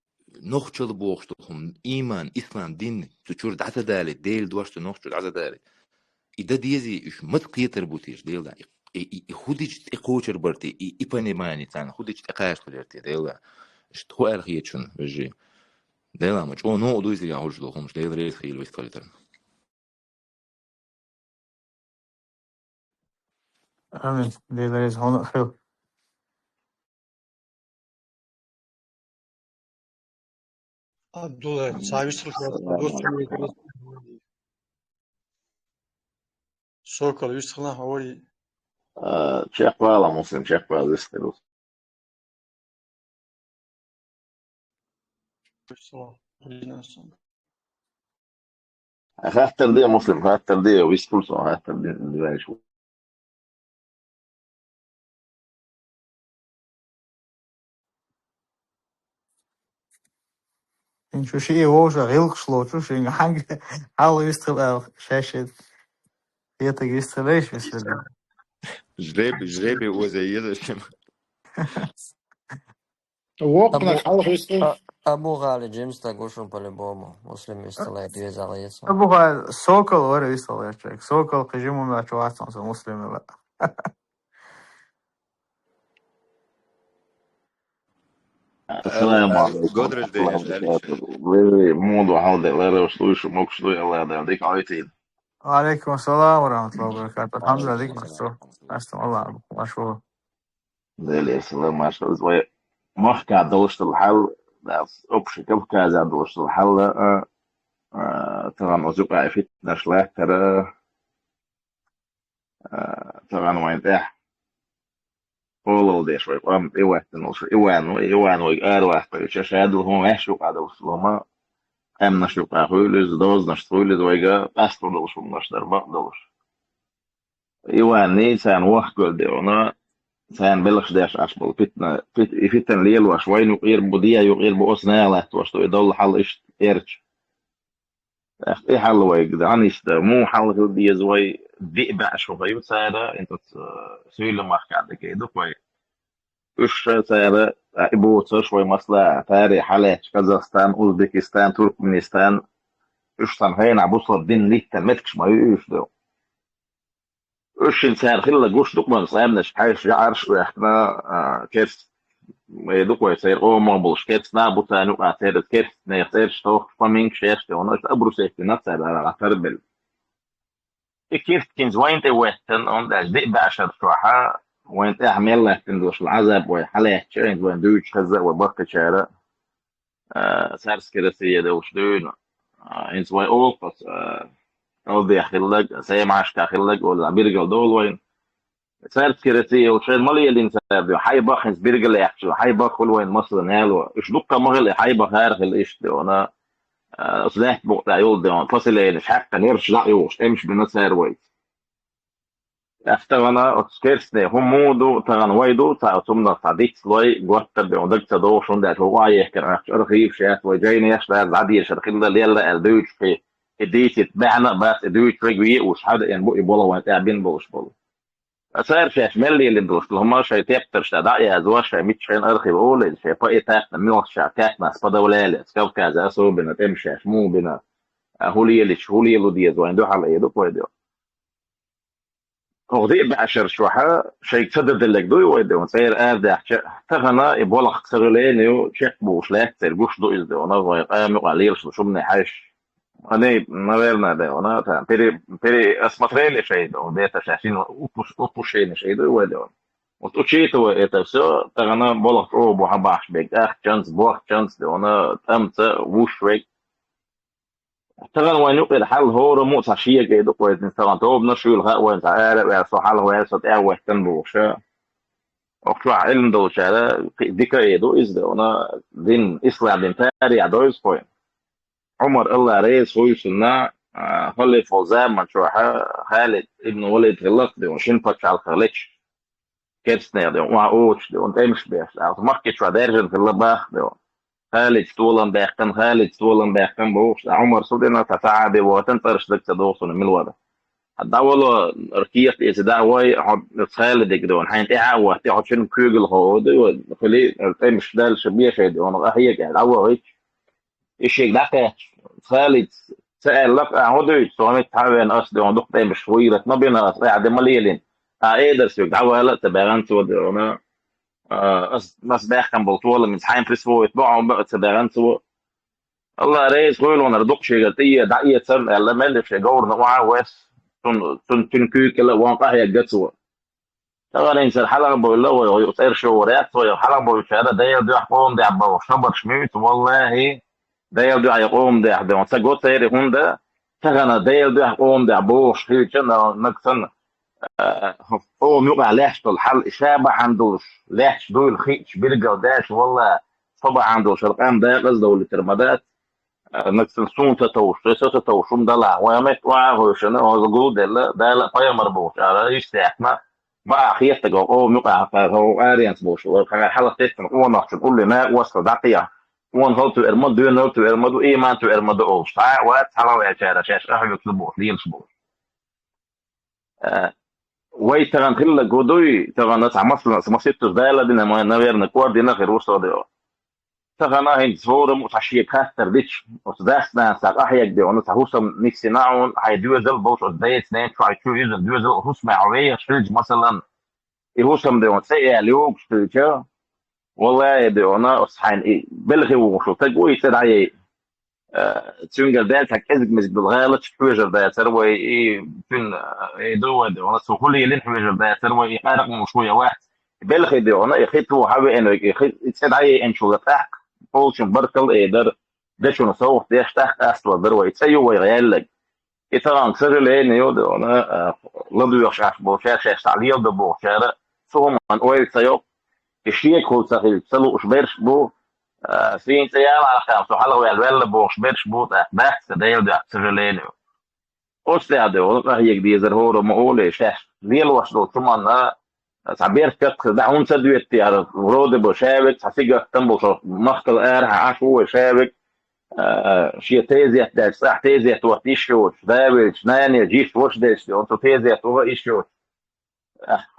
نخشل بوخشتهم إيمان إسلام دين تشور دعسة دالي ديل دواشتو نخشل دعسة دالي إذا ديزي إيش مت قيتر بوتيش ديل دا خوديج إقوشر برتي إباني ماني تانا خوديج إقاش خليرتي ديل دا إيش تخو أرخيتشن بجي ديل دا مش أو نو دويزي يعوش لهم ديل ريس خيل ويستوليتر آمين دي ليز هون خير عبد الله سايس الخلاص سوكل يستخدم حوالي Čech hvala muslim, Čech hvala istinu. Hatter det muslim, hatter det och visst så hatter det är så. إن شو شيء هو غير شلون شو شيء حاجة حاول يستخدم شاشة هي تجريش بس جريبي وزي يدشم وقنا خلق يستخدم أبو غالي جيمس تقولشون بالبومو مسلم يستلع ديز على يسون أبوها سوكل ورا يصل يشترك سوكل قجيمو ما شواتنا مسلم لا السلام عليكم قدرش ديش موضوع هذا لا وشلوش مكشلو الله ده ديك عايتين. وعليكم السلام ورحمة الله وبركاته الحمد لله ديك مستر أستم الله مشهور زي السلام ما شاء الله محكى دوشت الحل das opschikavka za došlo hal طبعا وزوقع في نشله ترى طبعا وين ده أول ده شوي قام إيوه تنوش إيوه ويقار واحد يشاش هذا هو ماشي وقاعد وصلهما أم نشوف أخويلز دوز نشتويلز ويجا أصلا دوش ونشتر بق دوش إيوه نيسان واحد قل ده أنا سان بلش داش أشبل فتن ليل وشوين يغير بديا يغير بأسنا له توشتو يدل حل إيش إيرش إيه حل ويجد عنيش ده مو حل هدي زوي ذئب أشوفه يوسادا أنت سويل ما حكى كده كوي إيش سادا إبوه شوي مثلا تاري حالات كازاخستان أوزبكستان تركمانستان إيش تنهين عبوصل الدين ليه تمتكش ما يوش ده إيش إنسان خلى جوش دكمان صاحبناش حاجة عارش وإحنا كيف دوك ويصير أو ما بلش كيف نابو تانو أعترض كيف نيصير شتوخ فمين شيخ وناش أبرز في نفسه على تربل كيف كنز وين توهتن أن ده دي بعشر شوحة وين تعمل له تندوش العذاب وحالات شين وين دوش خزق وبقى شارع سارس كده سيدة وش دون إنس وين أوقف أو دي أخلق سيم عشك أخلق ولا بيرجع دول وين سارت كرتي وشيء مالي اللي نساب ده حي باخنس بيرجع يحكي حي باخل وين مصر نالو إيش دقة مغل حي بخارج الإيش ده وأنا أصلح بقطع يول ده فصل إيه مش حتى نيرش لا يوش إمش بنسير وين أفتغنا أتسكيرسني هم مودو تغن ويدو تأتمنا تعديك سلوي جوات بيودك تدو شون ده هو يحكي أرخيف شات وجايني يشتغل عادي شرخيل ده ليلا الدوش في الديش يتبعنا بس الدوش رجوي وش هذا يعني بقي بولا وين تعبين بوش بولا أصير شاش ملي اللي دوش لهم شيء تبتر شتاع يا زواج شيء ميتشين أرخي بقول شيء فاي تاعنا ميوش شاكاتنا سبدا ولا لا سكاف كذا سو بنا تمشاش مو بنا هولي اللي دي زوين دو على يدو كويدو وضيء بعشر شوحة شيء تسدد لك دوي ويدو سير أرد تغنى يبغى خسرلين يو شيخ بوش لا ترجوش دو إزدو أنا ويقام وقليل شو من حاش أنا نويرنا ده أنا بيري أسمترين شيء ده ده تشاشين وطوشين شيء ده ويدو وتوشيت ويتسو تغنى بلغ أو بوحباش بيك chance بوح chance ده أنا تمت وش ويك تغن وين يقول حل هو رمو تشيء كده كويس نستغل توب نشيل ها وين تعال ويا صحال ويا صوت أول تنبوش وشو علم دو شهر ديكا يدو إز ده أنا دين إسلام دين تاري عدويس كوين عمر الله رئيس هو يسنا هولي فوزان من شوحة خالد ابن ولد غلق ده وشين فتش على الخليج كيرسنير ده وعوش ده وانت مش بيش أو مخي شو دارجن في اللباخ ده خالد ستولن بيختن بوش عمر سودنا تساعد وتنطرش دك تدوصن من الوضع الدولة ركيت إذا دعوة خالد يقدرون حين تعوى تقعد شنو كوجل هو ده وخلي مش ده الشبيه شيء ده أنا هي قاعد أول هيك إيش ده خالد سأل لك هذا سوامي تعبان أصل ده دكتور مش طويلة ما بينا قاعد مليلين إيه ده سوق دعوة لا تبعان سود أنا بس ده كان بطولة من حين في سووا يتبعوا بقى تبعان سود الله رئيس قول وانا ردق شيء قلتيه دعية سنة لا ملف شيء جور نوعه وس تن كيك لا وانقاه يجتسوا طبعا إنسان حلقة بقول له ويصير شورات وحلقة بقول شهادة ده يقوم ده عبوا شبر شميت والله ده يقوم ده عبوا سجود سير هون ده تغنى ده يقوم ده عبوش هي كنا نكسن هو ميوقع ليش الحل شابه عندوش ليش دول خيش بيرجع داش والله طبعا عندوش القام ده قصده والترمادات نكسن سون تتوش تتوشون دلع ويمت وعه شنو هو جود ده لا طيب مربوط على ايش تحنا ما خيت جو او مقع هو اريانس بوش وكان حلقه تكن هو نحش كل ما وصل دقيقه وان هو تو ارمد دو نو تو ارمد اي ما تو ارمد او ساعه وقت حلقه يا شارع شاش اخي يطلبوا لين سبوع وي تران خل جودوي تران ناس عمصنا سمسيت دالا دينا ما نوير نكوار دينا غير وصل تغنى هين صورة متعشية كاستر ديش وتداسنا ساق أحياك دي ونسا هوسم نيكسيناون هاي دوزل بوش وداية سنين شوي شو يزل دوزل هوس معوية شلج مثلا هوسم دي ونسيئة اليوم شلجة والله دي ونا أصحين إيه بلغي وشو تقوي يصير هاي تشونجر دال تاك إزق مزق بالغالط شويجر دال تروي إيه تون إيه دوا دي ونسا كل يلين حويجر دال تروي إيه قارق مشوية واحد بلغي دي ونا يخيط هو حابي إنه يخيط يصير هاي إنشو لتاك بولشن بركل إيدر دشون صوت ديش تحت أسوأ دروي تسيو ويغيالك إتران سر لين يود أنا لدو يخشاش بوشار شاش تعليل دو بوشار سوهم من أويل سيو الشيء كل سخيل سلو أشبرش بو سين سيال على خام سحلا ويالويل بو أشبرش بو تحت سديل دو سر لين يو أستاذ دو هيك ديزر هورو مقولي شاش ليل وصلو ثمان تعبير كت دعون سدويت يعني ورود بشابك حسيجة تنبو مختل أرها عشو شابك شيء تيزيت ده صح تيزيت وتيشوش دابش ناني جيش وش ديش أنتو تيزيت هو إيشوش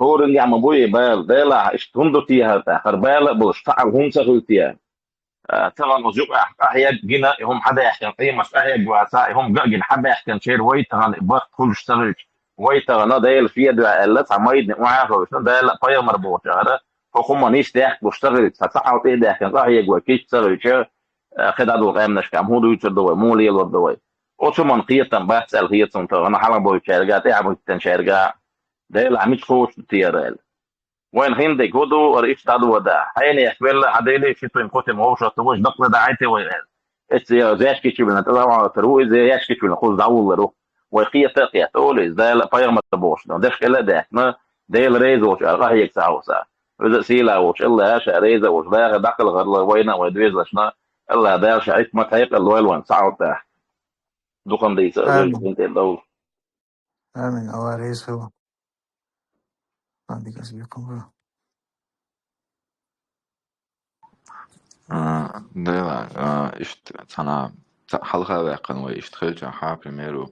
هور اللي عم بوي بال دلع اشتندو تيها تأخر بال بلشتعب هم سخوتيها طبعا وزوق أحياء جنا هم حدا يحكي قيمة أحياء جواسا هم جن حدا يحكي شير ويت عن بخت كل شتغل ويت عن ده الفيا ده اللي عمايد وعاه وشون ده لا طيب مربوط هذا هم نيش ده بيشتغل ساعة وتيه ده كان أحياء جواكيش تشتغل شيء خد عدو قام نشكام هو دويتر دوي مولي الور دوي وشو قية بحث القية سنتر أنا حالا بوي شارجات إيه عم تنشارجا ده اللي عميش خوش تيارال وين هندي كودو رئيس تعدو ودا حين يحبل عديلي شتو ينقطم هو شطوش دقل دعايتي ويقال زياش كيشي بنا تدعوا تروي زياش كيشي بنا خوز دعو لرو ويقية تقية تقولي ده لا فاير ما تبوش داش كلا ده ما ده الريز وش الله يكسع وسع إذا سيلا وش الله هاش ريزة وش ده دقل غير وينا ويدويز لشنا الله ده شعيت ما تهيق الويل وان سعود ده دقم دي سأزل آمين بنت الدول آمين أواريس هو عندك أسبيكم ده isto sana حلقة واقعا ويشتغل جاها primero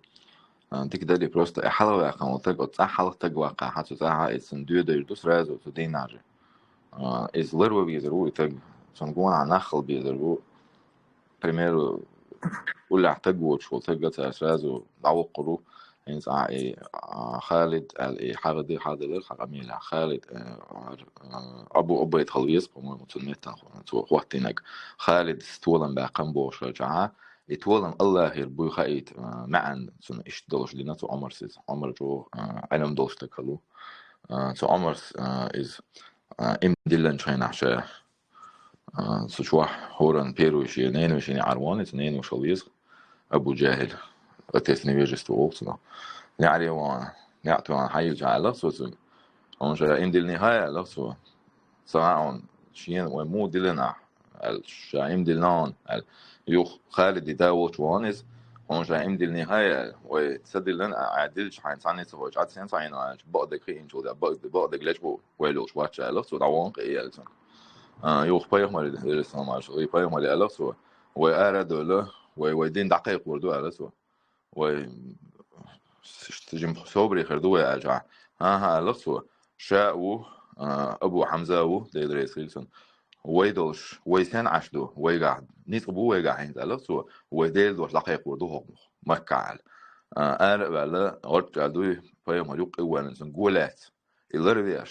تقدر просто حلقة واقعا وتقعد حلقة واقع حتى تاها الصندوق ده يدوس رازو تدين ناجي إز لرو بيزرو تق صنقون عن نخل بيزرو primero ولا احتاجوا شو تقدر تأسرازو دعو قرو إنس خالد حاجة دي حاجة دي حاجة ميلا خالد أبو يتخليص بمو متلميتا تو وقتينك خالد استولن باقم بوش رجعا يتولن الله يربو خايت معا سن إيش دلش لنا تو عمر جو علم دلش تكلو تو عمر إز إم دلن شين عشاء سوشواح هورن بيرو شي نين وشيني عروان اثنين وشليص أبو جاهل أتثني بيجستو أوكسنا يعني وانا نعطي وانا حيل جعل لغسو هم شاء إن دي النهاية لغسو سواء شين ومو دلنا الشايم دلنان يوخ خالد داوت وانز هون شايم دل نهاية وتسدلن عدل شحن ثاني سويش عاد سين ثاني ناش بعد كين شو ده بعد ليش بو ويلوش واتش ألف سو دعوان قيالتون يوخ بايخ مالي درسنا ماش بايخ مالي ألف سو وأرد له ويدين دقيق وردو ألف سو و تجم صبري خردوه أرجع ها ألف سو شاء أبو حمزة ديدريس خيلسون ويدوش ويسان عشدو ويقعد نيت أبو ويقعد عند ألف ويديل دوش دقيق وردوه مكعل أنا بقى أرجع دوي بايخ ماليوك إيوان سنقولات اللي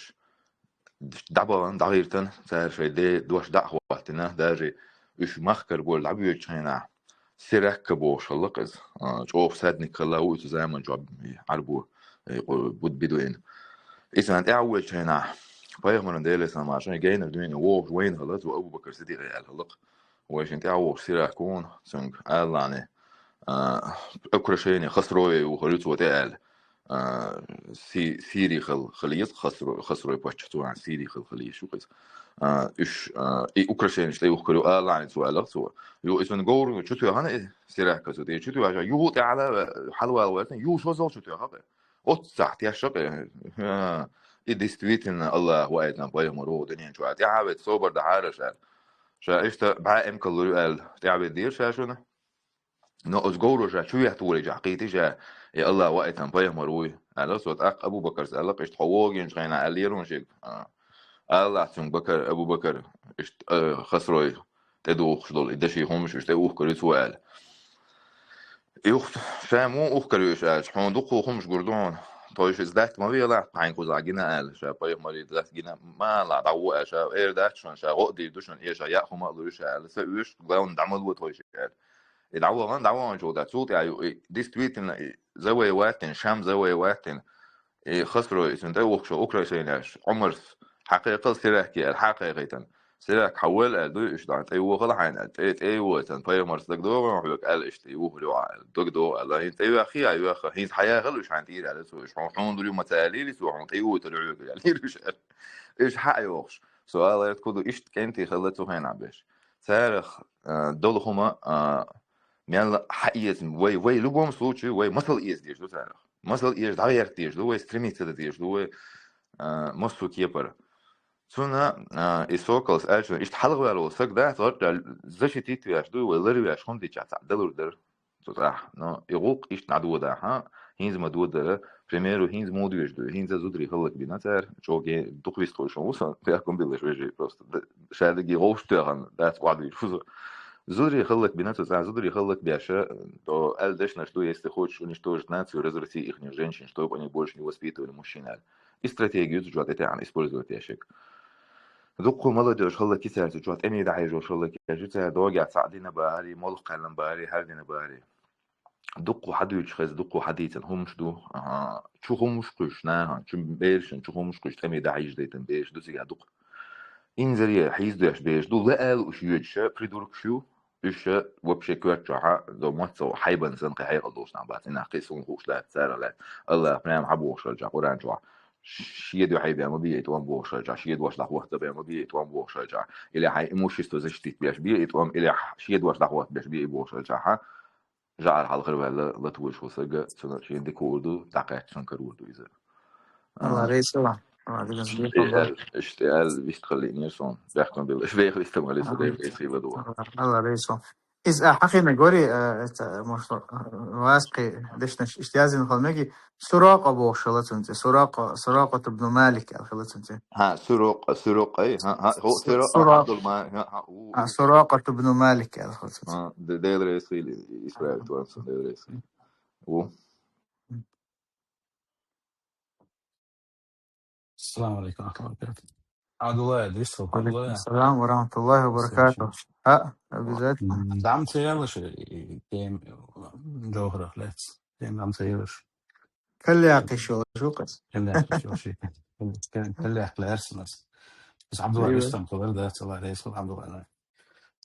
دعوة دعيرتن سار في دي دوش دعوة تنا داري إيش مخكر قول عبيو تشينا سيرك بوش اللقز جوف سادني كلا ويتو زمان جوب عربو بود بدوين إذا أنت أول تشينا بايخ من ديلي سما عشان جاينا بدوين ووش وين هلت وأبو بكر سيدي غيال هلق وإيش أنت أول سيرك كون سنج ألاني أكرشيني خسروي وخليت وتقال سيري خليط خسروا بوتشتو عن سيري خليط شو قص إيش أوكراشين إيش تيجي أوكرا لعنة سؤال سوا يو إسمن جور شو تيجي هنا سيرة كذا تيجي شو تيجي عشان يو تعالى حلوة الوقت يو شو زال شو تيجي هذا أتصح تيشق إدستويتن الله وقتنا باي مرو دنيا شو تعبت صبر ده حارش شا إيش تبع إم كلوري قال تعبت دير شو نو أزجورو شو يحتوي جاقيتي يا الله وقتنا باي مروي على صوت أبو بكر سألق إيش تحوجين شغينا عليرون شيء الله تون بكر أبو بكر إيش خسروي تدوخ شدول إدشي همش إيش تدوخ كري سؤال يوخ فهمو أوخ كري إيش عاش حون دقو همش قردون طيش إزدات ما بيلا عين كوزا جينا قال شا باي مري دلات جينا ما لا دعوة شا إير دات شون شا قدي دوشن إيش يا خو ما قدروش قال سويش قاون دعمل وطيش قال دعوة جودة صوت يعني ديستويتن زوي واتن شام زوي واتن خسروا اسم دوخ شو أكره شيناش عمر حقيقة سلاكي الحقيقة سلاك حول أدو إيش دعت أيوه خلا حين أيوه تن باي مرس دكتور ما حلوك قال إيش أيوه لو دكتور الله أنت أيوه أخي أيوه أخي هين حياة غلوش عن تير على سو إيش حون دول متعالي سو حون أيوه تلعب يعني إيش حق يوخش سؤال يتكودو إيش كنتي خلته هنا عبش تاريخ دول هما ميال حقيقة وي لبوم случай وي مثل إيش ديش دو تاريخ مثل إيش دعير ديش دو وي стремится ديش دو وي مصو كيبر سونا إسوكالس أجل إيش تحلق بالو سك ده ترجع زش تيتو ياش دو ويلري ياش هم دي جات دلور در صح نو يغوق إيش نعدو ده ها هينز مدو ده primeiro هينز مودو يش دو هينز زودري خلق بينا تار جوجي دوخ ويستو شو وصل تياكم بيلش ويجي просто شادي غوش تيغن ده تقعد يشوف زودري خلق بيناتو ساعة زودري خلق бяша то эльдешна что если хочешь уничтожить нацию разврати их женщин чтобы они больше не воспитывали мужчин и стратегию جوات это использовать ящик ذوقوا молодежь خلق كتير جوات أمي دعي جو خلق كتير دوجع سعدنا باري ملخ قلم باري هردنا باري ذوقوا حديث خز ذوقوا حديثا هم شدو شو هم مش كش نه شو بيرشن شو هم مش كش أمي دعي جديتن بيش دوسي ذوق إنزلي حيز دوش بيش دو لا قال وش يجش بريدورك شو إيش وبشي كوتشها دو ماتسو حيبن سنقي حيقل دوش نعبات إنها قيسون خوش لا تسارة لا الله برنام حبوش رجع قران جوا شيدو حيبي أما بيه توام بوش رجع شيدو واش لحوة بيه أما بيه توام بوش رجع إلى حي إموشيستو زشتيت بيش بيه توام إلى شيدو واش لحوة بيش بيه بوش رجع جعل حال خربة لا توش وسجى سنة شين ديكوردو دقيق شنكروردو إذا الله رئيس الله اشتغل بيشتغل نيرسون بيحكم بالشبيخ بيستعمل يسوي يسوي بدو الله رئيس إذا حقيقة جوري مش واسقي دشنا اشتيازين خلمكي سراقة بوشلت أنت سراقة ابن مالك خلت أنت ها سروق أي ها هو سروق عبد المال ها سراقة ابن مالك خلت أنت ها ده الرئيسي إسرائيل توانس ده الرئيسي و السلام عليكم ورحمة الله وبركاته. عبد الله إدريس عبد وعليكم الله السلام ورحمة الله وبركاته. بذات دعم سيالش كيم جوهرة لاتس كيم دعم سيالش كل يعقي شو قص كل يعقي شو شيء كل يعقي أرسنال بس عبد الله إدريس تام خبر ده الله رئيس عبد الله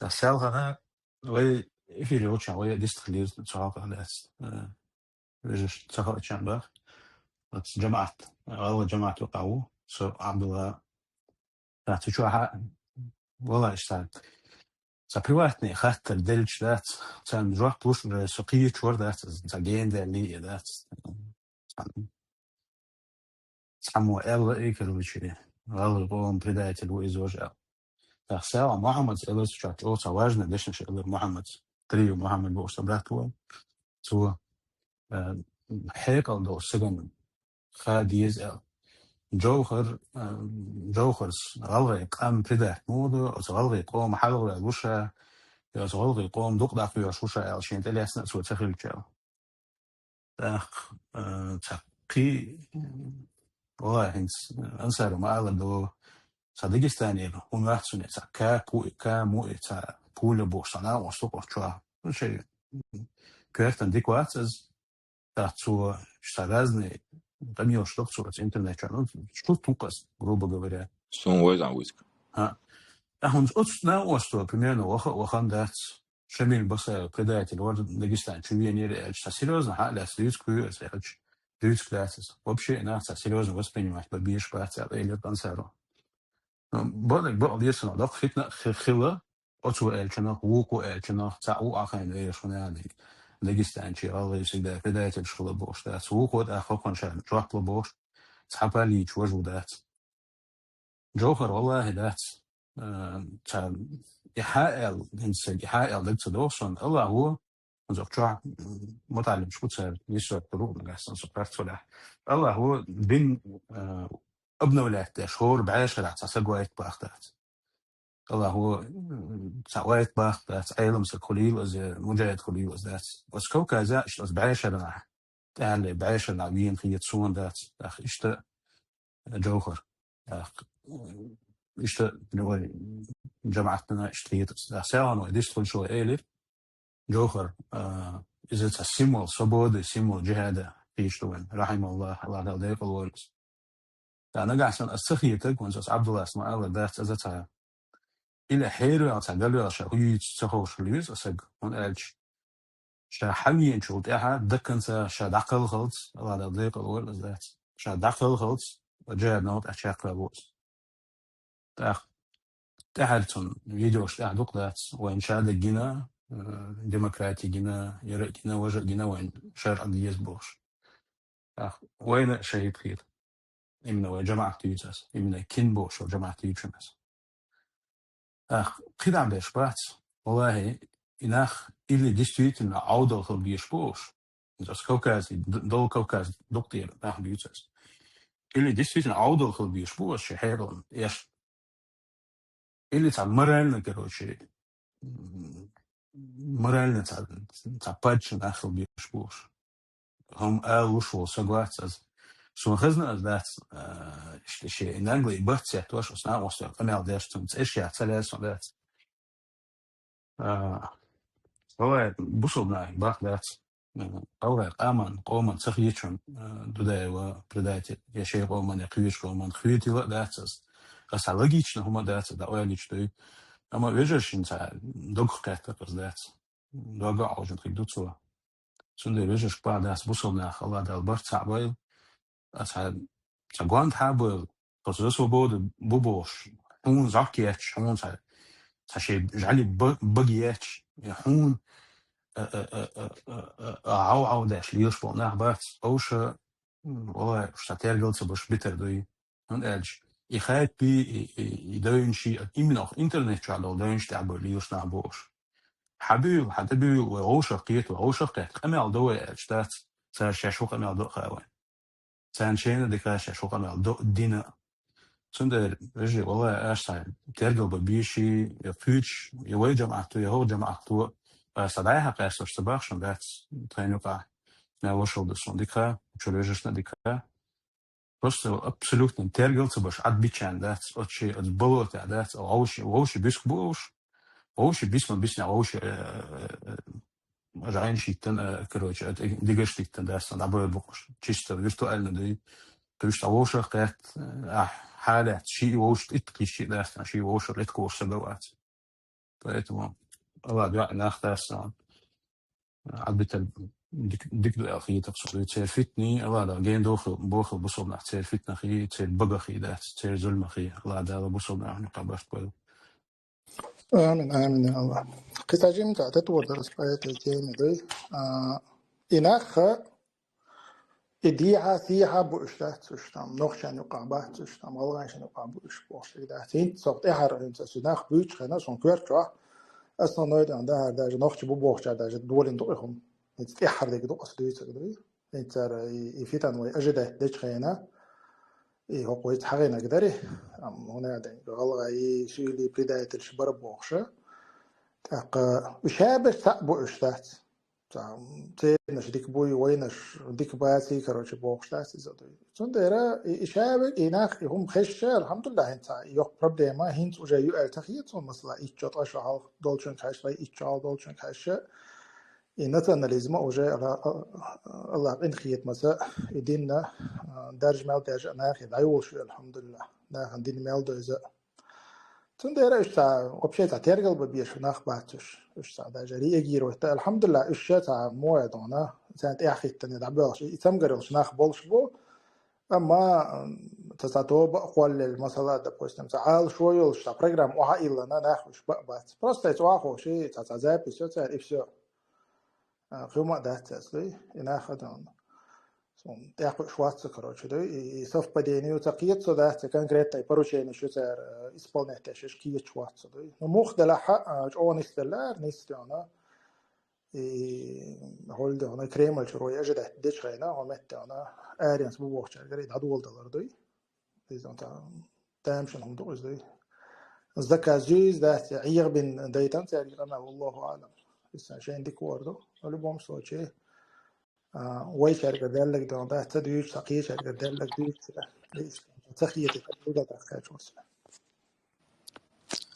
ده سال هذا وي في اليوتش وي ديست خليل شغال لاتس بيجش شغال شامبر بس جماعة أول جماعة وقعوا سو عبد الله شو والله اشتغل приватный хаттер дельч дат цан жок туш сокий чур дат заген дели дат саму эл и короче он предатель его изложил. Так села Мухаммад элос чат очень важно дешн шел Мухаммад трио Мухаммад был собрат его то هيكل دو سجن خاديز جوهر غلغي قام بدا مودو غلغي قوم حلغي وشا غلغي قوم دق دق وشا عشان تلي اسنا سو تخيل جاو اخ تقي والله هنس انصار ما دو صديقستاني هم راحتوني كا مو تا بول بوشنا وسوق تشوا شيء كيرتن ديك واتز dazu разные там что в интернете, ну что тукас, грубо говоря. Сон войзан виск. Он от что примерно охан дат Шамиль Баса предатель вот Дагестан, чувенер, серьезно, для советскую, вообще нас серьезно воспринимать, побьешь паца или концеру. بعض يسمع ضغط فتنة خلا أسوأ الجناح وقوع الجناح تعو أخين إيش هذه داغستان شيء الله يسعدك بداية الشغل بوش ده سوق ود أخوكم شان جوات لبوش سحبالي وجودات جوهر والله دات كان يحاول إنسان يحاول دكتور دوسون الله هو زوجة متعلم شو تصير يسوع طرق من أحسن سكرت ولا الله هو بين ابن ولاده شهور بعيش على سجوات باختات الله هو سويت باختات أيلم سكوليل از مجاهد كوليل از ذات وسكو كذا إيش بعيش على يعني بعيش على مين خيط سون ذات أخ إيش جوهر أخ إيش نقول جماعتنا إيش خيط ساعة وديش كل شو إيلي جوهر إذا تسمول صبود سمول جهاد فيش توين رحم الله الله يرضيك الورس أنا قاعد عشان أستخيتك وأنت عبد الله اسمه الله ذات أزتها إلى حير أو تعجل على شيء تخوش ليز أسق من أجل شحمي إن شو تأها دكان شدقل خلص الله يرضيك الورس ذات شدقل خلص وجاء نوت أشياء قبوس تحرتون فيديوش تحدق ذات وإن شاء الله جنا ديمقراطي جنا يرى جنا وجه جنا وين شرع ديز بوش وين شهيد خير إمنا جماعة تيجاس إمنا كين بوش وجماعة تيجاس خير عم بيشبات والله إناخ اللي действительно عودة خل بيشبوش إذا كوكاز دول كوكاز دكتور ناخ بيجاس اللي действительно عودة خل بيشبوش شهيرون إيش اللي تعمرنا كروشي مرالنا تعبادش ناخل بيشبوش هم وشو سقوات شو خزنا ذات شيء إن أنجلي بحث توش أصنع وصل كمال داشتم إشياء ثلاث ذات هو بوصلنا بحث ذات أول أمان قوما سخيتشون دوداي وبردايتي يا شيء قوما يقيش قوما خيتي ذات بس لوجيتشنا هما ذات ده أوليش ده أما ويجرش إنت دوق كاتر ذات دوق عوجن خيدوتسوا سند ويجرش بعد ذات بوصلنا خلا ده البحث عبايل Цагуан хабы после свободы бубош он закеч он саши жали багеч он عو داش ليش بقناع بس أوش والله شترجلت باش بيتر دوي من أج يخاط بي يدوين شيء إمنا أخ إنترنت شو على دوين شيء تعبر ليش نعبوش حبيب حتبي وأوش قيت وأوش قيت أمال دوي أجتات صار شاشوق أمال دو خوان سانشين دكاش شو قال دو دينا سند رجع والله أشتاي ترجع ببيشي يفوتش يوي جماعته يهو جماعته صدايها قاس اشتباخشن ذات ترينوقع نوصل دسونديكا تشرجش نديكا просто абсолютно ترجع باش عاد بيتشان ذات أشي البلوت ذات أو أوش بيسك بوش أوش بيسمع بيسنا أوش رأين شيء كروش ديجش شيء ذات نعبر بوش чисто виртуально да توش أوشر قات حالات شيء ووش إتقي شيء ذات شيء ووشر إتقي وش سبوات поэтому الله دعاء ناخذ عبد ديك الأخير تقصد تير فتني الله دا جين بوخل بصوب نح تير فتنة خي تير بقى خي ده تير ظلم خي الله دا بصوب نح نقابش بقى آمين آمين يا الله. قصة جيم تعتت ودرس آية الجيم دي إناخ إديها سيها بوشتات سوشتام نوخشان يقابات سوشتام غلغانشان يقابوش بوشتك ده سين صوت إحر إنسا سناخ بيوش خنا سون كويرتوا أصلا نويد عندها دا نوخش بوشتا دا دولين دوئهم إنت إحر ديك دو أصدويت سكدوي إنت يفيتان وي أجده ديش خينا هو قويت حقينا قدري هنا دا غلغاي شيلي بداية الشبر بوخشة وشابه تأبو إشتات تنش ديك بوي وينش ديك باسي كروش بوخشتات زادوي تندرا إشابه إناخ هم خشة الحمد لله هنتا يوك برديما هنت وجا يؤل تخيط مثلا إيجاد أشعال دولشن كاش لا إيجاد دولشن كاش إنتنا لازم وجا الله إن خيط مسا يدينا درج مال درج ناخي دايوش الحمد لله ناخن دين مال دوزا تندرا إشتا وبشيء تعترقل ببيش ناخ باتش إشتا دا جري يجيرو الحمد لله إشتا تا موعدنا سنت أخي تاني دعباش يتمقرلش ناخ بولش بو أما تساتوب أقوال المسألة ده بوستم تعال شوي وش برنامج وها إلا ناخوش بقبات بس تواخو شيء تتزايد بيسو تعرفشوا قيمة ده تسلي يناخدون سون تأخذ شوات سكروش ده يصف بديني وتقييد صده تكن قريت تيبروشي نشوف سر إسبانيا تشش كي شوات صده نموخ ده لحق جون استلار نيستيانا هول ده أنا كريم الشروي أجده ديش خينا ومت أنا أريانس بوقت قريت عدول دولار ده إذا أنت تامشن هم دوز ده الزكاة جيز ده عير بين دايتان تعرف أنا والله أعلم بس عشان ديك وارده ولا بوم صوتشي وای شرکت دلک دان ده تدویش سقیه شرکت دلک دویش تخیه تدویش دخل شورس.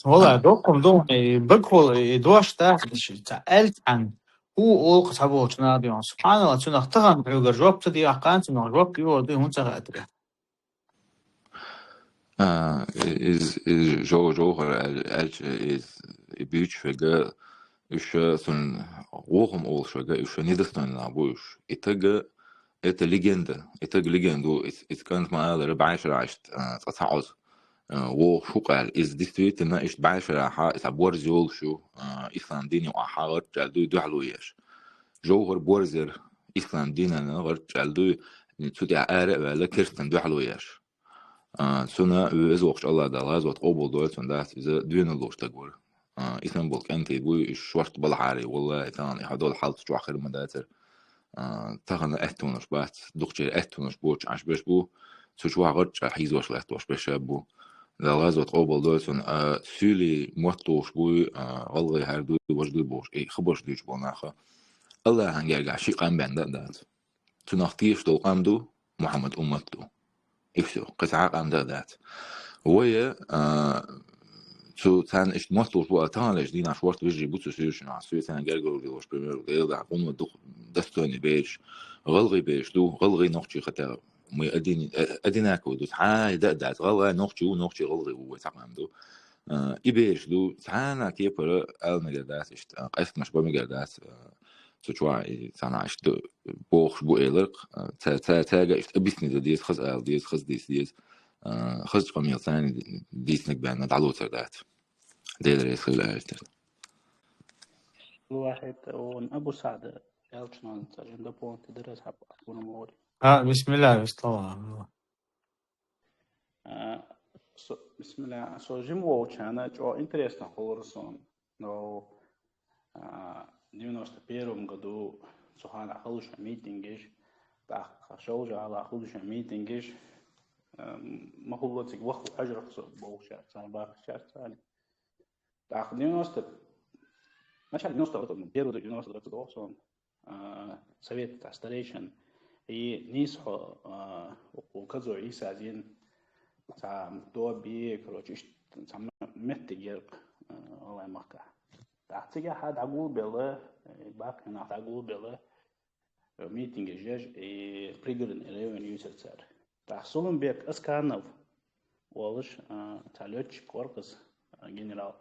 والله دوم بقول دوش تاخدش تعلت عن هو أول قصبه تنادي عن سبحان الله تنختهم بعوج جواب تدي عقان تنجواب يودي هون تغادر is sowieso is buurtschwege is zo'n woகம் olschwege is niederstein labush itage ete legende is كانت معاه بعشر عشت تصعد وشقال is district إنه إيش بعشر حا إس بورزول شو إسلام ديني وأحاور جالدو دحلويش جوهر بورزر إسلام ديني أنا غير جالدو تودي عارق ولا كرستن دحلويش سنة ويزوقش الله دالغاز وتقبل دول سنة إذا دوين اللوش تقول إسلام بولك أنت بوي شورت بالحاري والله ثاني هدول حالت جو آخر مداتر تاخنا أهتونش بات دكتور أهتونش بوش عش بيش بو سوشوا غرج حيزوش لأهتوش بيش بو دالغاز وتقبل دول سنة سولي موتوش بوي والله هردو وجدو بوش إيه خبرش ديش بوناخا الله هنجرجع شي قام بان دات تنختيش دول قامدو محمد أمتو إفسو قطعة قام دات ويا شو كان إيش موتوش بو أتانلش دينا شورت بيجي بوتو سيوش نعسوي كان جرجو ديوش بميرو ديل عقون ودو دستوني بيش غلغي بيش دو غلغي نوختي خطر مي أديناكو دو تعاي دات غلغي نوختي غلغي هو تمام دو إبيش دو تعانا كيبر المجردات إشت قسمش بمجردات سوچوا تناش دو بوخش بو إلق تا إشت أبيسني ديس خز ديس خز ديس خز قميل ثاني ديسنك بأن دعلو تردات دير يسخل أهلتر الواحد أبو سعد يالشنا تجند بون تدرس حب أكون موري بسم الله بس طبعا بسم الله جيم ووتشانا جو интересно خلصون но 91 году сухана خلص ميتينجش так شو على خلص ميتينجش ما هو تيجي وقت حجر خصو بوشات صار باخ شات ثاني так 90 начале 90 первый 90 год совет старейшин и нисхо وكذا عيسى عزين تام دو بي كروتش تام متجر الله يمكه تحتيجي حد أقول بله باقي أنا أقول بله ميتينج جاج بريجرن ريون يوسر صار تحصلهم بيك أسكانов والش تعلوش كوركس جنرال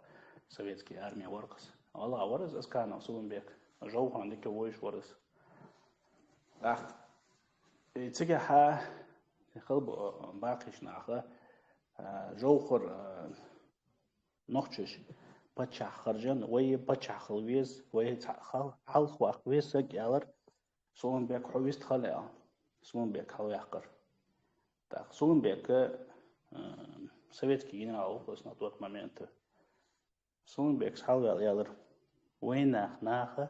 سوفيتский армия وركس والله ورز أسكانов صلهم بيك جو عندك ويش ورز تيجي ها خلب باقيش ناخه جوخر نوختش بچا خرجن وي بچا خلويز وي خل خواق ويس جالر سون بيك حويست خليا سون بيك هو يحقر так سون بيك советский генерал was на тот момент سون بيك حاول يالر وين ناخه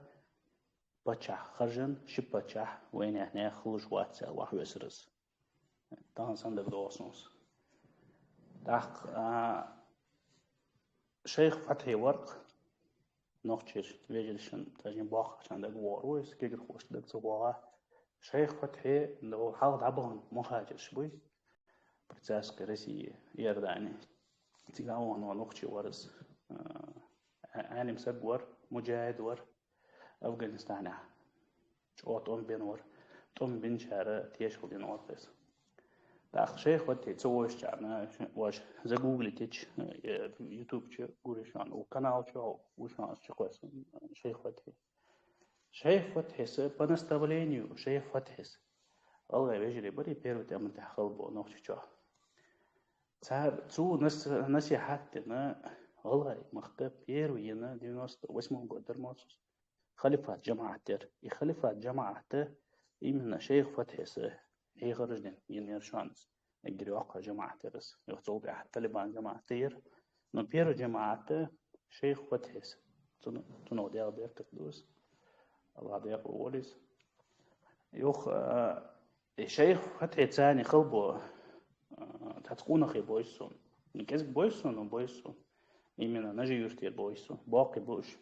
بچا خرجن شي بچا وين احنا خلوش واتس واحد يسرس تان سندر دوسنس так شيخ فتحي ورق نوختش ويجلشن تاجين باخ عشان دق ورويس كيجر خوش دق صباغا شيخ فتحي لو حاول عبهم مهاجر شوي برتاس كرسي يرداني تيجاون ونوختش ورز أنا مسجور مجاهد ور أفغانستان شوط بين ور بين شهر تيشغل ينور بس داخل شيخ فتحي تسويش جانا واش за гуглить يوتيوب شو قولشان وقناة شو وشان شقوس شيخ فتحي по наставлению شيخ فتحي الله يجري بري первый там تحخلبو نوختش شو صار تو نصيحتنا الله مختب первый ينا 98 год درموس خليفة جماعة خليفة جماعة إمنا شيخ فتحي هي خرجنا ينيرشانس نجري وقع جماعة ترس يخطب أحد طالبان جماعة تير نبير جماعة شيخ فتحس تنو ديال بيرتك دوس الله ديال وليس يخ شيخ فتحي ثاني خلبو تتكون خي بويسون نكذب بويسون именно نجي يرتير بويسون باقي بوش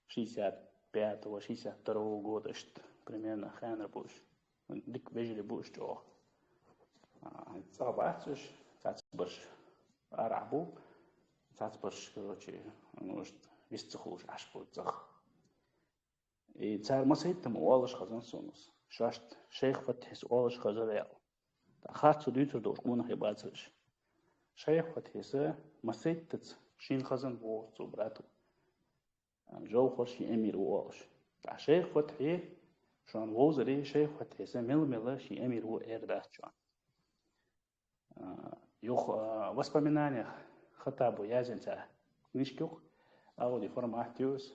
65 و 62 года примерно ханер بوش ديك بيجري بوش جو صابعتش تعتبرش أرعبو تعتبرش كروتشي نوش بيستخوش عشبو تزخ صار ما سيتم أولش خزان سونس شاشت شيخ فتحس أولش خزان يال خاطر ديتر دوش كونه خبازش شيخ فتحس ما سيتت شين خزان بو صبراتو جو خرشي أمير أولش شيخ فتحي شان وزري شيخ فتحس مل شي أمير وإردات شان يخ воспоминания хотя бы я зенца книжкух ауди форматиус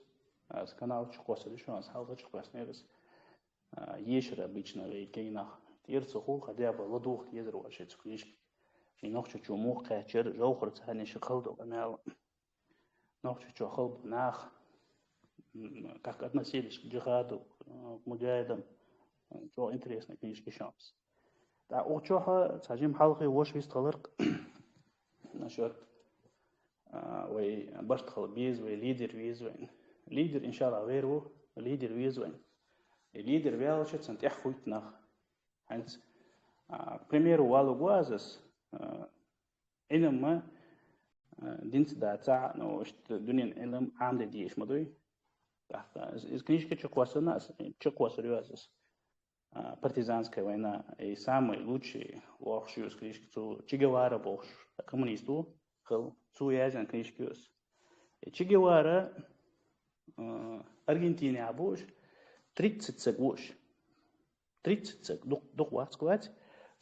с канал чукоса еще с халда чукоснерс ешер обычно вейкейнах тирцуху хотя бы ладух езер вообще книжки и нохчу чумух качер жохр цани шхалду канал нохчу чухал нах как относились к джихаду к муджахидам то интересные книжки шанс да учоха сажим халқи вош висталырк насчет وي برتخل بيز وي ليدر ويزوين ليدر إن شاء الله غيره ليدر ويزوين ليدر ويالشة سنت يحويت نخ هنس примеру والو جوازس علم دينس دا تاع نوشت دنيا علم عام ديش مدوي تحت إذا كنيش كتشقواسنا تشقواسريوازس партизанская война и самый лучший лохший книжки цу Че Гевара бохш коммунисту хэл цу язен книжки Че Гевара Аргентине абош 30 сегош 30 сек дух вас сказать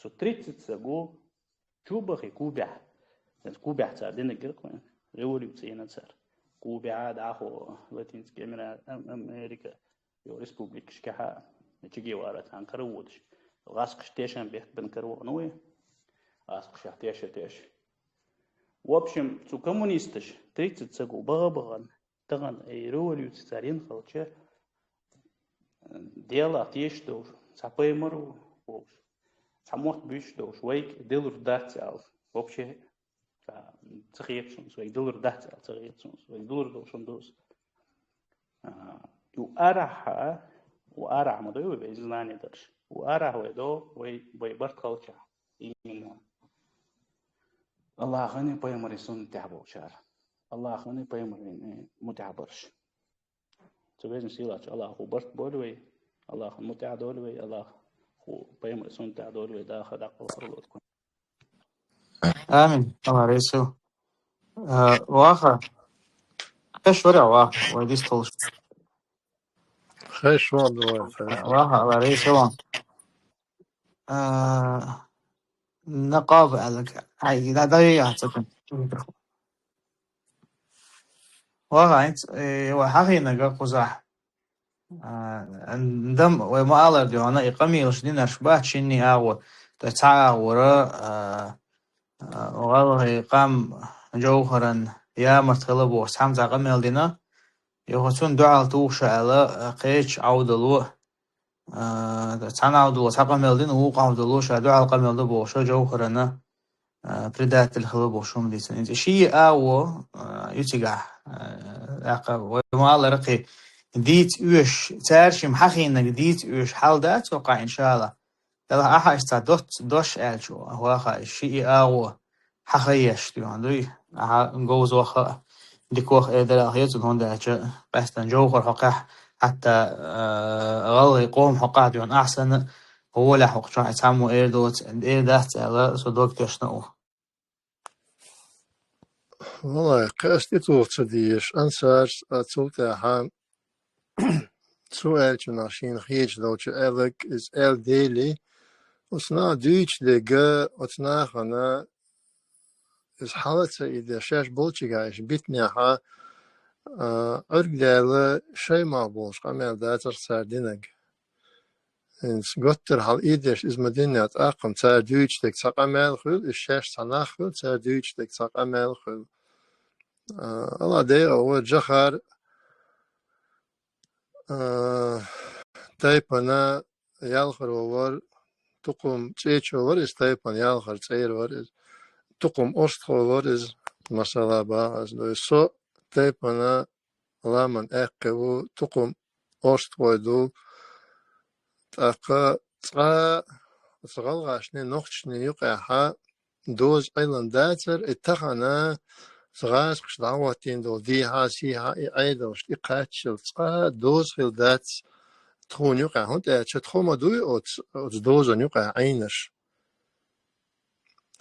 so 30 сего чубах и кубя кубя цар дина герквен революция на цар кубя дахо латинская Америка يو республика шкаха Че Гевара тан карудш غاسق штешен бех бен кару нуи غاسق штеш в общем цу коммунистыш 30 сего баган таган революция царин халче дело теш до сапаймару самот биш до швейк делур датсал вообще цехепшн свой делур датсал цехепшн свой делур до шондос ю араха وأرع مضيوب بإذن درش وأرع ويدو ويبرت خلشة إيمنا الله خاني بيمر يسون تعبو شار الله خاني بيمر متعبرش تبين سيلاش الله هو برت بولوي الله خان متعدولوي الله هو بيمر يسون تعدولوي داخل داخل خلوت كون آمين الله ريسو واخر إيش ورع واخر ويديس طلش خيش ما دوار خيش راح على رئيس هو نقاب على هاي ده يعتقد واقع وحقي نجا قزح عندم وما الله ديوانا إقامي لشدين أشباه شيني أو تتعا ورا والله إقام جوهرا يا مرتغلب وسحام زعقم يلدينا يوهتون دعال توش على قيش عودلو تانا عودلو سحقم يلدين ووق عودلو شا دعال قم يلدو بوشو جوهرنا بريدات الخلب وشوم ديسن انت شيء أو يتجاه وما الله رقي ديت وش تارش محخي انك ديت وش حال ده توقع ان شاء الله يلا احا استعدت دوش الشو هو اخا شيء او حخيش دي عندي احا نجوز واخا ديكوخ ايدر اخيت هون ده بس نجوخر حقح حتى غلي قوم حقع ديون احسن هو لا حق شو يتعمو ايردوت ايه ده على صدوق تشنو والله قاستي توصديش أنصار توتاها سؤال ناشين خيج لو تألك إز إل ديلي وصنا دويتش دقا وصنا خنا إز حالة إذا شاش بولتشيغايش بيتنيها أرجع شيء ما بولش قامل داتر ساردينك إنس قطر حال إيدش إز مدينة أقم تار دويتش دك ساقامل خل الشاش صناخ خل تار دويتش دك ساقامل خل الله دير هو جخر تايبنا يالخر وور تقوم تيجو ور إز تايبنا يالخر تير ور إز تقوم أشتخو ور إز مسألة با إز لو سو تايبنا لامن أقوى تقوم أشتخو دو تاقا تقا تغلغاشني نوخشني يقعها دوز أيضا داتر اتخنا تغاز قش دعواتين دو ديها سيها ايدوش إقاتشل تقا دوز خيل دات تخون يقع هون تخوما دوي أوتس دوزن يقع عينش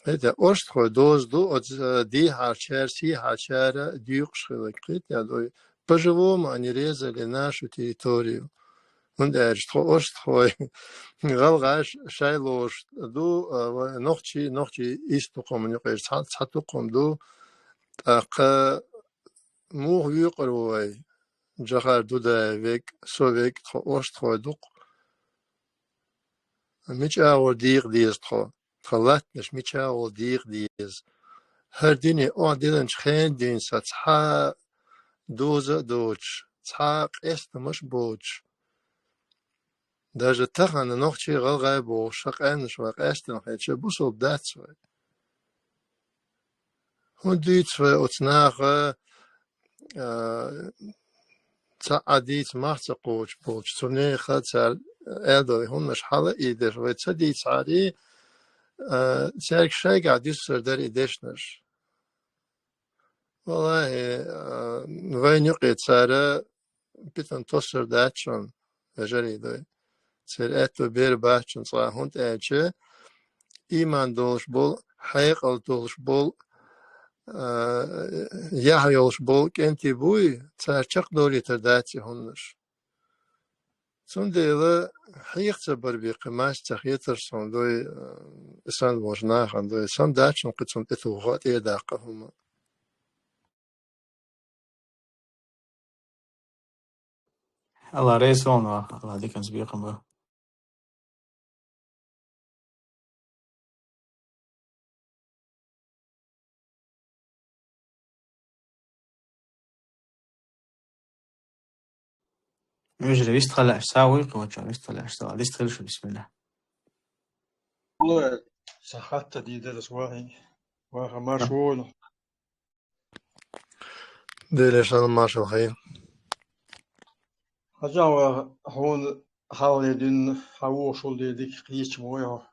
هيدا أشتخو دوز دو أوتس ديها شار سيها شار ديوقش خيلك قيت يا دوي بجوو ما أني ريزة لناشو تيريتوريو هون أشتخو أشتخو غلغاش شايلوش دو نوخشي إستقوم يقع تحتقوم دو أقا موغ يقروي جخار دو دايفيك سوفيك تخو أشتخو دوق ميش أول ديق ديز تخو خلاتنش ميش أول ديق ديز هر ديني أو ديلنش خين دين ساتحا دوزة دوش تحاق مش بوش даже تخن نوخشي غلغاي بو شق أنش وق أستن خيتش بوصل دات سوي هون ديت سوي أتناخ تعديت مارت قوش بوش توني خاطر أدوي هون مش حالة إيدر وتصدي تعري سيرك شيء قاعد يصير در إيدشنش والله وين يقيت سارة بيتن تصير داتشون أجري دوي سير أتو بير باتشون صار هون تأجي إيمان دولش بول حقيقة دولش بول يحيولش بول كنتي بوي تارشق دولي ترداتي هونش سنديلا حقيقة بربي قماش تخيطر سون دوي إسان وجناخن دوي سن داتشون قد سن إتوغات إيداقهم الله رئيس هون الله ديك نسبيقهم بقى يجري يستخلع ساوي قوتشا يستخلع ساوي يستخلع شو بسم الله والله صحت دي درس واحد مشغول ديلش أنا ماشي الخير هجاوا هون حاول دين حوشل دي ديك قيش مويه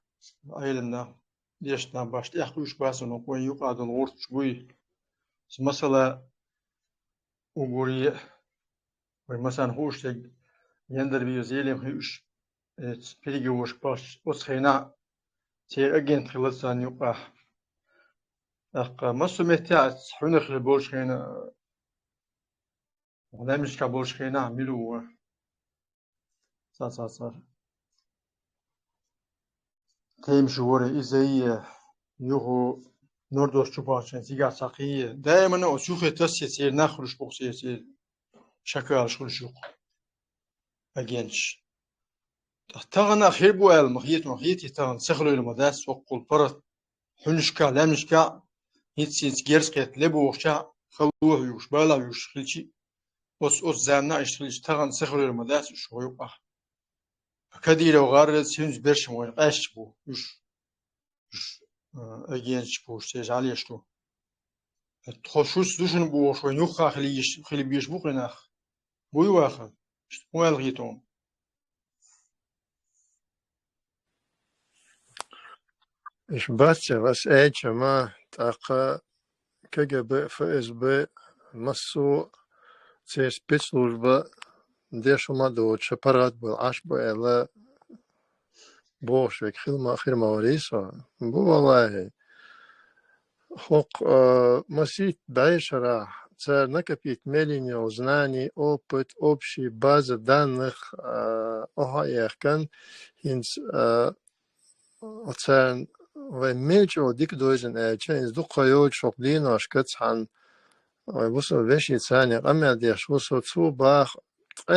أيلنا ديشنا باش تأخذش بس إنه كوي يقعد الغرط شوي مثلا وقولي مثلا هوش تج يندر بيزيلم هوش تبيجوش باش وسخينا تي أجن خلصان يقع مسميتات حنخ البولش خينا ولا مش كبولش خينا عملوا صار تيم شهور إزاي يوهو نوردوس شوباشن سيجا ساقية دائما أشوف تسيسير نخرج بوق سيسير شكال شو أجينش تغنى خير بوال مخيت تغن سخلو المداس وقل برد حنشكا لامشكا هيتسيت جيرسكت لبو وخشا خلوه يوش بالا يوش خلشي أس زامنا إشتغلش تغن سخلو المداس شو يبقى كدير وغارد سينز برشم ويقاش بو يوش أجينش بو سيج عليش تو تخشوش دوشن بو شو نوخا خلي بيش بوقناخ بوي واخد وال غيتون إيش بس إيش ما تاقا KGB FSB مسو تي спецслужба ديشما دوتش парад был аж было بوشك خدمة وريسة بو والله حق مسيت بعيش راح царь накопить меление знаний, опыт, общей базы данных охаяхкан хинс царь в мельчо дикдойзен чейнс духайот шоклин ашкацхан вусо вещи царь амядеш вусо цубах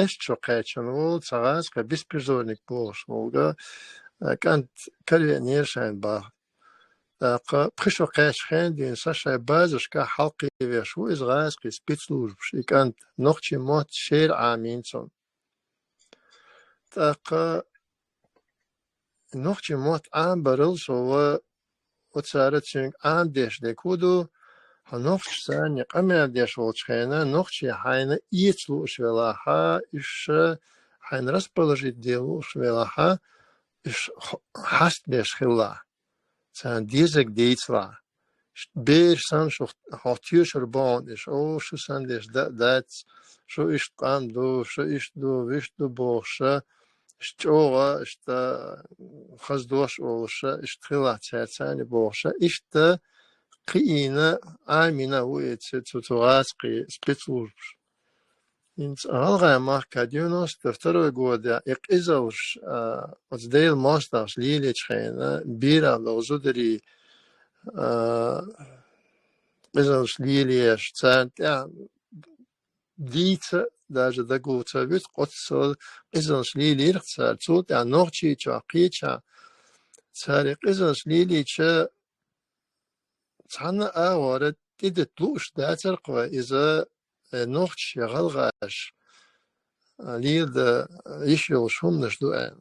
эшчо кэчен вол цагаска беспризорник болш волга кант кальвенершайн бах بخشوا قاش خان دين ساشا بازش كا حلقي وشو إز غاز قي سبيتسلوج بشي كانت نقطي موت شير عامين صن تاقا نقطي موت عام برل سوا وتسارت سنك عام ديش ديكودو هنقطي ساني قمي ديش والشخينا نقطي حين يتلو شويلاحا إش حين رس بلجي ديلو شويلاحا إش حست ديش خلا سان ديزك ديتلا بير سان شو هاتيوش ربان إيش أو شو سان ديش دات شو إيش قام دو شو إيش دو ويش دو بوشة إيش جوغا إيش تا خزدوش أولشة إيش تخيلات سان بوشة إيش تا قينا آمينة ويت تتوغاس قي سبيتلوش إنت هالغا ما كاديونوس تفترو يقودا إقإزوش أتديل ماستاش ليليش خينا بيرا لغزودري إزوش ليليش تسانت ديتا даже дагуца вид قدسل إزوش ليلي رخصال تسوت نوغشي تشاقيتشا تساري إزوش ليلي تشا تحنا آوارد تيدت لوش داتر قوى إذا نوغش يغلغاش ليل دا يشيل شوم نشدو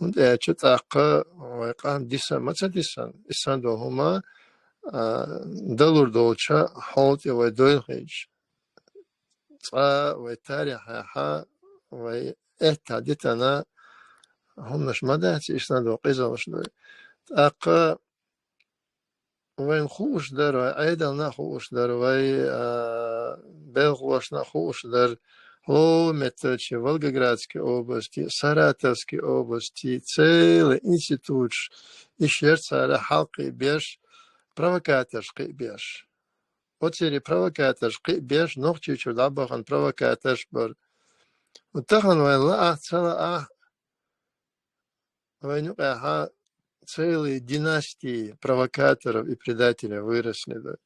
هند تاقا ويقام ديسان متى ديسان إسان دو هما دلور دوچا حوت ويدوين خيش تا ويتاريح حا ويأتا ديتنا هم نش مداتي إسان دو قيزا وشدو تاقا وين خوش در وعيدل نا خوش در وي بلغوش نا خوش در هو меточи Волгоградской области, Саратовской области, целый институт ищерца халқи беш, провокаторский беш. Отсери провокаторский беш, ногчи чудабахан провокаторш бар. Утахан вайла цела войну целые династии провокаторов и предателей выросли.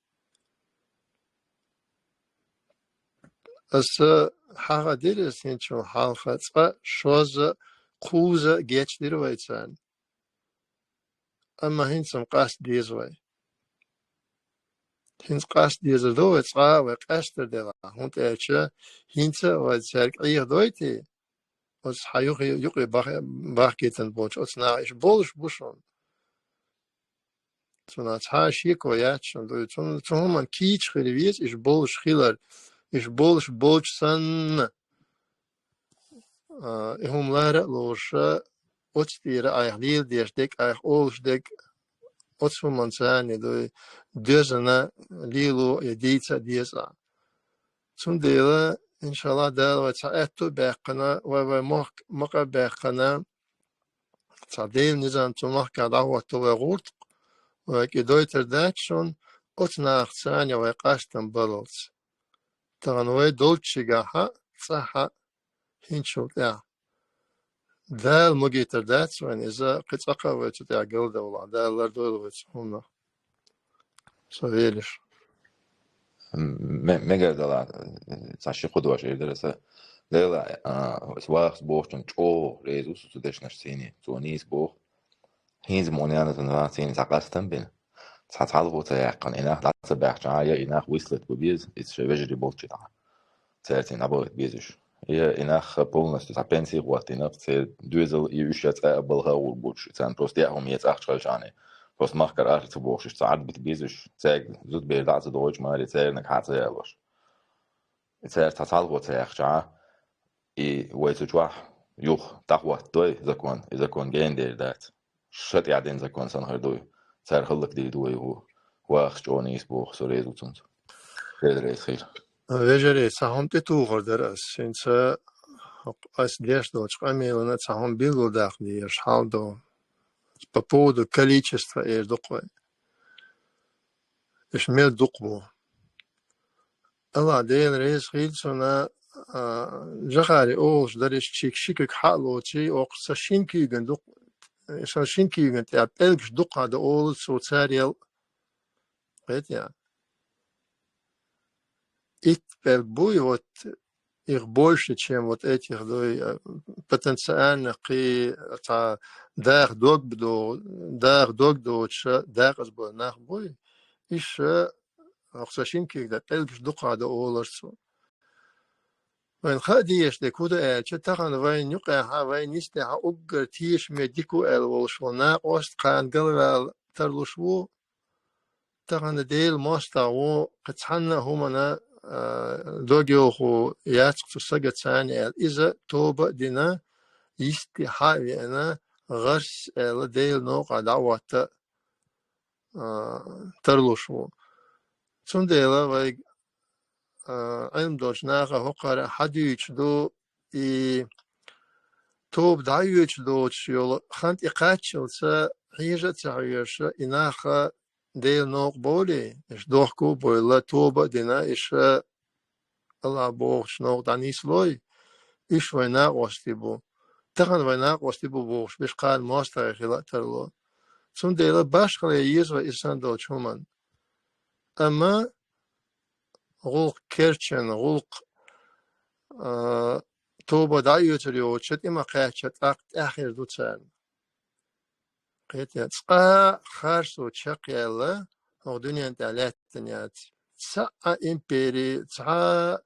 Аса حاجة درس هنشون حالخة شوزة قوزة جيش درويتان أما هنسم قاس ديزوي هنس قاس ديز دوت صا وقاستر دلا هنت أشة هنسا وتسارك أيه دويتي وس حيوخ يقي باخ كيتن بوش أصنع إيش بولش بوشون تنا تحاشيك وياتشون دوي تون من كيتش خليفيس إيش بولش خيلر إيش بولش سن هم لارا لوشا أتفيرا أيه ليل ديشدك أيه أولشدك أتفو منساني دوي دوزنا ليلو يديتا ديزا تون ديلا إن شاء الله دال وتعاتو باقنا ومقا باقنا تعديل نظام تمحكا دعوة توغورت وكي دويتر داتشون أتنا أخساني ويقاشتن بلوت تغنوي دولتشي غاها صحا هنشو دا ده المجيتر داتس وين إذا قطعة وتتع جلدة ولا ده اللي دول وتهمنا سويلش ميجا دلا تاشي قدوة شيء درسة دلا سواخ بوشتن جو ريزوس تدش نشتيني تونيس بوخ هيز مونيانا تنراتين تقاستن بين تعالبو تيقن إناخ لا تبع جاية إناخ وصلت ببيز إتش وجري بولتشي تاعتين عبارة بيزش هي إناخ بولنس تاع بنسي وقت إناخ دوزل يوشت أبلها والبوتش تاعن بروست ياهم يتأخ شغلاني بروست ماركر آخر تبوخش تعرض بتبيزش تاج زود بيردات دوج مالي تاج نك حتى يالوش تاج تعالبو تاعخ جا ويتجوح يوخ تقوى دوي إذا كون جين دير دات شت يعدين إذا كون سنهر دوي تاج خلق دي دوي هو واخ جوني يسبوخ سوريزو تنت خير ريس خير وجري سهم تتوغر درس إنسا أس ديش دوش قميلنا سهم بيلو داخلي يرشحال دو по поводу количества докой. Ишмел докбо. الله دين رئيس خيلسونا جخاري أولش درش شيك حالو شي أقصى شينكي جندق إيش شينكي جند يا بلغش دق هذا أول سوتساريال قيت يا إت بالبوي وات إغبولش تشيم وات إت يخدوي بتنسان قي تا داغ دوغ دو تش داغ أزبو ناخ بوي إيش أقصى شينكي جند بلغش دق هذا أولش وين خاديش دكودا تتخن وين يقع وين يستع أجر تيش مديكو الولشونا قوست قان قلبال ترلشو تخن ديل ماستعو قتحنا همنا دوغيوخو ياتق تسجد ثاني إذا توبة دينا يستحاوي أنا غرس ديل نوقع دعوة ترلشو ثم ديلا وي علم دوش ناقة هقرا حديش دو توب دعيوش دوش يول خانت إقاتشل سا حيجة تعيش إناخا ديل نوق بولي إش دوحكو بولا توبة دينا إش الله بوخش نوق دانيس لوي إش ويناق وستيبو تخن ويناق وستيبو بوخش بيش قال ماستر خلا ترلو ثم ديلا باش خلي يزوى إسان دوش همان أما غلق كيرتشن غلق توبة دعيوت اليوتشت إما قاعدت آخر دوتسان قيت يتسقى خارسو تشاقي الله أو دنيا انتعلات تنيات تسعى إمبيري تسعى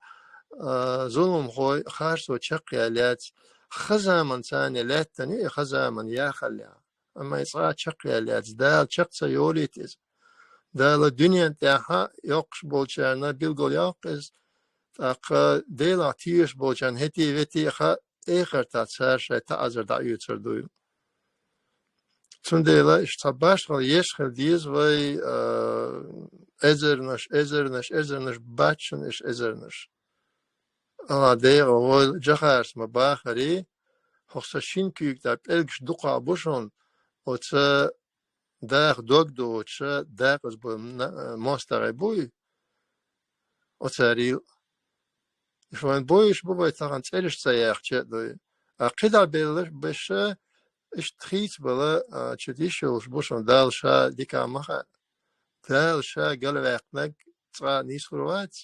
ظلم خوي خارسو تشاقي اللات خزامن ثاني لات تني خزامن يا خليها أما يتسقى تشاقي اللات دال تشاقسا يوليتيز دال الدنيا انتاعها يوقش بولشارنا بيلغول يوقز أق ديلا تيش بولشان هتي وتي خا آخر تاتسار شيء تأزر دعيو تردوي ثم ديلا اشتباش خل يشخل ديز وي ازرنش باتشن اش ازرنش ديلا هو جخارس مباخري خصوصا شينكيك دا بلغش دقا بوشون وتسا داخ دوغ دو تسا داخ از بو ماستر بوي وتساريل شوان بويش بوي تاغن تسالش تساياخ تشدوي قيدا بيلش بش اش تخيت بلا تشديشوش بوشون دال شا ديكا مخا دال شا قلواقنك تسا نيسخروات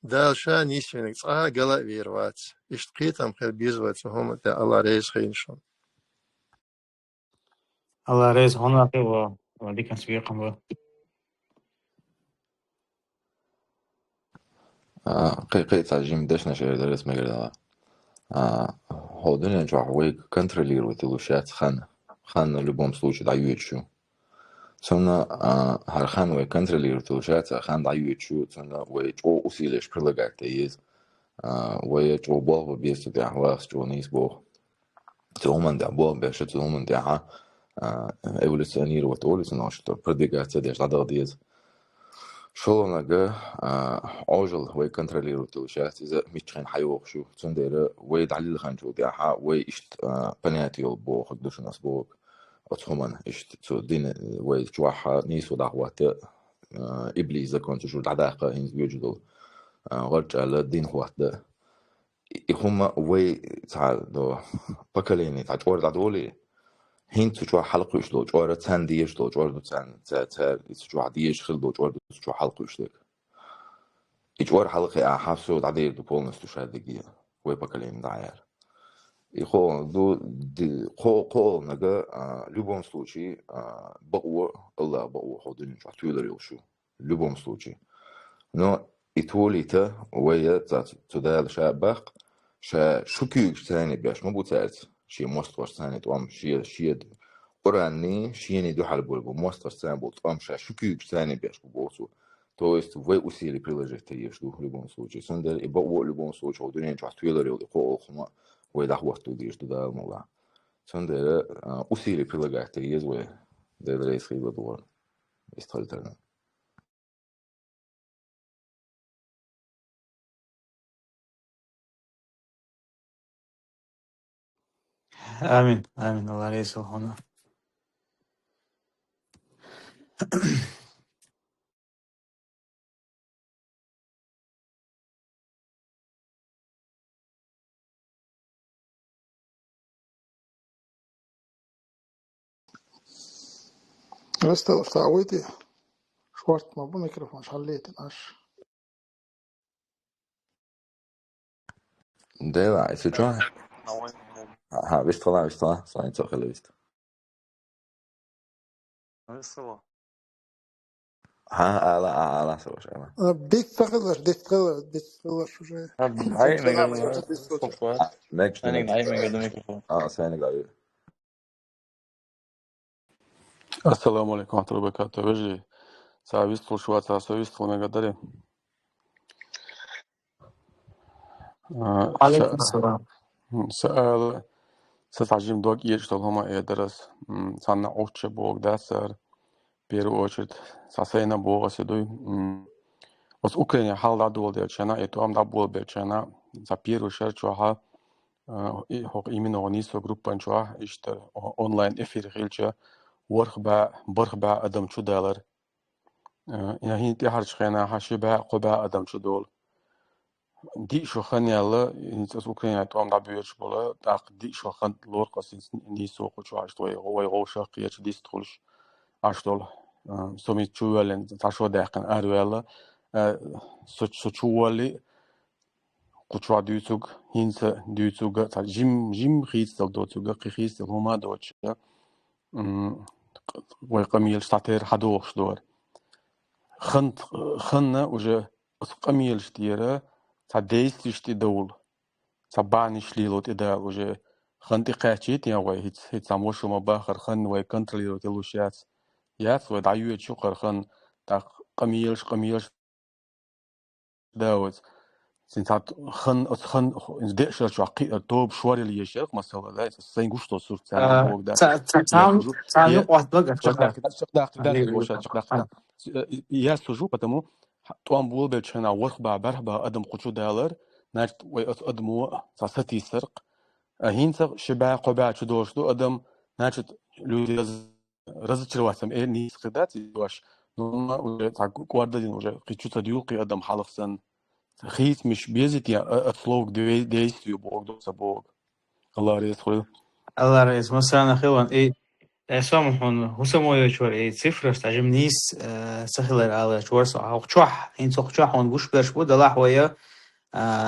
دال شا نيسفينك تسا قلق ويروات اش تخيتم خير بيزوات هم دا الله ريز خينشون الله ريز هنا قوة ودي كان سبيقا بو قي تعجيم دشنا شيء درس مقرد هو دنيا جوع ويك контролирует илушат خان в любом случае дают шо цона har хан вей контролирует илушат хан дают шо цона вей чо усилишь прилагать есть вей чо бог без тебя вас чо не избог цоман да бог без что цоман да эволюционировать эволюционно что продвигаться даже надо есть شو نجا عجل وي كنتروليروت وشات إذا ميتشين حيوق شو تندير وي دليل خنجو ديها وي إشت بنياتيول بو خدوش ناس بوك أتهمن إشت تو دين وي جواها نيسو دعوات إبليس كنت شو دعاقة هنز بيوجدوا غرج على دين هو ده هما وي تاع دو بكاليني تاع جور دولي هين تجوا حلقة إيش دو جور تان ديش دو جور دو تان تا تجوا ديش خل دو جور دو تجوا حلقة إيش دك جور حلقة أحاسو تعدير دو بولنس تشاد دقيقة وي بكاليني داير يخو دو قو نجا любом случае بقوة الله بقوة خدين شو تقدر يوشو любом случае но и توليته ويا تدال شابق شو كيوش ثاني باش ما بوتالت شي مستوى ثاني توام شي قراني شيني دو حلبول مستوى ثاني بوتام شو كيوش ثاني باش بوتو то есть вы усилий приложите ешду в любом случае сендер и бо в любом случае удаление часть тюлери или холхма вы да хвосту ешду да мала сендер усилий прилагаете езвы да рейс хила двор истольтерно آمين آمين الله رئيس هنا. بس تعودي شوارت ما بو ميكروفون حليت اش ده لا يسجون ها بيش طلع صاين تأخذ بيست ها لا سوى شيء بيستغلر شو جاي هاي من قبل ماكش أنا هاي من قبل الميكروفون ثاني قاعد السلام عليكم ورحمة الله وبركاته. وجهي ساويستو شوات ساويستو نقدر عليكم السلام. سأل ستعجم دوق يجتل هما درس سنة أوتش بوغ داسر بيرو أوتشت ساسينا بوغ سيدوي بس أوكرانيا حال دادول ديرچنا إتو أم دابول بيرچنا زابيرو شرچوها هوق إيمين أغنيسو جروبان چوها إشتر أونلاين إفير خيلچا برخبا أدم چو دالر يعني هي تهرج خينا حشبا قبا أدم چو دول دي شو خن يلا إنت أوكرانيا توام دابيرش بولا داق دي شو خن لور قصيص نيسو قشوا عشتوي هو يغوشا قياش ديستخلش عشتول سومي تشوالن تاشو داقن أرويلا سوتشوالي قشوا ديوتوغ هينس ديوتوغ تا جيم خيس دل دوتوغ قيخيس دل هما دوتش ويقميل شتاتير حدوخش دور خن وجه قميل شتيرة تعديست يشتي دول تعبانيش ليلوت إدال وجه خنتي قاتشيت يا وي هيت ساموشو مباخر خن وي كنتروليرو تلوشيات يات وي دعيوت شقر خن تا قميلش داوت سنتات خن ديشر شو عقي توب شواري اللي يشيخ مثلا لا سينغوشتو صور تاني بوق دا تعال نقعد بقى داخل وشات داخل يا سوجو потому توام بول بيتشنا ورخبا برخبا ادم قچو دالر ناجت وي ادمو ساتي سرق هينت شبا قبا چدوشدو ادم ناجت لودز رزچرواتم ني سقدات واش نو تا قوردين уже قيچو ديوقي ادم حلقسن خيت مش بيزت يا اطلوق ديستيو بوق دو سبوق الله يسخر الله رئيس مثلا خيوان إيه سامحون هو سموه شوار إيه صفر استعجمنيس سخيلر على شوار صح وشوح إن صح هون بوش برش بود الله ويا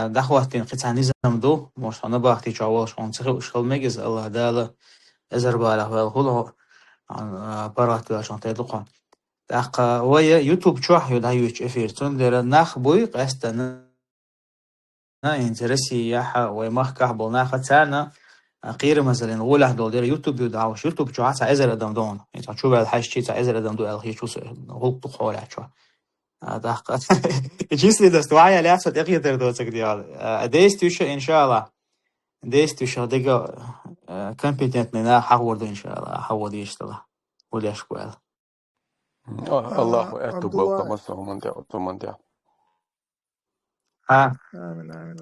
دخواتين قطعني زمدو مش أنا باختي شوال شون سخيل وشخل مجز الله داله أزرباله والهوله عن برات عشان تدقون دق ويا يوتيوب شوح يدعيوش إفيرتون در نخ بوي قستنا إنترسي ياها ويمخ كهبل ناخد سنة قير مثلا ولا هدول دير يوتيوب يدعوش يوتيوب شو عسى إزر أدم دون يعني شو بعد حاجة شيء إزر أدم دون هي شو غلط خالع شو دق جيسلي دستواعي على أسد أغير دردو تقديال ديستوش إن شاء الله ديستوش هديك كومبيتنت لنا حورد إن شاء الله حورد يشتغل ولا شوال الله عبد أتوب الله كما من ده آمين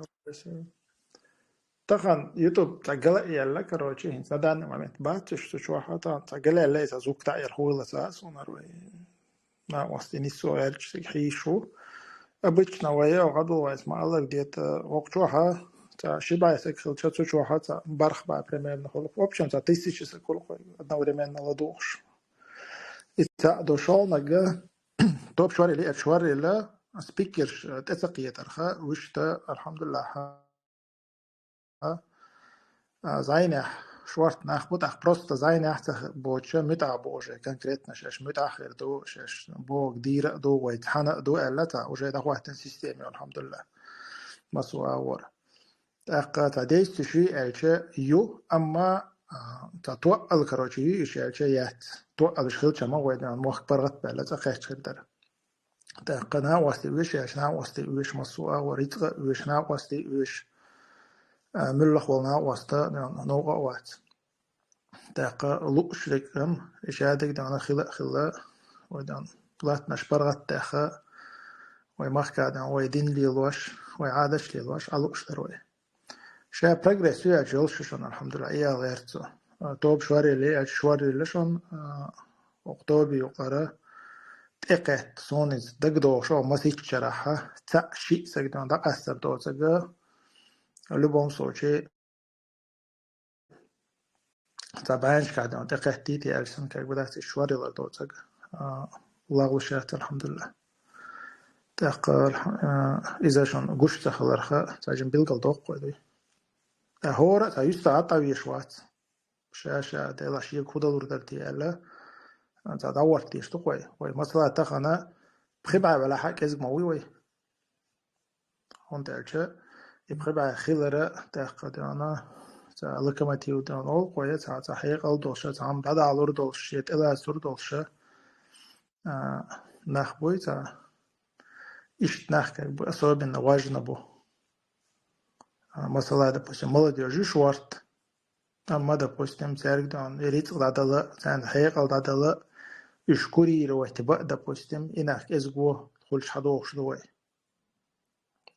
طبعا يوتيوب تقل يلا كروتشي هنسا دان ما باتش شو حتى تقل يلا إذا زوج تعير هو الأساس ونروي ما وستني سؤال شيء شو أبيش نوايا وغدو واسمع الله ديت وقتها تا شبع سكخل شو شو حتى برخ بعد بريمير نخلق أوبشن تا تيسيش سكول قوي أدنى بريمير نلادوش إتا دوشال نجا توب شواري لي شواري لا سبيكر تسقية ترخا وش تا الحمد لله زينح شوارت ناخبط أخ بروست زينح تخ بوتشا متع بوجه كونكريت نشاش متأخر دو شاش بو كدير دو ويتحنا دو ألتا وجه ده واحد سيستمي الحمد لله مسوا ور أق تعديس تشي ألشة يو أما تطوع الكروشي إيش ألشة يات طوع الشخل شما ويدان موخ برغت بلد أخيش خدر تقنا وستي ويش أشنا وستي ويش مسوا وريتق ويشنا وستي ويش ملخ ولنا وستا نوع وات تاق لوش لكم إشادك دانا خلا ودان بلات نشبرغت تاخا ويمخ كادان ويدين ليلوش ويعادش ليلوش ألوش دروي شا بريغريس يا جولشون الحمد لله يا غيرتو توب شواري لي شواري لشون أقطابي وقرا تقت سونيز دقدو شو مسيج شراحة تا شيء سجدان دا أسر دو سجا لبون سوچي تابعينش كادان تقت تيتي ألسن كاك بدأت شواري لدو سجا الله وشات الحمد لله تاق إذا شون قش تخلرخا تاجن بيلقل دوق ودي هورا تا يستعطى ويشوات شاشة ديلا شيء كودا لوردرتي ألا تا دورتي اشتقوي وي مثلا تخنا بخبع ولا حق ازق موي وي هون تالشا يبخبع خيلرا تاق دانا تا لكمتيو دان أول قوية تا حقيق الدوشة تا هم دادا علور دوشة إلا أسور دوشة نخبوي تا إشت نخكك بو أصوب إن واجنا بو مثلا допустим молодежи шварт أما допустим تارجدون يريد قدادلا سان حقيق قدادلا يشكري رواتبا допустим إنك إزغو خلش حدوش دوي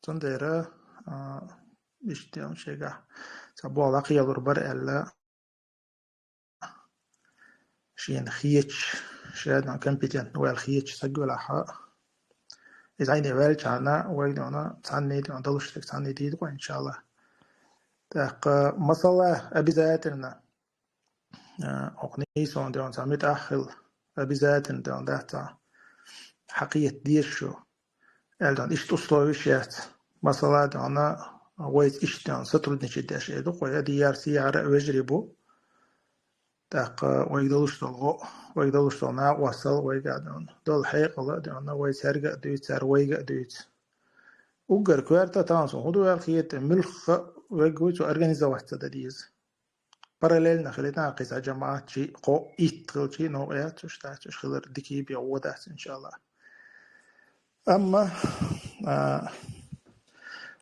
تنديرا إشتيان شيغا تابو علاقي يلور بر ألا شين خيتش شادنا كمبيتين ويل خيتش سجل حا إذا عيني والج عنا ويدونا تعني دون دلشتك تعني ديدو إن شاء الله تاق مثلا أبيزاتنا أقنيسون دون سامت أخل أبيزاتن دون داتا حقيقة ديشو ألدون إشت أسلوبيشات مثلا دونا ويت إشتون سترد نشداش إدو ويا ديار سيارة وجربو تاق ويقدلوش دلغو ويقدلوش دلنا وصل ويقادون دول حيق الله دونا ويسارق دويت سار ويقا دويت وقر كوارتا تانسون هدو الخيط ملخ ويقويتو أرغانيزا واحدة ديز parallel خلينا قيس جماعات شيء قو إيت شيء نوعيات وشتاش خلر دكي بيعودات إن شاء الله أما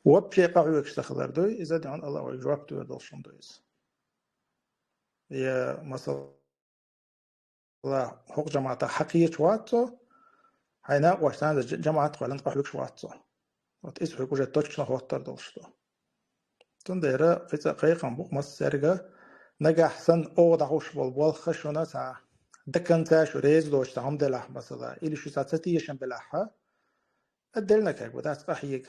وبشي قاعدة تخلر دوي إذا دعون الله ويجواب تو دلشون دويز يا مثلا حق جماعة حقيقة واتو هنا واشتان جماعة قلنا قاعدة واتو وتأس حقوق جتوش نخوتر دلشتو تنديرا قيس قيقا بوق مسرقة نجح سن أو دعوش بالبال خشونة تا دكان تاش ريز دوش تعم دلح مثلا إلي شو ساتيشن بلحها أدلنا كيك بدأت قحيق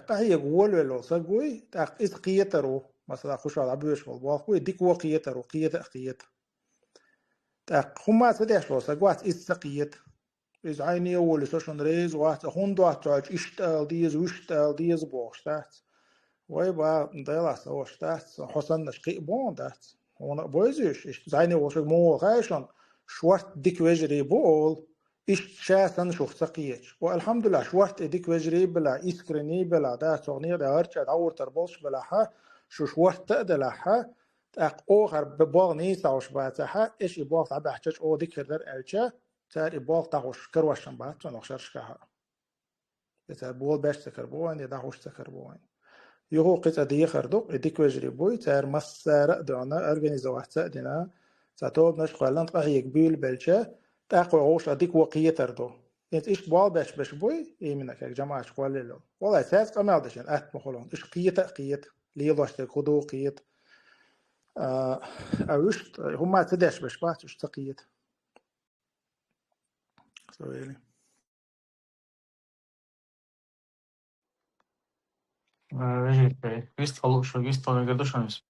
قحيق ولو سقوي تاق إس قيترو مثلا خش على عبيش بالبال خوي ديك وقيترو قيت تاق هما تديش لو سقوات إس سقيت إز عيني أول سوشن ريز وات هندو أتراج إشتال ديز وشتال ديز بوشتات ويبقى ضيلا سواشتات حسن نشقي بون دات هون بويزيش زيني وشك مو غايشن شورت ديك وجري بول إيش شاسن شوف سقيتش والحمد لله شورت ديك وجري بلا إسكريني بلا دات صغنية دارتش دور تربوش بلا ها شو شورت تقدر ها تاق أوغر ببال نيسا وش باتها إيش يبال تعب حجج أو ديك هدر ألشة تار يبال تاغوش كروشن بات ونخشرش كها تار بول باش تكربوان يداغوش تكربوان يهو قطع دي خردوق ديك وجري بوي تار مسارة دعنا أرغنيزوات دينا تاتوب نش قلنت قهيك بيل بلشة تاقو عوش ديك وقية تردو انت إيش بوال باش بوي إيه منك يا جماعة شقوال ليلو والله ساس قمال دشن مخلون إيش قية ليلوش تكودو قية أوش هما تداش باش بات إيش تقية سويلي Visst har vi gardus.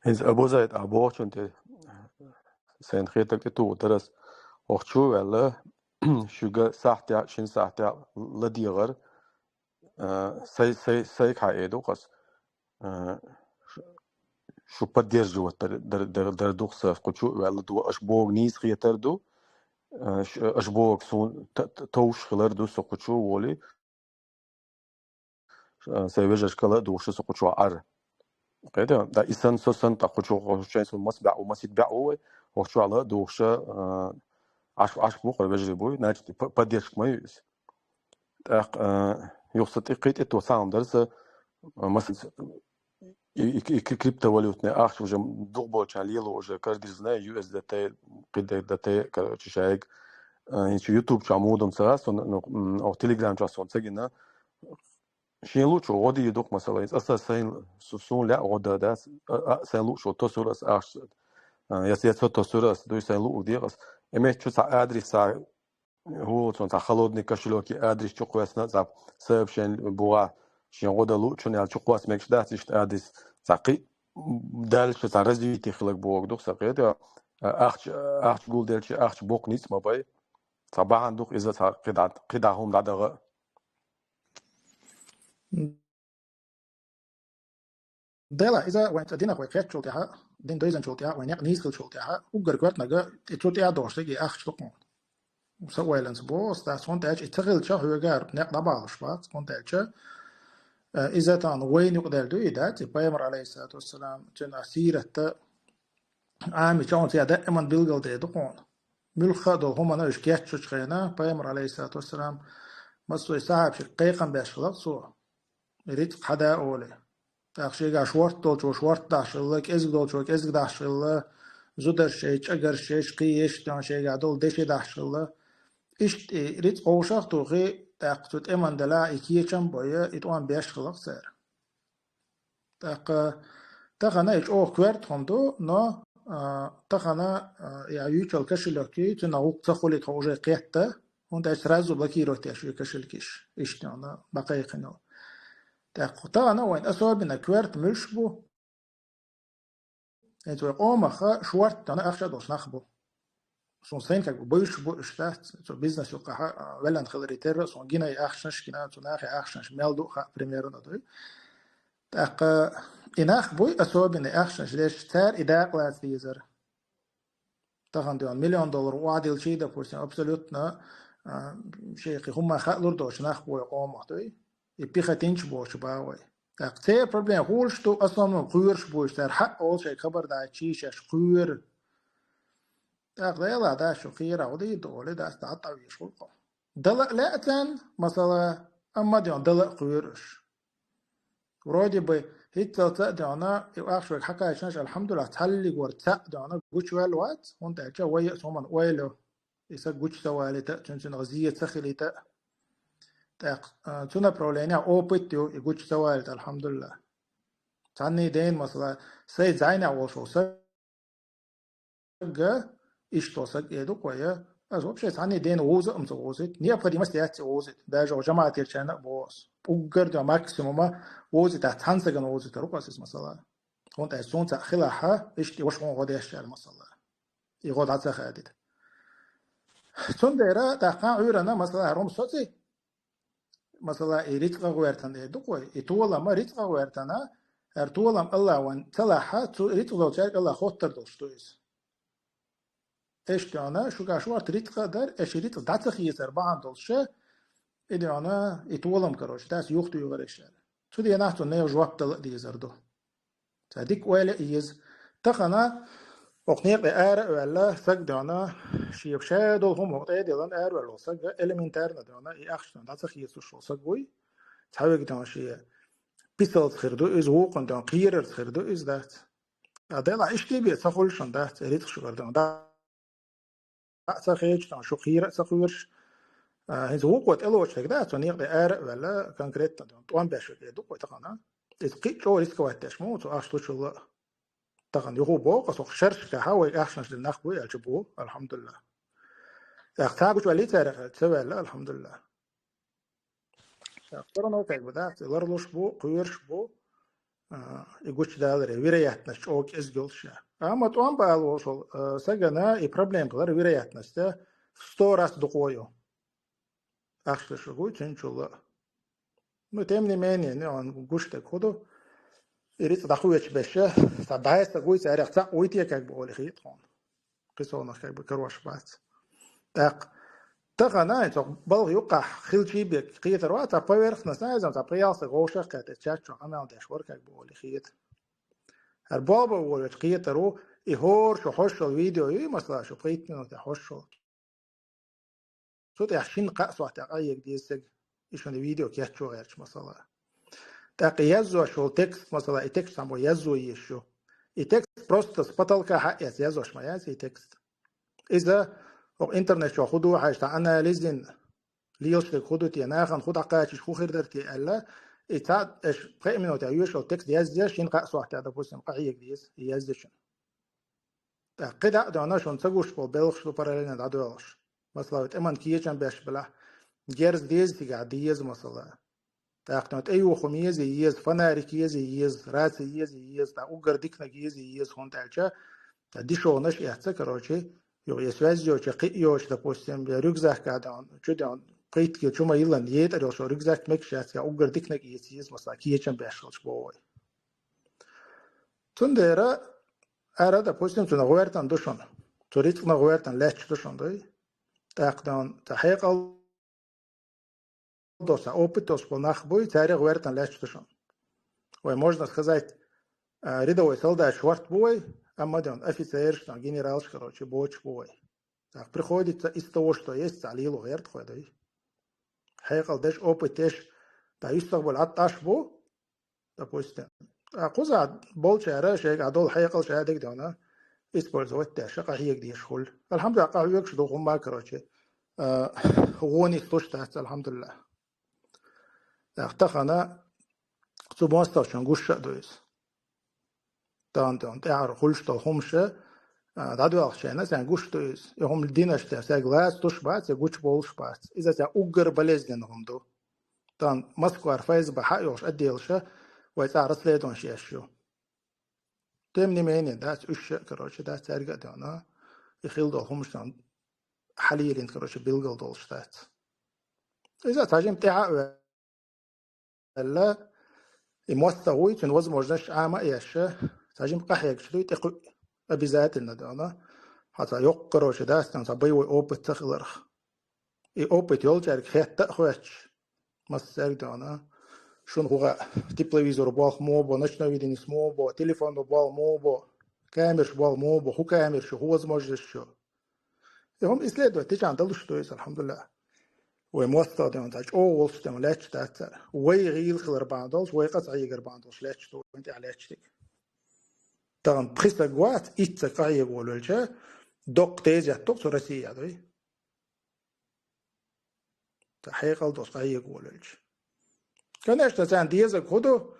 Hins Abu Zaid Abu Chunte sen khitak tu daras ochu wala shuga sahta shin sahta ladigar sai kha edo qas شو поддерживать در دوخسف قچو ولا دو اشبوغ نيز خيتر دو اشبوغ سون توش خلر دو سقچو ولي سيفج اشكال دوش سقچو ار قيدا دا إسان سوسن تقچو قوشين سون مسبع ومسيتبع هو وشو على دوش عش بوخ بجري بوي ناجي поддержك ما يس يوصل إقيت إتو سام درس مثلا криптовалютные акции уже долго чалило уже каждый знает USDT قدرت короче شايك إنشي يوتيوب شامودم سراس أو تليجرام جاسون تجينا شين لوشو ودي يدوق مثلا أصلا سين سون لا ودا داس سين لوشو تصورس أخش يسيا تصورس دوي سين لو ديرس إما شو أدرس هو تون تخلودني كشلوكي أدرس شو قوسنا زاب سبب شين بوا شين ودا لوشو نال شو قوس مكش داتش أدرس ساقي دالش تاع развитие خلق بوق دوخ ساقي أخش قول دالش أخش بوق نيس ما باي طبعا دوخ إذا تاع قدعهم دعدغ دلا إذا وين تدينا قوي خير شلتها دين دويزن شلتها وين يق نيس شلتها وقر قوت نجا شلتها دوش تجي أخش تقون وسوي لنس بوس ده سون تاج يتغل شو هو جار نق دبال شبات سون تاج إذا تان وين يقدر دو إذا تبايمر عليه الصلاة والسلام جن أسيرة عام يشون تيا دائما بيلقل ده دقون ملخ دو هم أنا إيش كيات شو خينا بايمر عليه الصلاة والسلام مسوي صاحب شقيقا بيشغل سو يريد حدا أولي تأخشي جا شورت دول شو شورت داشلك إزق دول شو إزق داشل زودر شيء أجر شيء قيش تان شيء جا دول دشي داشل إيش يريد قوشة توخي تأخذت إمان دلا إكيشم بويا إتوان بيشغل سير تخنا إيش أو كويرت هندو نا تخنا يعيش الكشلكي تناوق تخولي توجه قيادة هون ده سرازو بكي روتيش يكشلكيش إيش تانا بقي خنو تخنا وين أصابنا كويرت مشبو إنتوا قوم خا شوارت تانا أخشى دوس نخبو سون سين كك بوش بو اشتات تو بيزنس يقع ولا نخلري تير سون جينا أخشنش كنا تو ناخي أخشنش ميلدو خا بريميرو ندوي تاق إناخ بوي أصابنا أخشنش ليش تار إذا قلت ليزر تخندون $1,000,000 وعدل شيء ده بورسين أبسولوتنا شيخي هم خالور دوش ناخ بوي قوم دوي يبيخ تنش بوش باوي تاق بروبلم هولش تو أصلا قيرش بوش تار حق أول شيء خبر دا شيش قير تاق لا دا شو خير عودي دولي دا استعطا ويشغل دلق لأتن مثلا أما ديون دلق قيرش ورودي بي هيت تلتا ديونا يواخشوك حكا يشنش الحمد لله تحلق ورتاق ديونا قوش والوات وانت اجا ويأ سومن ويلو يسا قوش سوالي تا تنسن غزية سخلي تا تنا برولينيا او بيتيو يقوش سوالي الحمد لله تعني دين مثلا سي زاينة وشو سجا إشتو سج يدو قوية أزوب شيء تعني دين ووزة أمس ووزت نيا بدي مستيات ووزت داجو جماعة يرشنا بوس وقرد ماكسيموما ووزت تحنسجن ووزت رقص مثلا هون تأسون تأخلها إشتي وش هون غادي يشتغل مثلا يغاد عاد خادد ثم ديرا تحقق عيرنا مثلا روم صوتي مثلا يريد غويرتن يدو قوي يتولى ما يريد غويرتنا ارتولم الله وان تلاحة يريد غويرتن الله خطر دوستويس إيش تانا شو كاشوار تريد قدر إيش يريد دعتك يسر بعض دلشة إذا أنا يتولم كروش تاس يوختو يغرش شو دي نحتو نيو جواب تل دي زردو تديك ولا إيز تخنا أقنيق آر ولا سك دانا شيب شادو هم وقتي دلان آر ولا سك إلمنتار دانا يأخشن دعتك يسر شو سك بوي تحاول دانا شيء بيسال خيردو إز وقن دان قير خيردو إز دات أدلا إيش تبي تقولشن دات ريت شو قردان سخيج تان شو خير سخيرش هذا هو قوة إلوش كده تونيق بآر ولا كونكريت تان توان بيشوا كده قوة تقنا إذا شو ريسك واتش مو تو أشتو شو تقن يهو بوق أسوق شرش كهاوي أحسنش للنخبوي أجبوه الحمد لله اختاروا شو اللي تاريخ تسوي لا الحمد لله Şartların o kayıp da. Larloş bu, kuyurş bu. İguç dağları, veriyatnaş, çok ezgülşe. Ama tuan bağlı olsun. Sagana problem kılar, veriyatnaş da. Storas dokuyor. Akşeşi bu için çoğu. Ну, тем не менее, он гуште коду. Ирит дахуяч беше. Садайс такой царях ца уйти как бы олихит он. Кисона как бы крош бац. Так. Тахана это был юка хилчи бек. Киетро та поверхность, знаешь, та приялся гоша ката чачо амал дешвор как бы олихит. Арбаба волч киетро и хор шо хошо видео и масла шо قيت та хошо. صوت يحشين قاس واحد ايك ديسك إيشون الفيديو كياتشو غيرش مثلا так يزو شو تكست مثلا التكست سامو يزو يشو التكست просто с потолка حقيقة يزوش ما يزي تكست إذا أو إنترنت شو خدو حاجة أنا لازم ليش خدو تي ناخن خد عقاش خو خير درتي ألا إتعاد إيش قيم منو تعيش أو تكست يزيش ينقع صوت هذا بوسم قعيق ديس يزيشن قدا دانا شون تقوش بالبلخ شو برالين دادوش مثلا تأمن كيجن باش بلا جرز ديز تيجا ديز مثلا تاقنت أيوه خميز يز فنارك يز راس يز تا أوجر ديكنا يز هون تالجا تا دي شو نش يحتك روشي يو يسواز جو قي يوش تا بوستم ريكزاك كادان جدان قيت كي شو ما يلان يتر شو ريكزاك مكشات يا أوجر ديكنا يز مثلا كيجن باشلش بوي تندرا أراد بوستم تنا غويرتان دوشون تريتنا غويرتان لاتش دوشون دوي تاقدان تحقيق доса опытос по нахбой царя гвертан лечтушон. Ой, можно сказать, рядовой солдат швартбой, а мадон офицер, генерал, короче, бочбой. Так приходится из того, что есть, алилу гверт ходой. Хайкал деш опыт деш, да истогбол атташбо, допустим. А куза болчара шег адол хайкал шадик дона использовать деш, кахиек деш хул. Алхамдулилlah, кахиек что гумма, короче. Гони стошта, алхамдулилlah. تخنا تباستاشون گوش دویس دان تعرف خلش تا همشه دادو آخشینه سن گوش دویس هم دینش تا سگلاس توش باید سگوش بولش باید إذا تا اوگر بلزدن هم دو دان مسکو عرفایز به حیوش ادیلشه و إذا رسله دون شیشو تم نمینه دست اش کراچه دست ترگه دانا يخيل دو همشان حلیلین کراچه بیلگل دولش دست إذا تاجم تعا لا المستوي كان возможность عامة يشه تاجم قحيك شدوي تقو أبيزات الندانا حتى يقرأ شداستان تبيو أوبت تخلرخ أوبت يولجارك خيط تأخوش مسار دانا شون هو تلفزيون باخ موبو نشنا виденис موبو تليفون بال موبو كاميرش بال موبو هو كاميرش هو возможность شو هم исследовать تيجي عند الله شدوي الحمد لله وموسط ده تاج أول شيء ملاش تأثر ويغيل خلر بعضوش ويقطع يجر بعضوش لاش تو أنت على شيء طبعا بخيس الجوات إتسقى يقولوا لشه دق تيجي تقص رسية ده تحقيق الدوس قاي يقولوا لشه كان إشتى ديزك خدو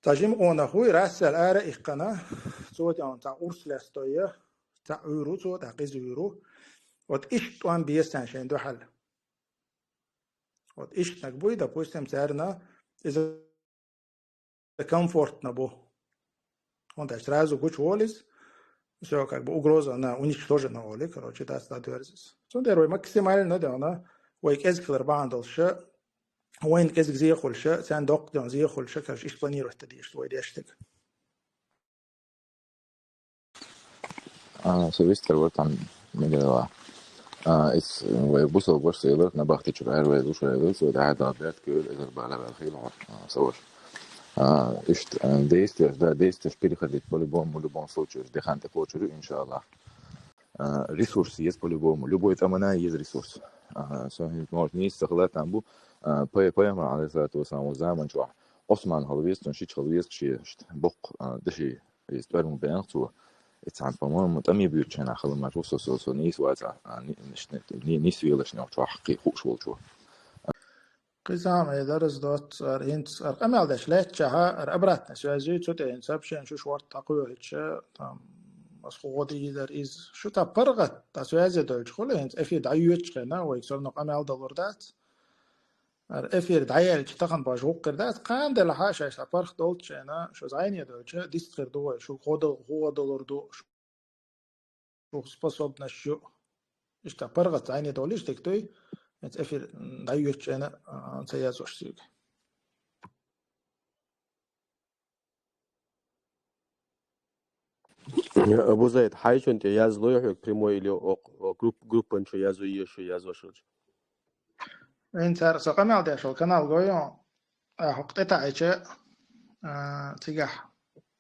تاجم أنا هو راسل آره إخنا صوت يعني تا أرس لاستوية تا أورو صوت تا قيز أورو وتإيش توان بيستان شين دو حل Вот ищет так будет, допустим, царь из комфортно был. Он так сразу кучу олис, все как бы угроза на уничтожена оли, короче, да, статуэрзис. Сондерой максимально, да, она, ой, кезик ларбандалша, ой, кезик зиехольша, цан док, да, зиехольша, короче, иш планирует тогда, что идештик. Совестер вот там мегала. إس ويبص وبص يقدر نبغى تشوف عروة دوش ويدوس وده هذا بيت كل إذا بقى بالخيل صور إيش ديست شبيه خديت полюбому случаю деханте почерю иншаллах ресурс есть по-любому любой там она есть ресурс может не استغلال тамбу поема على ذات وسام زمان شو عثمان هلويست نشيت هلويست شيء بق دشي يستبرم بينقطو إتعب فما متأمي بيرجعنا خلنا ما توصل سو نيس واتع نيس فيلش نوع شو حقيقي خوش والشو قسم درس دوت أنت أرقام على شلات شها أبرتنا سوازي توت إنسبشن شو شوارت تقوي هتش تام مسخوضي در إز شو تبرغت تسوازي دولش خله أنت أفيد عيوش خنا ويكسر نقام على دولار دات افير دعيال تخن باش وقر ده قام ده لحاشة سافرخ دولت شنا شو زعيني دولت ديست غير دول شو هو دولار دو شو способна شو اشتا برغت زعيني دولش تكتوي انت افير دعيوت شنا سيازوش سيك Абу Заид, хайшон те язло як прямой или группа нчо язу еще язошуч. انت سقم على شو القناة جويون حقتها عيشة تيجح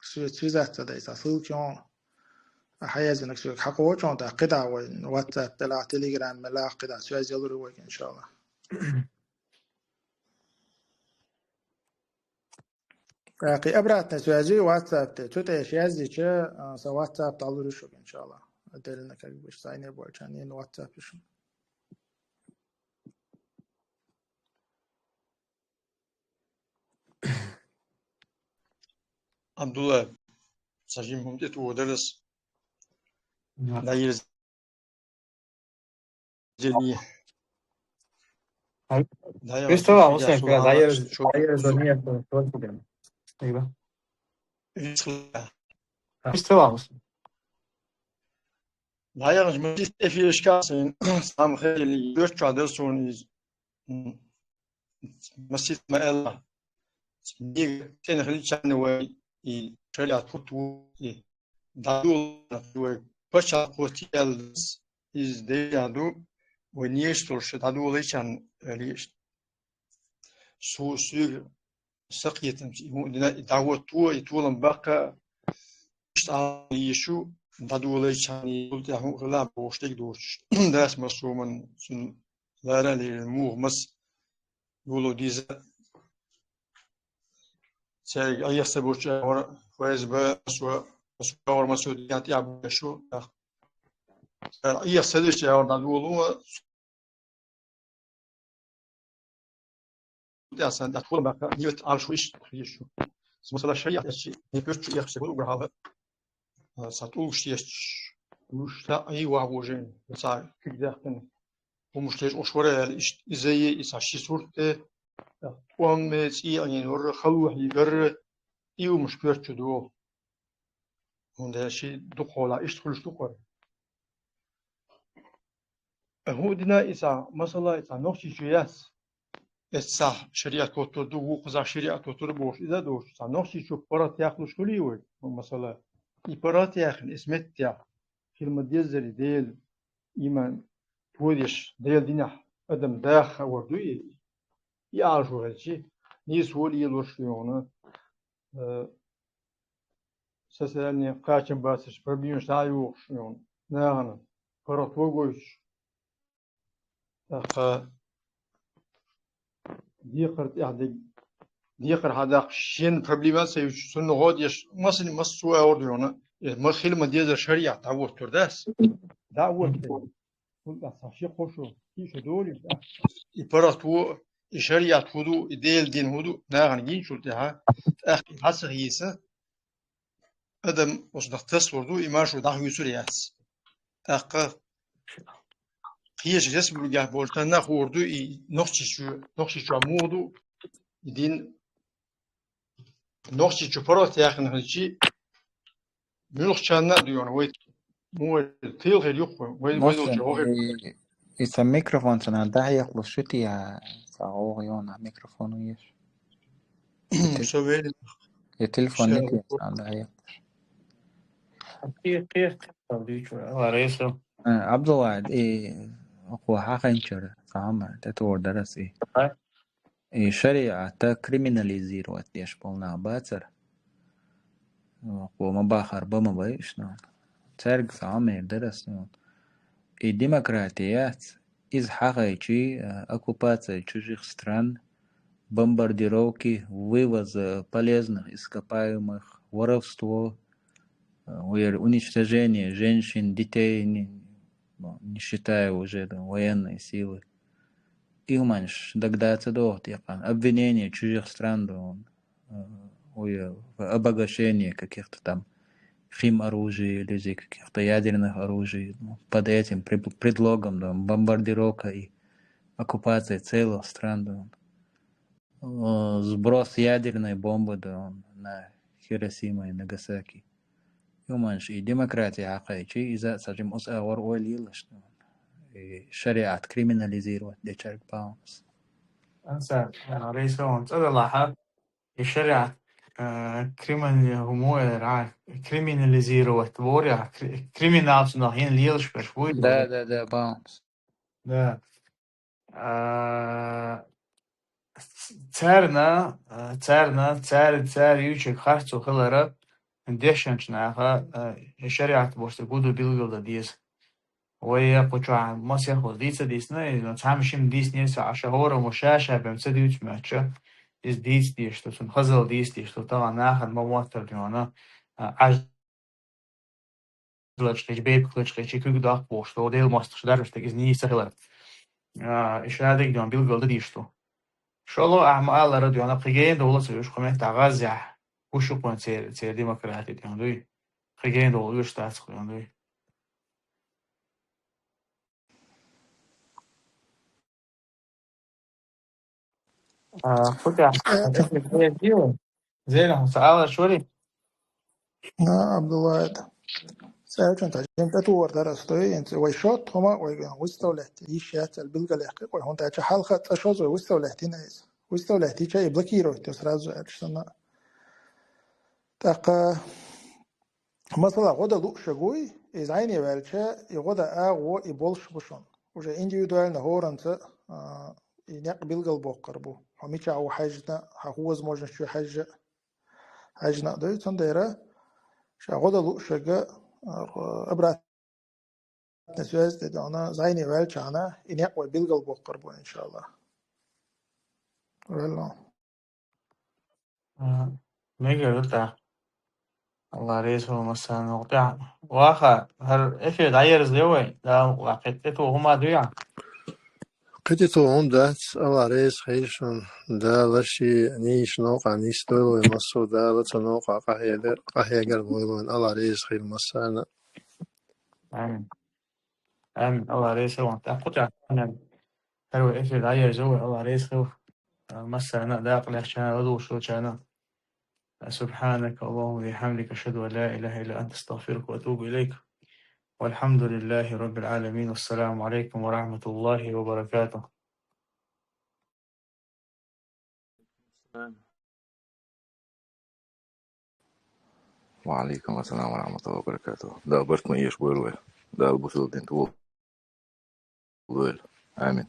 شو تيزات ده يسافر كيون حياز انك شو حقوق كيون ده قطع واتساب تلا تليجرام ملا قطع شو عايز يلوري ويك ان شاء الله كي أبرات نسواجي واتساب تتوتي شيازي شا سو واتساب تعلوري شو ان شاء الله ادلنا كي بش سايني بول كانين واتساب شو عبد الله سجين ممتد ودرس داير جميع داير Questo va, شجع sempre dai سلطان شو Erzonija Eيوه Questo va. داير جميع في إشكاسين سام خيلي يرجع شادر سونيز مسيت ما الله نيجي تنخلي شانوي يشرع توتو دادو نفوي بشر قوتيالز إز ديادو ونيشتولش دادو ليشان ليش سو سير سقيتم دعوة تو يتولم بقى يشو دادو ليشان يقول تاعو غلا بوشتك دوش داس مسومن سن لا للمور مس يقولوا ديزا سير أي سبوش أور فايز بسوا أور مسؤوليات يعب شو أي سدش أور دادو أصلا دخول بقى نيوت على شويش يشو مثلا شيء شيء يبرش يخسر وجهه ساتوش يش وش لا أي واحد مثلا كده كن ومشتري أشواره إزاي إساشي صورته وام تي يعني ور خلوه يجر إيو مش بيرش دو هذا شيء دخولا إيش تخلص دخول هو دنا إذا مثلا إذا نفسي شيء الصح شريعة توتر دو وقزع شريعة توتر بوش إذا دوش نفسي شو برات يأكلوش كليوي مثلا إبرات يأكل اسمت يا كلمة ديزري ديل إيمان توديش ديل دينح أدم داخ وردوي يعرفوا هالشيء نيس ولي يلوش يونا سأسألني قاچن باسش بربيون شايوش يون نانا برات وقوش ديقر هذا شين проблема سيوش سن غاديش مثلا مسوا أورديونا ما خيل ما ديزر شريعة دعوة ترداس دعوة كل أساشي خوشو كيش دوري إبراتو شريعة هدو إديل دين هدو ناغن جين شلتها أخي حسر هيسا أدم وصدق تصوردو إماشو دعو يسورياس أخي قيش جسم لجاه بولتنا خوردو نخشي شو مودو يدين نخشي شو برات ياخن هالشي ملوخ شانا ديون ويت مو تيل غير يخو وين Muslim, جو غير it's a microphone sana dahi يخلص شتي يا صاغوغيون ميكروفون ويش سوين التليفون نكي dahi عبد الله هو حقنشر فاهم تطور درس شريعة كريميناليزير واتيش بولنا باتر وما باخر بما بايش ترق فاهم درس الديمقراطيات из حقيقي оккупация чужих стран, бомбардировки, вывоз полезных ископаемых, воровство, уничтожение женщин, детей, не считая уже военной силы. И манш догадаться до обвинения чужих стран в обогащении каких-то там химоружий или каких-то ядерных оружий под этим предлогом бомбардировка и оккупация целых стран. сброс ядерной бомбы на Хиросима и Нагасаки. يومانش ديمقراطية حقيقي إذا سجم أس أور أولي لشتون شريعة كريميناليزيرو دي تشارك باونس أنسى رئيس هون تقدر لاحظ الشريعة كريميناليزيرو وتبوريا كريمينالز ناهين ليلش بشوي ده باونس ده царь ючек харцу хылара дешанчнаха шариат бошта гуду билгылда диес ويا قطع ماس ياخد ديس نه تعمشیم ديس نيس عشهور مشاشة بمسد يوش ماتشا is ديس تو سن خزل ديس تو طبعا ناخد ما موتر ديانا عجلش قيش بيب قيش قيش يكوك داخ بوشت وديل ماستش درش تكيز ني سهلة إيش هذا ديان بيلقل ديشتو شالله أعمال رد ديانا قيجين دولة سيوش خمين تعغزع وشو قوان تير ديمقراطي ديان دوي قيجين دولة يوش تاسق ديان دوي فتح زين سأل شوري عبد الله سألت أنت جنت أتور درستوي أنت ويشوت هما ويستولهت يشات البلغة الحقيقة وهون تاج حلقة أشوز ويستولهتين ناس ويستولهتي شيء بلكيرو تسرازو أرسلنا تاق مثلا غدا لو شجوي إذا عيني بالشة يغدا أغو يبولش بشون وجا إنديفيدوال نهور أنت ينق بلغة البوقربو هميش أو حاجنا هو زموجنا شو حاجنا ده تنديره شغدا لو شجع أبرات نسويز تدانا زيني والشانا إنيق وبيلغ البقربو إن شاء الله والله ميجا قلت الله رئيس هو مثلا وقع واخا هر إفي داير زيوي دا وقتته هما دويا قتتو هم دات الله ريس خيشون دا لشي نيش نوقع نيش دولو يمصو دا لتنوقع قحيا قلبو الله ريس خير مسانا آمين آمين الله رئيس هو أنت قطع أنا هو إفي داير زيوي الله رئيس هو مثلا داق لحشانا ودو شو شانا سبحانك اللهم وبحمدك أشهد أن لا إله إلا أنت أستغفرك وأتوب إليك والحمد لله رب العالمين والسلام عليكم ورحمة الله وبركاته. وعليكم السلام ورحمة الله وبركاته. ده برت ما يش بويل ده البوسل دين تقول آمين.